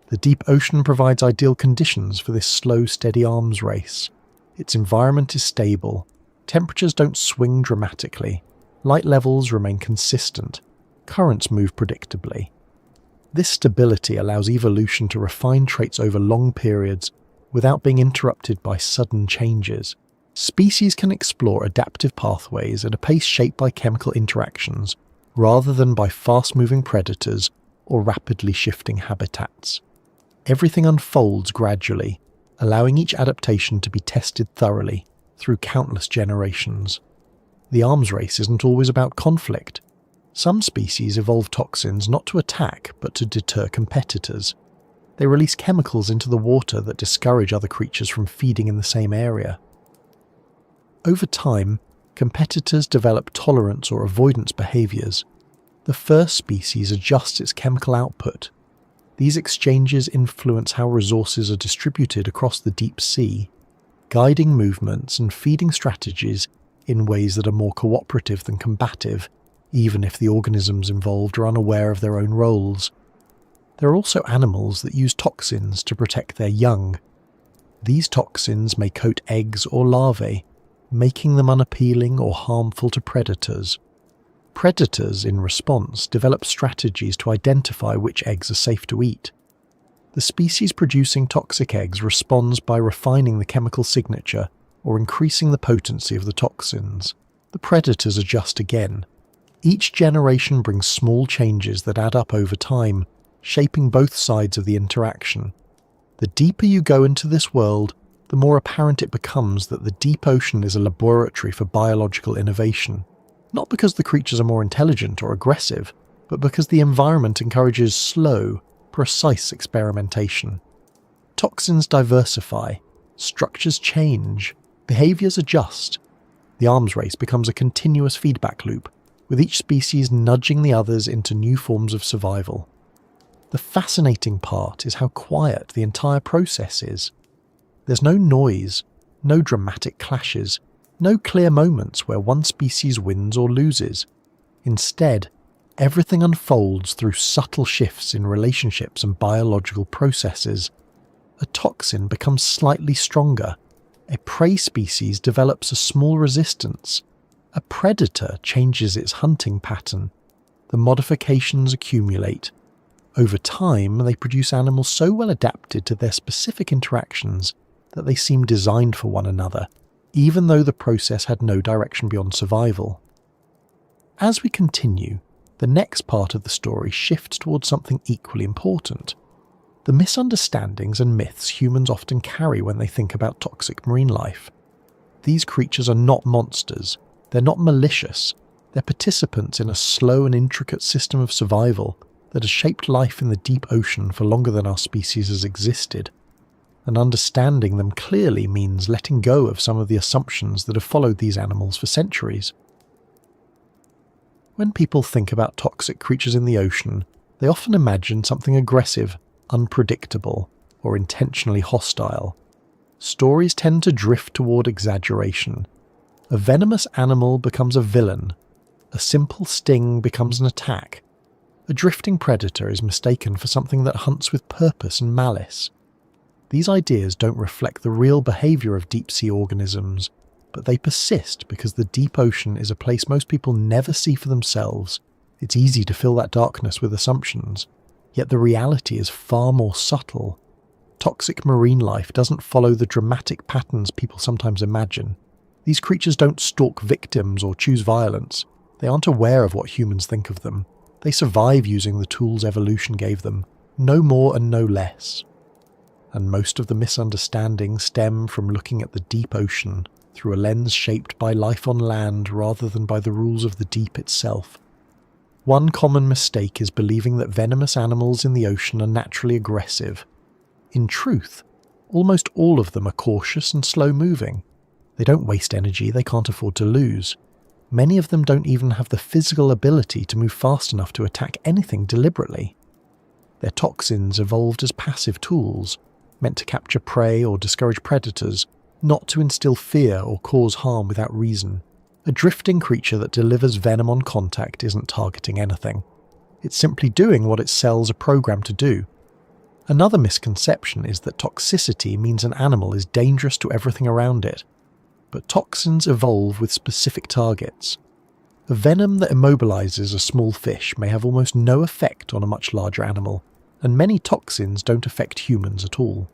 The deep ocean provides ideal conditions for this slow, steady arms race. Its environment is stable. Temperatures don't swing dramatically. Light levels remain consistent. Currents move predictably. This stability allows evolution to refine traits over long periods without being interrupted by sudden changes. Species can explore adaptive pathways at a pace shaped by chemical interactions rather than by fast-moving predators or rapidly shifting habitats. Everything unfolds gradually, allowing each adaptation to be tested thoroughly through countless generations. The arms race isn't always about conflict. Some species evolve toxins not to attack but to deter competitors. They release chemicals into the water that discourage other creatures from feeding in the same area. Over time, competitors develop tolerance or avoidance behaviours. The first species adjusts its chemical output. These exchanges influence how resources are distributed across the deep sea, guiding movements and feeding strategies in ways that are more cooperative than combative, even if the organisms involved are unaware of their own roles. There are also animals that use toxins to protect their young. These toxins may coat eggs or larvae, making them unappealing or harmful to predators. Predators, in response, develop strategies to identify which eggs are safe to eat. The species producing toxic eggs responds by refining the chemical signature or increasing the potency of the toxins. The predators adjust again. Each generation brings small changes that add up over time, shaping both sides of the interaction. The deeper you go into this world, the more apparent it becomes that the deep ocean is a laboratory for biological innovation. Not because the creatures are more intelligent or aggressive, but because the environment encourages slow, precise experimentation. Toxins diversify, structures change, behaviours adjust. The arms race becomes a continuous feedback loop, with each species nudging the others into new forms of survival. The fascinating part is how quiet the entire process is. There's no noise, no dramatic clashes, no clear moments where one species wins or loses. Instead, everything unfolds through subtle shifts in relationships and biological processes. A toxin becomes slightly stronger. A prey species develops a small resistance. A predator changes its hunting pattern. The modifications accumulate. Over time, they produce animals so well adapted to their specific interactions that they seem designed for one another, even though the process had no direction beyond survival. As we continue, the next part of the story shifts towards something equally important: the misunderstandings and myths humans often carry when they think about toxic marine life. These creatures are not monsters, they're not malicious, they're participants in a slow and intricate system of survival that has shaped life in the deep ocean for longer than our species has existed. And understanding them clearly means letting go of some of the assumptions that have followed these animals for centuries. When people think about toxic creatures in the ocean, they often imagine something aggressive, unpredictable, or intentionally hostile. Stories tend to drift toward exaggeration. A venomous animal becomes a villain. A simple sting becomes an attack. A drifting predator is mistaken for something that hunts with purpose and malice. These ideas don't reflect the real behaviour of deep-sea organisms, but they persist because the deep ocean is a place most people never see for themselves. It's easy to fill that darkness with assumptions, yet the reality is far more subtle. Toxic marine life doesn't follow the dramatic patterns people sometimes imagine. These creatures don't stalk victims or choose violence. They aren't aware of what humans think of them. They survive using the tools evolution gave them, no more and no less. And most of the misunderstandings stem from looking at the deep ocean through a lens shaped by life on land rather than by the rules of the deep itself. One common mistake is believing that venomous animals in the ocean are naturally aggressive. In truth, almost all of them are cautious and slow-moving. They don't waste energy they can't afford to lose. Many of them don't even have the physical ability to move fast enough to attack anything deliberately. Their toxins evolved as passive tools, meant to capture prey or discourage predators, not to instill fear or cause harm without reason. A drifting creature that delivers venom on contact isn't targeting anything. It's simply doing what its cells are programmed to do. Another misconception is that toxicity means an animal is dangerous to everything around it. But toxins evolve with specific targets. A venom that immobilizes a small fish may have almost no effect on a much larger animal, and many toxins don't affect humans at all.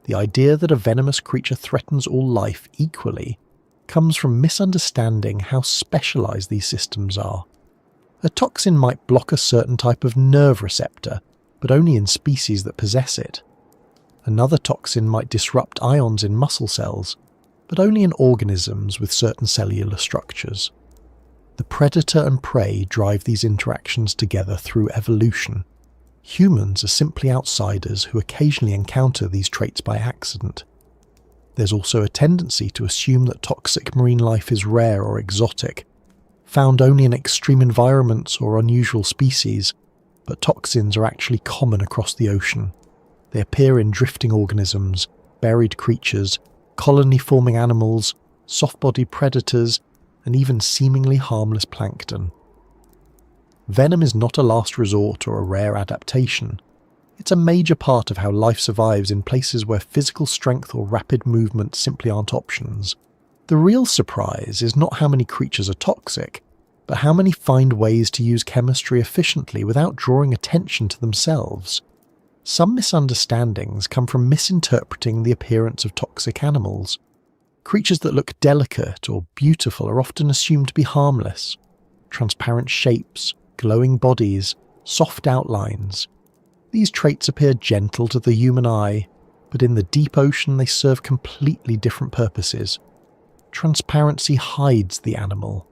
The idea that a venomous creature threatens all life equally comes from misunderstanding how specialized these systems are. A toxin might block a certain type of nerve receptor, but only in species that possess it. Another toxin might disrupt ions in muscle cells, but only in organisms with certain cellular structures. The predator and prey drive these interactions together through evolution. Humans are simply outsiders who occasionally encounter these traits by accident. There's also a tendency to assume that toxic marine life is rare or exotic, found only in extreme environments or unusual species, but toxins are actually common across the ocean. They appear in drifting organisms, buried creatures, colony-forming animals, soft-bodied predators, and even seemingly harmless plankton. Venom is not a last resort or a rare adaptation. It's a major part of how life survives in places where physical strength or rapid movement simply aren't options. The real surprise is not how many creatures are toxic, but how many find ways to use chemistry efficiently without drawing attention to themselves. Some misunderstandings come from misinterpreting the appearance of toxic animals. Creatures that look delicate or beautiful are often assumed to be harmless. Transparent shapes, glowing bodies, soft outlines. These traits appear gentle to the human eye, but in the deep ocean they serve completely different purposes. Transparency hides the animal.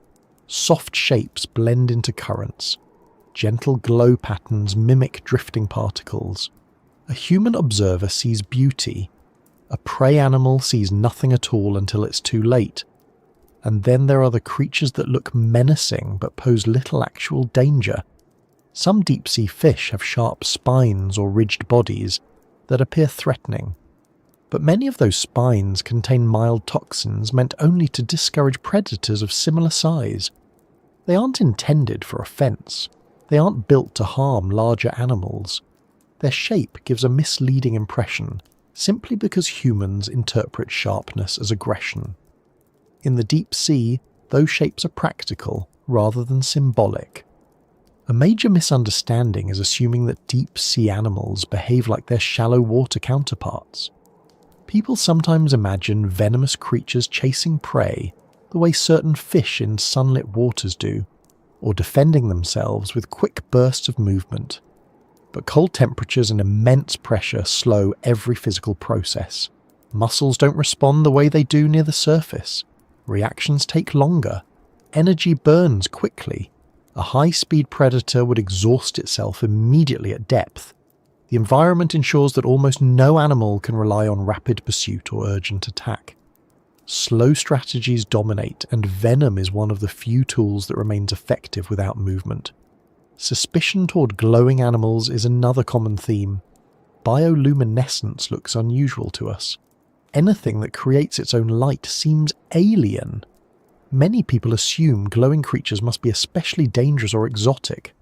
Soft shapes blend into currents. Gentle glow patterns mimic drifting particles. A human observer sees beauty. A prey animal sees nothing at all until it's too late. And then there are the creatures that look menacing but pose little actual danger. Some deep-sea fish have sharp spines or ridged bodies that appear threatening. But many of those spines contain mild toxins meant only to discourage predators of similar size. They aren't intended for offense. They aren't built to harm larger animals. Their shape gives a misleading impression, simply because humans interpret sharpness as aggression. In the deep sea, those shapes are practical rather than symbolic. A major misunderstanding is assuming that deep sea animals behave like their shallow water counterparts. People sometimes imagine venomous creatures chasing prey the way certain fish in sunlit waters do, or defending themselves with quick bursts of movement. But cold temperatures and immense pressure slow every physical process. Muscles don't respond the way they do near the surface. Reactions take longer. Energy burns quickly. A high-speed predator would exhaust itself immediately at depth. The environment ensures that almost no animal can rely on rapid pursuit or urgent attack. Slow strategies dominate, and venom is one of the few tools that remains effective without movement. Suspicion toward glowing animals is another common theme. Bioluminescence looks unusual to us. Anything that creates its own light seems alien. Many people assume glowing creatures must be especially dangerous or exotic.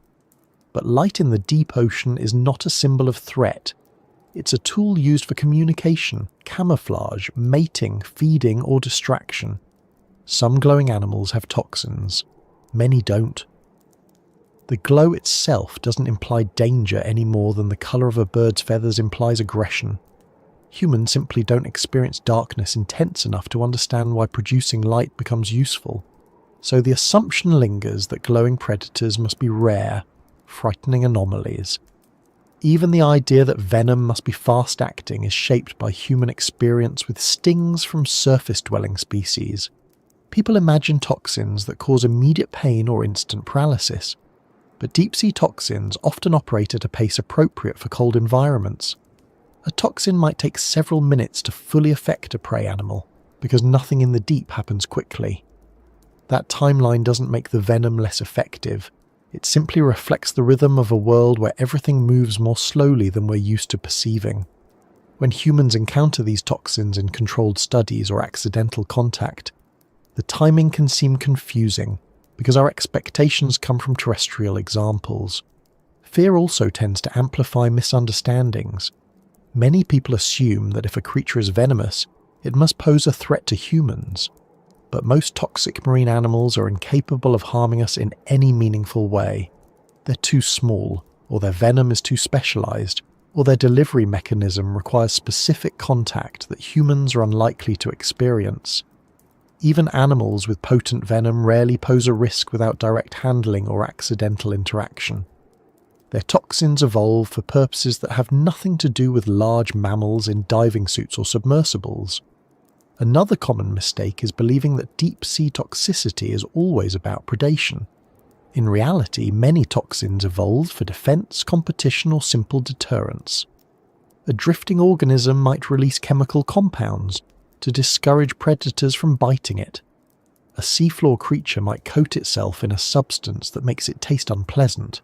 But light in the deep ocean is not a symbol of threat. It's a tool used for communication, camouflage, mating, feeding, or distraction. Some glowing animals have toxins. Many don't. The glow itself doesn't imply danger any more than the colour of a bird's feathers implies aggression. Humans simply don't experience darkness intense enough to understand why producing light becomes useful. So the assumption lingers that glowing predators must be rare, frightening anomalies. Even the idea that venom must be fast-acting is shaped by human experience with stings from surface-dwelling species. People imagine toxins that cause immediate pain or instant paralysis, but deep-sea toxins often operate at a pace appropriate for cold environments. A toxin might take several minutes to fully affect a prey animal, because nothing in the deep happens quickly. That timeline doesn't make the venom less effective. It simply reflects the rhythm of a world where everything moves more slowly than we're used to perceiving. When humans encounter these toxins in controlled studies or accidental contact, the timing can seem confusing because our expectations come from terrestrial examples. Fear also tends to amplify misunderstandings. Many people assume that if a creature is venomous, it must pose a threat to humans. But most toxic marine animals are incapable of harming us in any meaningful way. They're too small, or their venom is too specialized, or their delivery mechanism requires specific contact that humans are unlikely to experience. Even animals with potent venom rarely pose a risk without direct handling or accidental interaction. Their toxins evolve for purposes that have nothing to do with large mammals in diving suits or submersibles. Another common mistake is believing that deep-sea toxicity is always about predation. In reality, many toxins evolved for defense, competition, or simple deterrence. A drifting organism might release chemical compounds to discourage predators from biting it. A seafloor creature might coat itself in a substance that makes it taste unpleasant.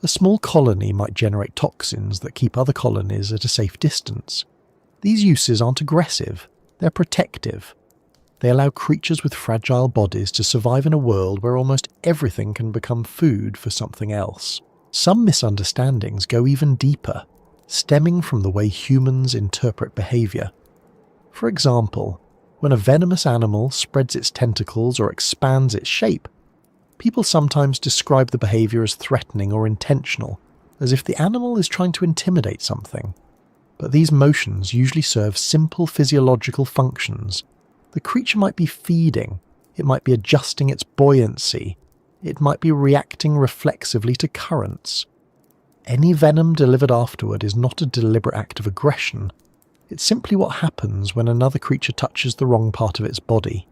A small colony might generate toxins that keep other colonies at a safe distance. These uses aren't aggressive, they're protective. They allow creatures with fragile bodies to survive in a world where almost everything can become food for something else. Some misunderstandings go even deeper, stemming from the way humans interpret behavior. For example, when a venomous animal spreads its tentacles or expands its shape, people sometimes describe the behavior as threatening or intentional, as if the animal is trying to intimidate something. But these motions usually serve simple physiological functions. The creature might be feeding, it might be adjusting its buoyancy, it might be reacting reflexively to currents. Any venom delivered afterward is not a deliberate act of aggression. It's simply what happens when another creature touches the wrong part of its body.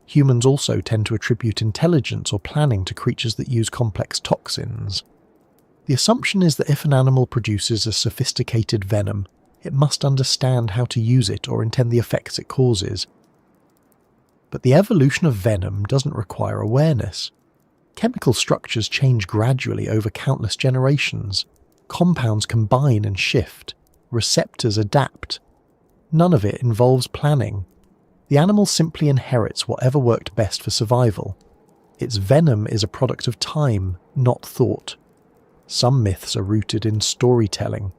Humans also tend to attribute intelligence or planning to creatures that use complex toxins. The assumption is that if an animal produces a sophisticated venom, it must understand how to use it or intend the effects it causes. But the evolution of venom doesn't require awareness. Chemical structures change gradually over countless generations. Compounds combine and shift. Receptors adapt. None of it involves planning. The animal simply inherits whatever worked best for survival. Its venom is a product of time, not thought. Some myths are rooted in storytelling.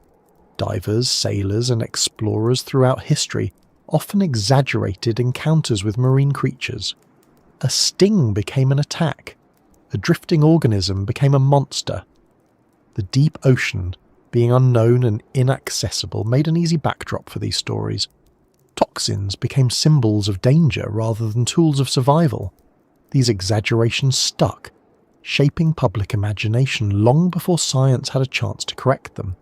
Divers, sailors, and explorers throughout history often exaggerated encounters with marine creatures. A sting became an attack. A drifting organism became a monster. The deep ocean, being unknown and inaccessible, made an easy backdrop for these stories. Toxins became symbols of danger rather than tools of survival. These exaggerations stuck, shaping public imagination long before science had a chance to correct them.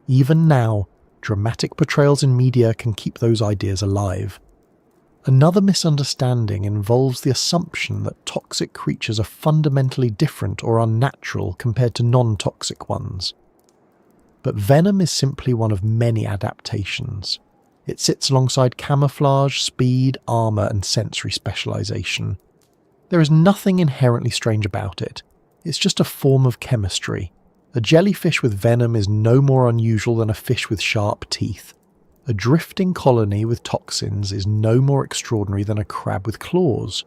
Even now, dramatic portrayals in media can keep those ideas alive. Another misunderstanding involves the assumption that toxic creatures are fundamentally different or unnatural compared to non-toxic ones. But venom is simply one of many adaptations. It sits alongside camouflage, speed, armor, and sensory specialization. There is nothing inherently strange about it. It's just a form of chemistry. A jellyfish with venom is no more unusual than a fish with sharp teeth. A drifting colony with toxins is no more extraordinary than a crab with claws.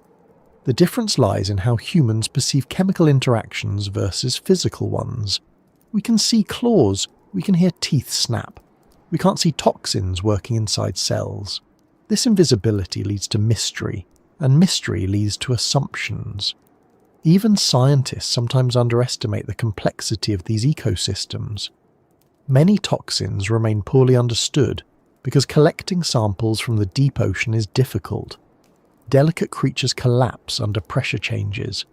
The difference lies in how humans perceive chemical interactions versus physical ones. We can see claws, we can hear teeth snap. We can't see toxins working inside cells. This invisibility leads to mystery, and mystery leads to assumptions. Even scientists sometimes underestimate the complexity of these ecosystems. Many toxins remain poorly understood because collecting samples from the deep ocean is difficult. Delicate creatures collapse under pressure changes.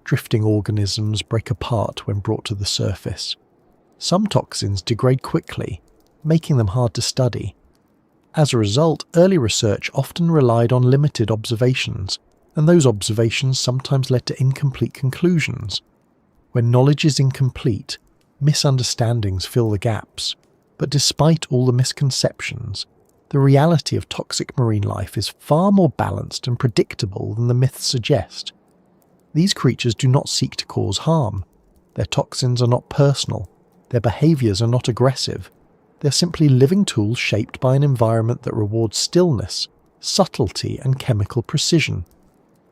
Drifting organisms break apart when brought to the surface. Some toxins degrade quickly, making them hard to study. As a result, early research often relied on limited observations, and those observations sometimes led to incomplete conclusions. When knowledge is incomplete, misunderstandings fill the gaps. But despite all the misconceptions, the reality of toxic marine life is far more balanced and predictable than the myths suggest. These creatures do not seek to cause harm. Their toxins are not personal. Their behaviors are not aggressive. They're simply living tools shaped by an environment that rewards stillness, subtlety, and chemical precision.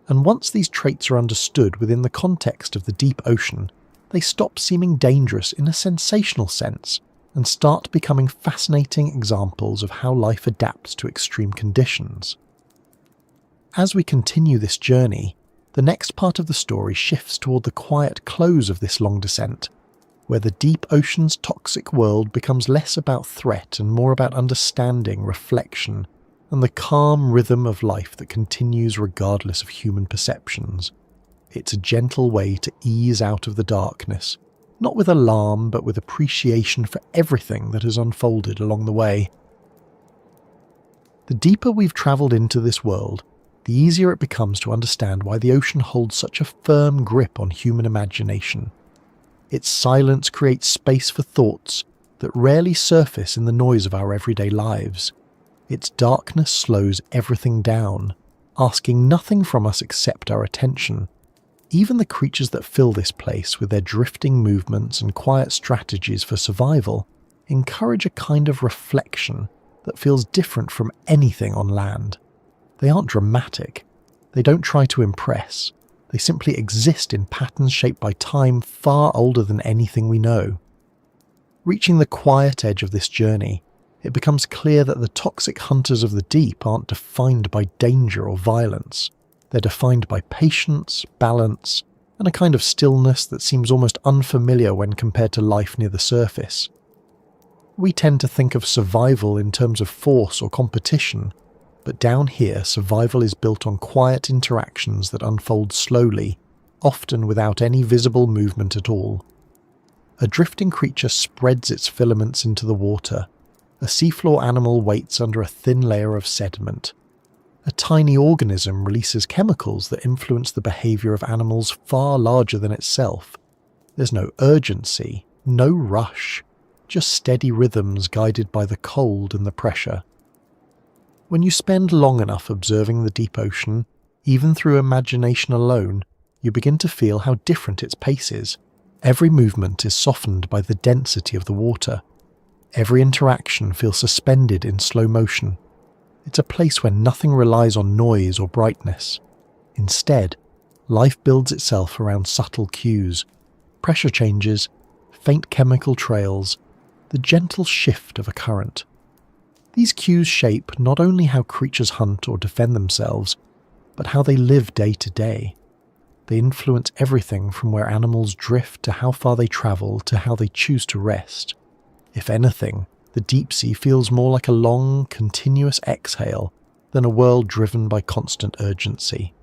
And once these traits are understood within the context of the deep ocean, they stop seeming dangerous in a sensational sense and start becoming fascinating examples of how life adapts to extreme conditions. As we continue this journey, the next part of the story shifts toward the quiet close of this long descent, where the deep ocean's toxic world becomes less about threat and more about understanding, reflection, and the calm rhythm of life that continues regardless of human perceptions. It's a gentle way to ease out of the darkness, not with alarm but with appreciation for everything that has unfolded along the way. The deeper we've travelled into this world, the easier it becomes to understand why the ocean holds such a firm grip on human imagination. Its silence creates space for thoughts that rarely surface in the noise of our everyday lives. Its darkness slows everything down, asking nothing from us except our attention. Even the creatures that fill this place with their drifting movements and quiet strategies for survival encourage a kind of reflection that feels different from anything on land. They aren't dramatic. They don't try to impress. They simply exist in patterns shaped by time far older than anything we know. Reaching the quiet edge of this journey, it becomes clear that the toxic hunters of the deep aren't defined by danger or violence. They're defined by patience, balance, and a kind of stillness that seems almost unfamiliar when compared to life near the surface. We tend to think of survival in terms of force or competition, but down here survival is built on quiet interactions that unfold slowly, often without any visible movement at all. A drifting creature spreads its filaments into the water. A seafloor animal waits under a thin layer of sediment. A tiny organism releases chemicals that influence the behaviour of animals far larger than itself. There's no urgency, no rush, just steady rhythms guided by the cold and the pressure. When you spend long enough observing the deep ocean, even through imagination alone, you begin to feel how different its pace is. Every movement is softened by the density of the water. Every interaction feels suspended in slow motion. It's a place where nothing relies on noise or brightness. Instead, life builds itself around subtle cues, pressure changes, faint chemical trails, the gentle shift of a current. These cues shape not only how creatures hunt or defend themselves, but how they live day to day. They influence everything from where animals drift to how far they travel to how they choose to rest. If anything, the deep sea feels more like a long, continuous exhale than a world driven by constant urgency.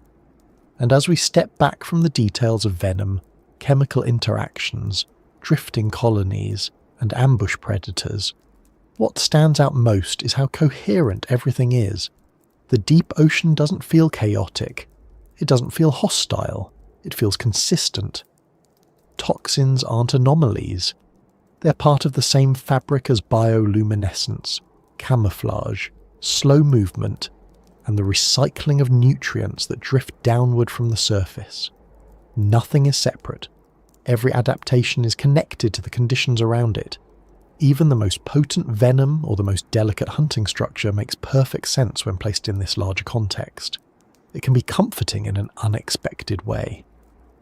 And as we step back from the details of venom, chemical interactions, drifting colonies, and ambush predators, what stands out most is how coherent everything is. The deep ocean doesn't feel chaotic. It doesn't feel hostile. It feels consistent. Toxins aren't anomalies. They're part of the same fabric as bioluminescence, camouflage, slow movement, and the recycling of nutrients that drift downward from the surface. Nothing is separate. Every adaptation is connected to the conditions around it. Even the most potent venom or the most delicate hunting structure makes perfect sense when placed in this larger context. It can be comforting in an unexpected way.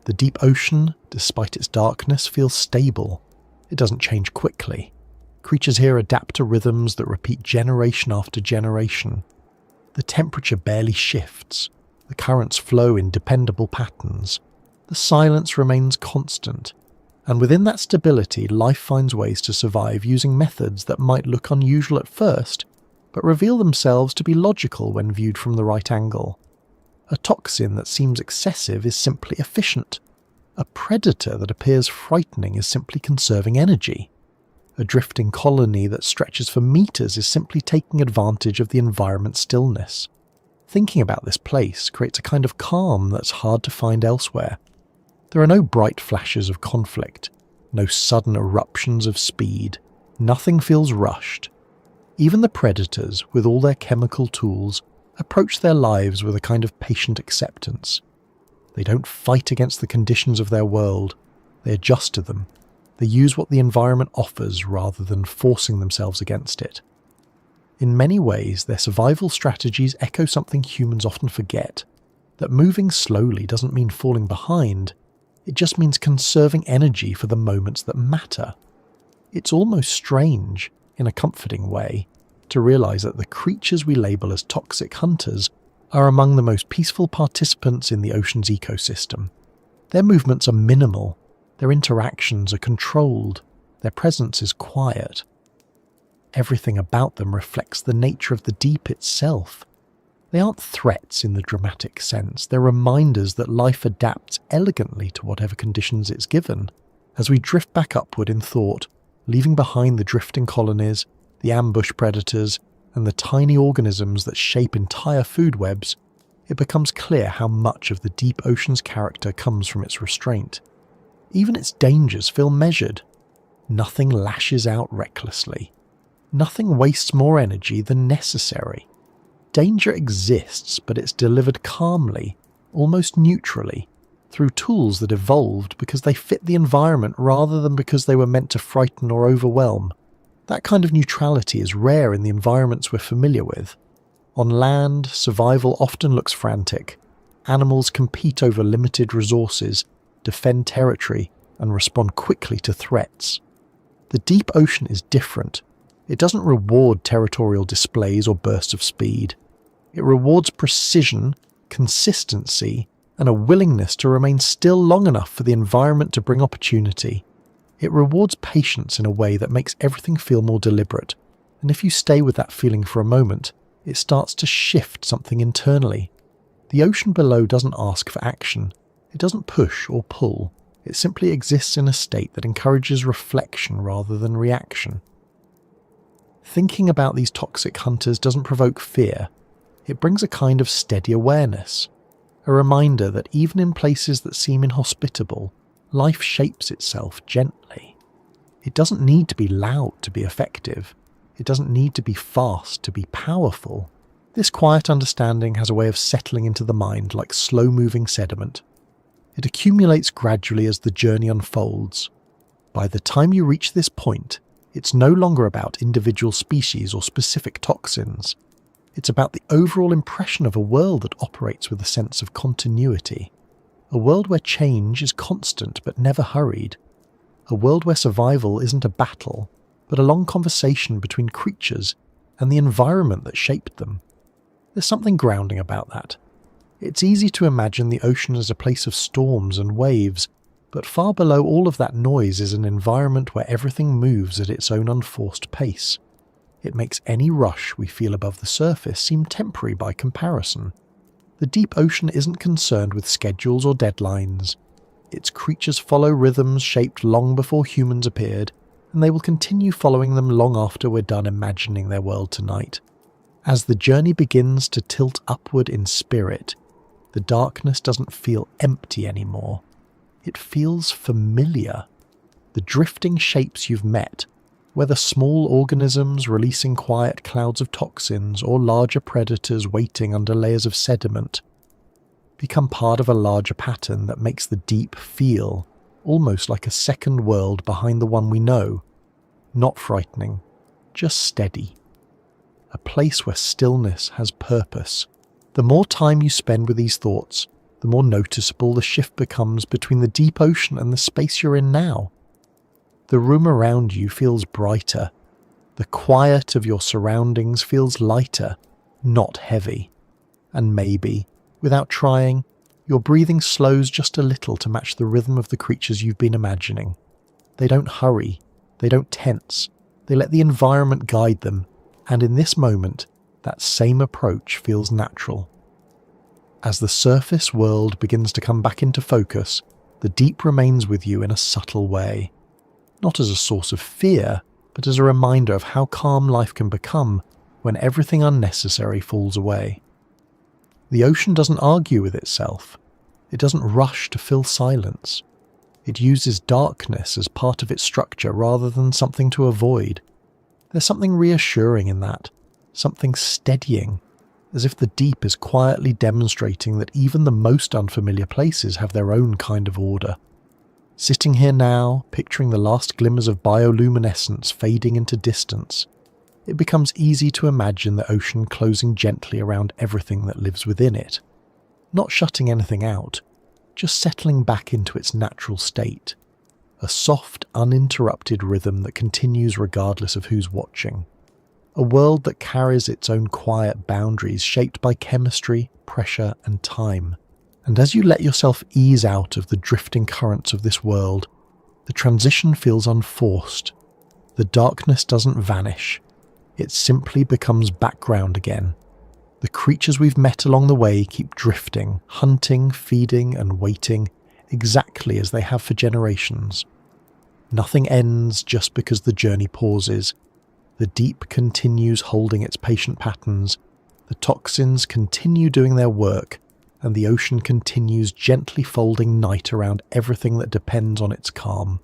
The deep ocean, despite its darkness, feels stable. It doesn't change quickly. Creatures here adapt to rhythms that repeat generation after generation. The temperature barely shifts. The currents flow in dependable patterns. The silence remains constant. And within that stability, life finds ways to survive using methods that might look unusual at first, but reveal themselves to be logical when viewed from the right angle. A toxin that seems excessive is simply efficient. A predator that appears frightening is simply conserving energy. A drifting colony that stretches for meters is simply taking advantage of the environment's stillness. Thinking about this place creates a kind of calm that's hard to find elsewhere. There are no bright flashes of conflict, no sudden eruptions of speed. Nothing feels rushed. Even the predators, with all their chemical tools, approach their lives with a kind of patient acceptance. They don't fight against the conditions of their world, they adjust to them. They use what the environment offers rather than forcing themselves against it. In many ways, their survival strategies echo something humans often forget, that moving slowly doesn't mean falling behind, it just means conserving energy for the moments that matter. It's almost strange, in a comforting way, to realize that the creatures we label as toxic hunters are among the most peaceful participants in the ocean's ecosystem. Their movements are minimal, their interactions are controlled, their presence is quiet. Everything about them reflects the nature of the deep itself. They aren't threats in the dramatic sense, they're reminders that life adapts elegantly to whatever conditions it's given. As we drift back upward in thought, leaving behind the drifting colonies, the ambush predators, and the tiny organisms that shape entire food webs, it becomes clear how much of the deep ocean's character comes from its restraint. Even its dangers feel measured. Nothing lashes out recklessly. Nothing wastes more energy than necessary. Danger exists, but it's delivered calmly, almost neutrally, through tools that evolved because they fit the environment rather than because they were meant to frighten or overwhelm. That kind of neutrality is rare in the environments we're familiar with. On land, survival often looks frantic. Animals compete over limited resources, defend territory, and respond quickly to threats. The deep ocean is different. It doesn't reward territorial displays or bursts of speed. It rewards precision, consistency, and a willingness to remain still long enough for the environment to bring opportunity. It rewards patience in a way that makes everything feel more deliberate, and if you stay with that feeling for a moment, it starts to shift something internally. The ocean below doesn't ask for action. It doesn't push or pull. It simply exists in a state that encourages reflection rather than reaction. Thinking about these toxic hunters doesn't provoke fear. It brings a kind of steady awareness, a reminder that even in places that seem inhospitable, life shapes itself gently. It doesn't need to be loud to be effective. It doesn't need to be fast to be powerful. This quiet understanding has a way of settling into the mind like slow-moving sediment. It accumulates gradually as the journey unfolds. By the time you reach this point, it's no longer about individual species or specific toxins. It's about the overall impression of a world that operates with a sense of continuity. A world where change is constant but never hurried. A world where survival isn't a battle, but a long conversation between creatures and the environment that shaped them. There's something grounding about that. It's easy to imagine the ocean as a place of storms and waves, but far below all of that noise is an environment where everything moves at its own unforced pace. It makes any rush we feel above the surface seem temporary by comparison. The deep ocean isn't concerned with schedules or deadlines. Its creatures follow rhythms shaped long before humans appeared, and they will continue following them long after we're done imagining their world tonight. As the journey begins to tilt upward in spirit, the darkness doesn't feel empty anymore. It feels familiar. The drifting shapes you've met, whether small organisms releasing quiet clouds of toxins or larger predators waiting under layers of sediment, become part of a larger pattern that makes the deep feel almost like a second world behind the one we know. Not frightening, just steady. A place where stillness has purpose. The more time you spend with these thoughts, the more noticeable the shift becomes between the deep ocean and the space you're in now. The room around you feels brighter. The quiet of your surroundings feels lighter, not heavy. And maybe, without trying, your breathing slows just a little to match the rhythm of the creatures you've been imagining. They don't hurry, they don't tense, they let the environment guide them, and in this moment, that same approach feels natural. As the surface world begins to come back into focus, the deep remains with you in a subtle way. Not as a source of fear, but as a reminder of how calm life can become when everything unnecessary falls away. The ocean doesn't argue with itself. It doesn't rush to fill silence. It uses darkness as part of its structure rather than something to avoid. There's something reassuring in that, something steadying, as if the deep is quietly demonstrating that even the most unfamiliar places have their own kind of order. Sitting here now, picturing the last glimmers of bioluminescence fading into distance, it becomes easy to imagine the ocean closing gently around everything that lives within it, not shutting anything out, just settling back into its natural state, a soft, uninterrupted rhythm that continues regardless of who's watching. A world that carries its own quiet boundaries shaped by chemistry, pressure, and time. And as you let yourself ease out of the drifting currents of this world, the transition feels unforced. The darkness doesn't vanish. It simply becomes background again. The creatures we've met along the way keep drifting, hunting, feeding, and waiting, exactly as they have for generations. Nothing ends just because the journey pauses. The deep continues holding its patient patterns, the toxins continue doing their work, and the ocean continues gently folding night around everything that depends on its calm.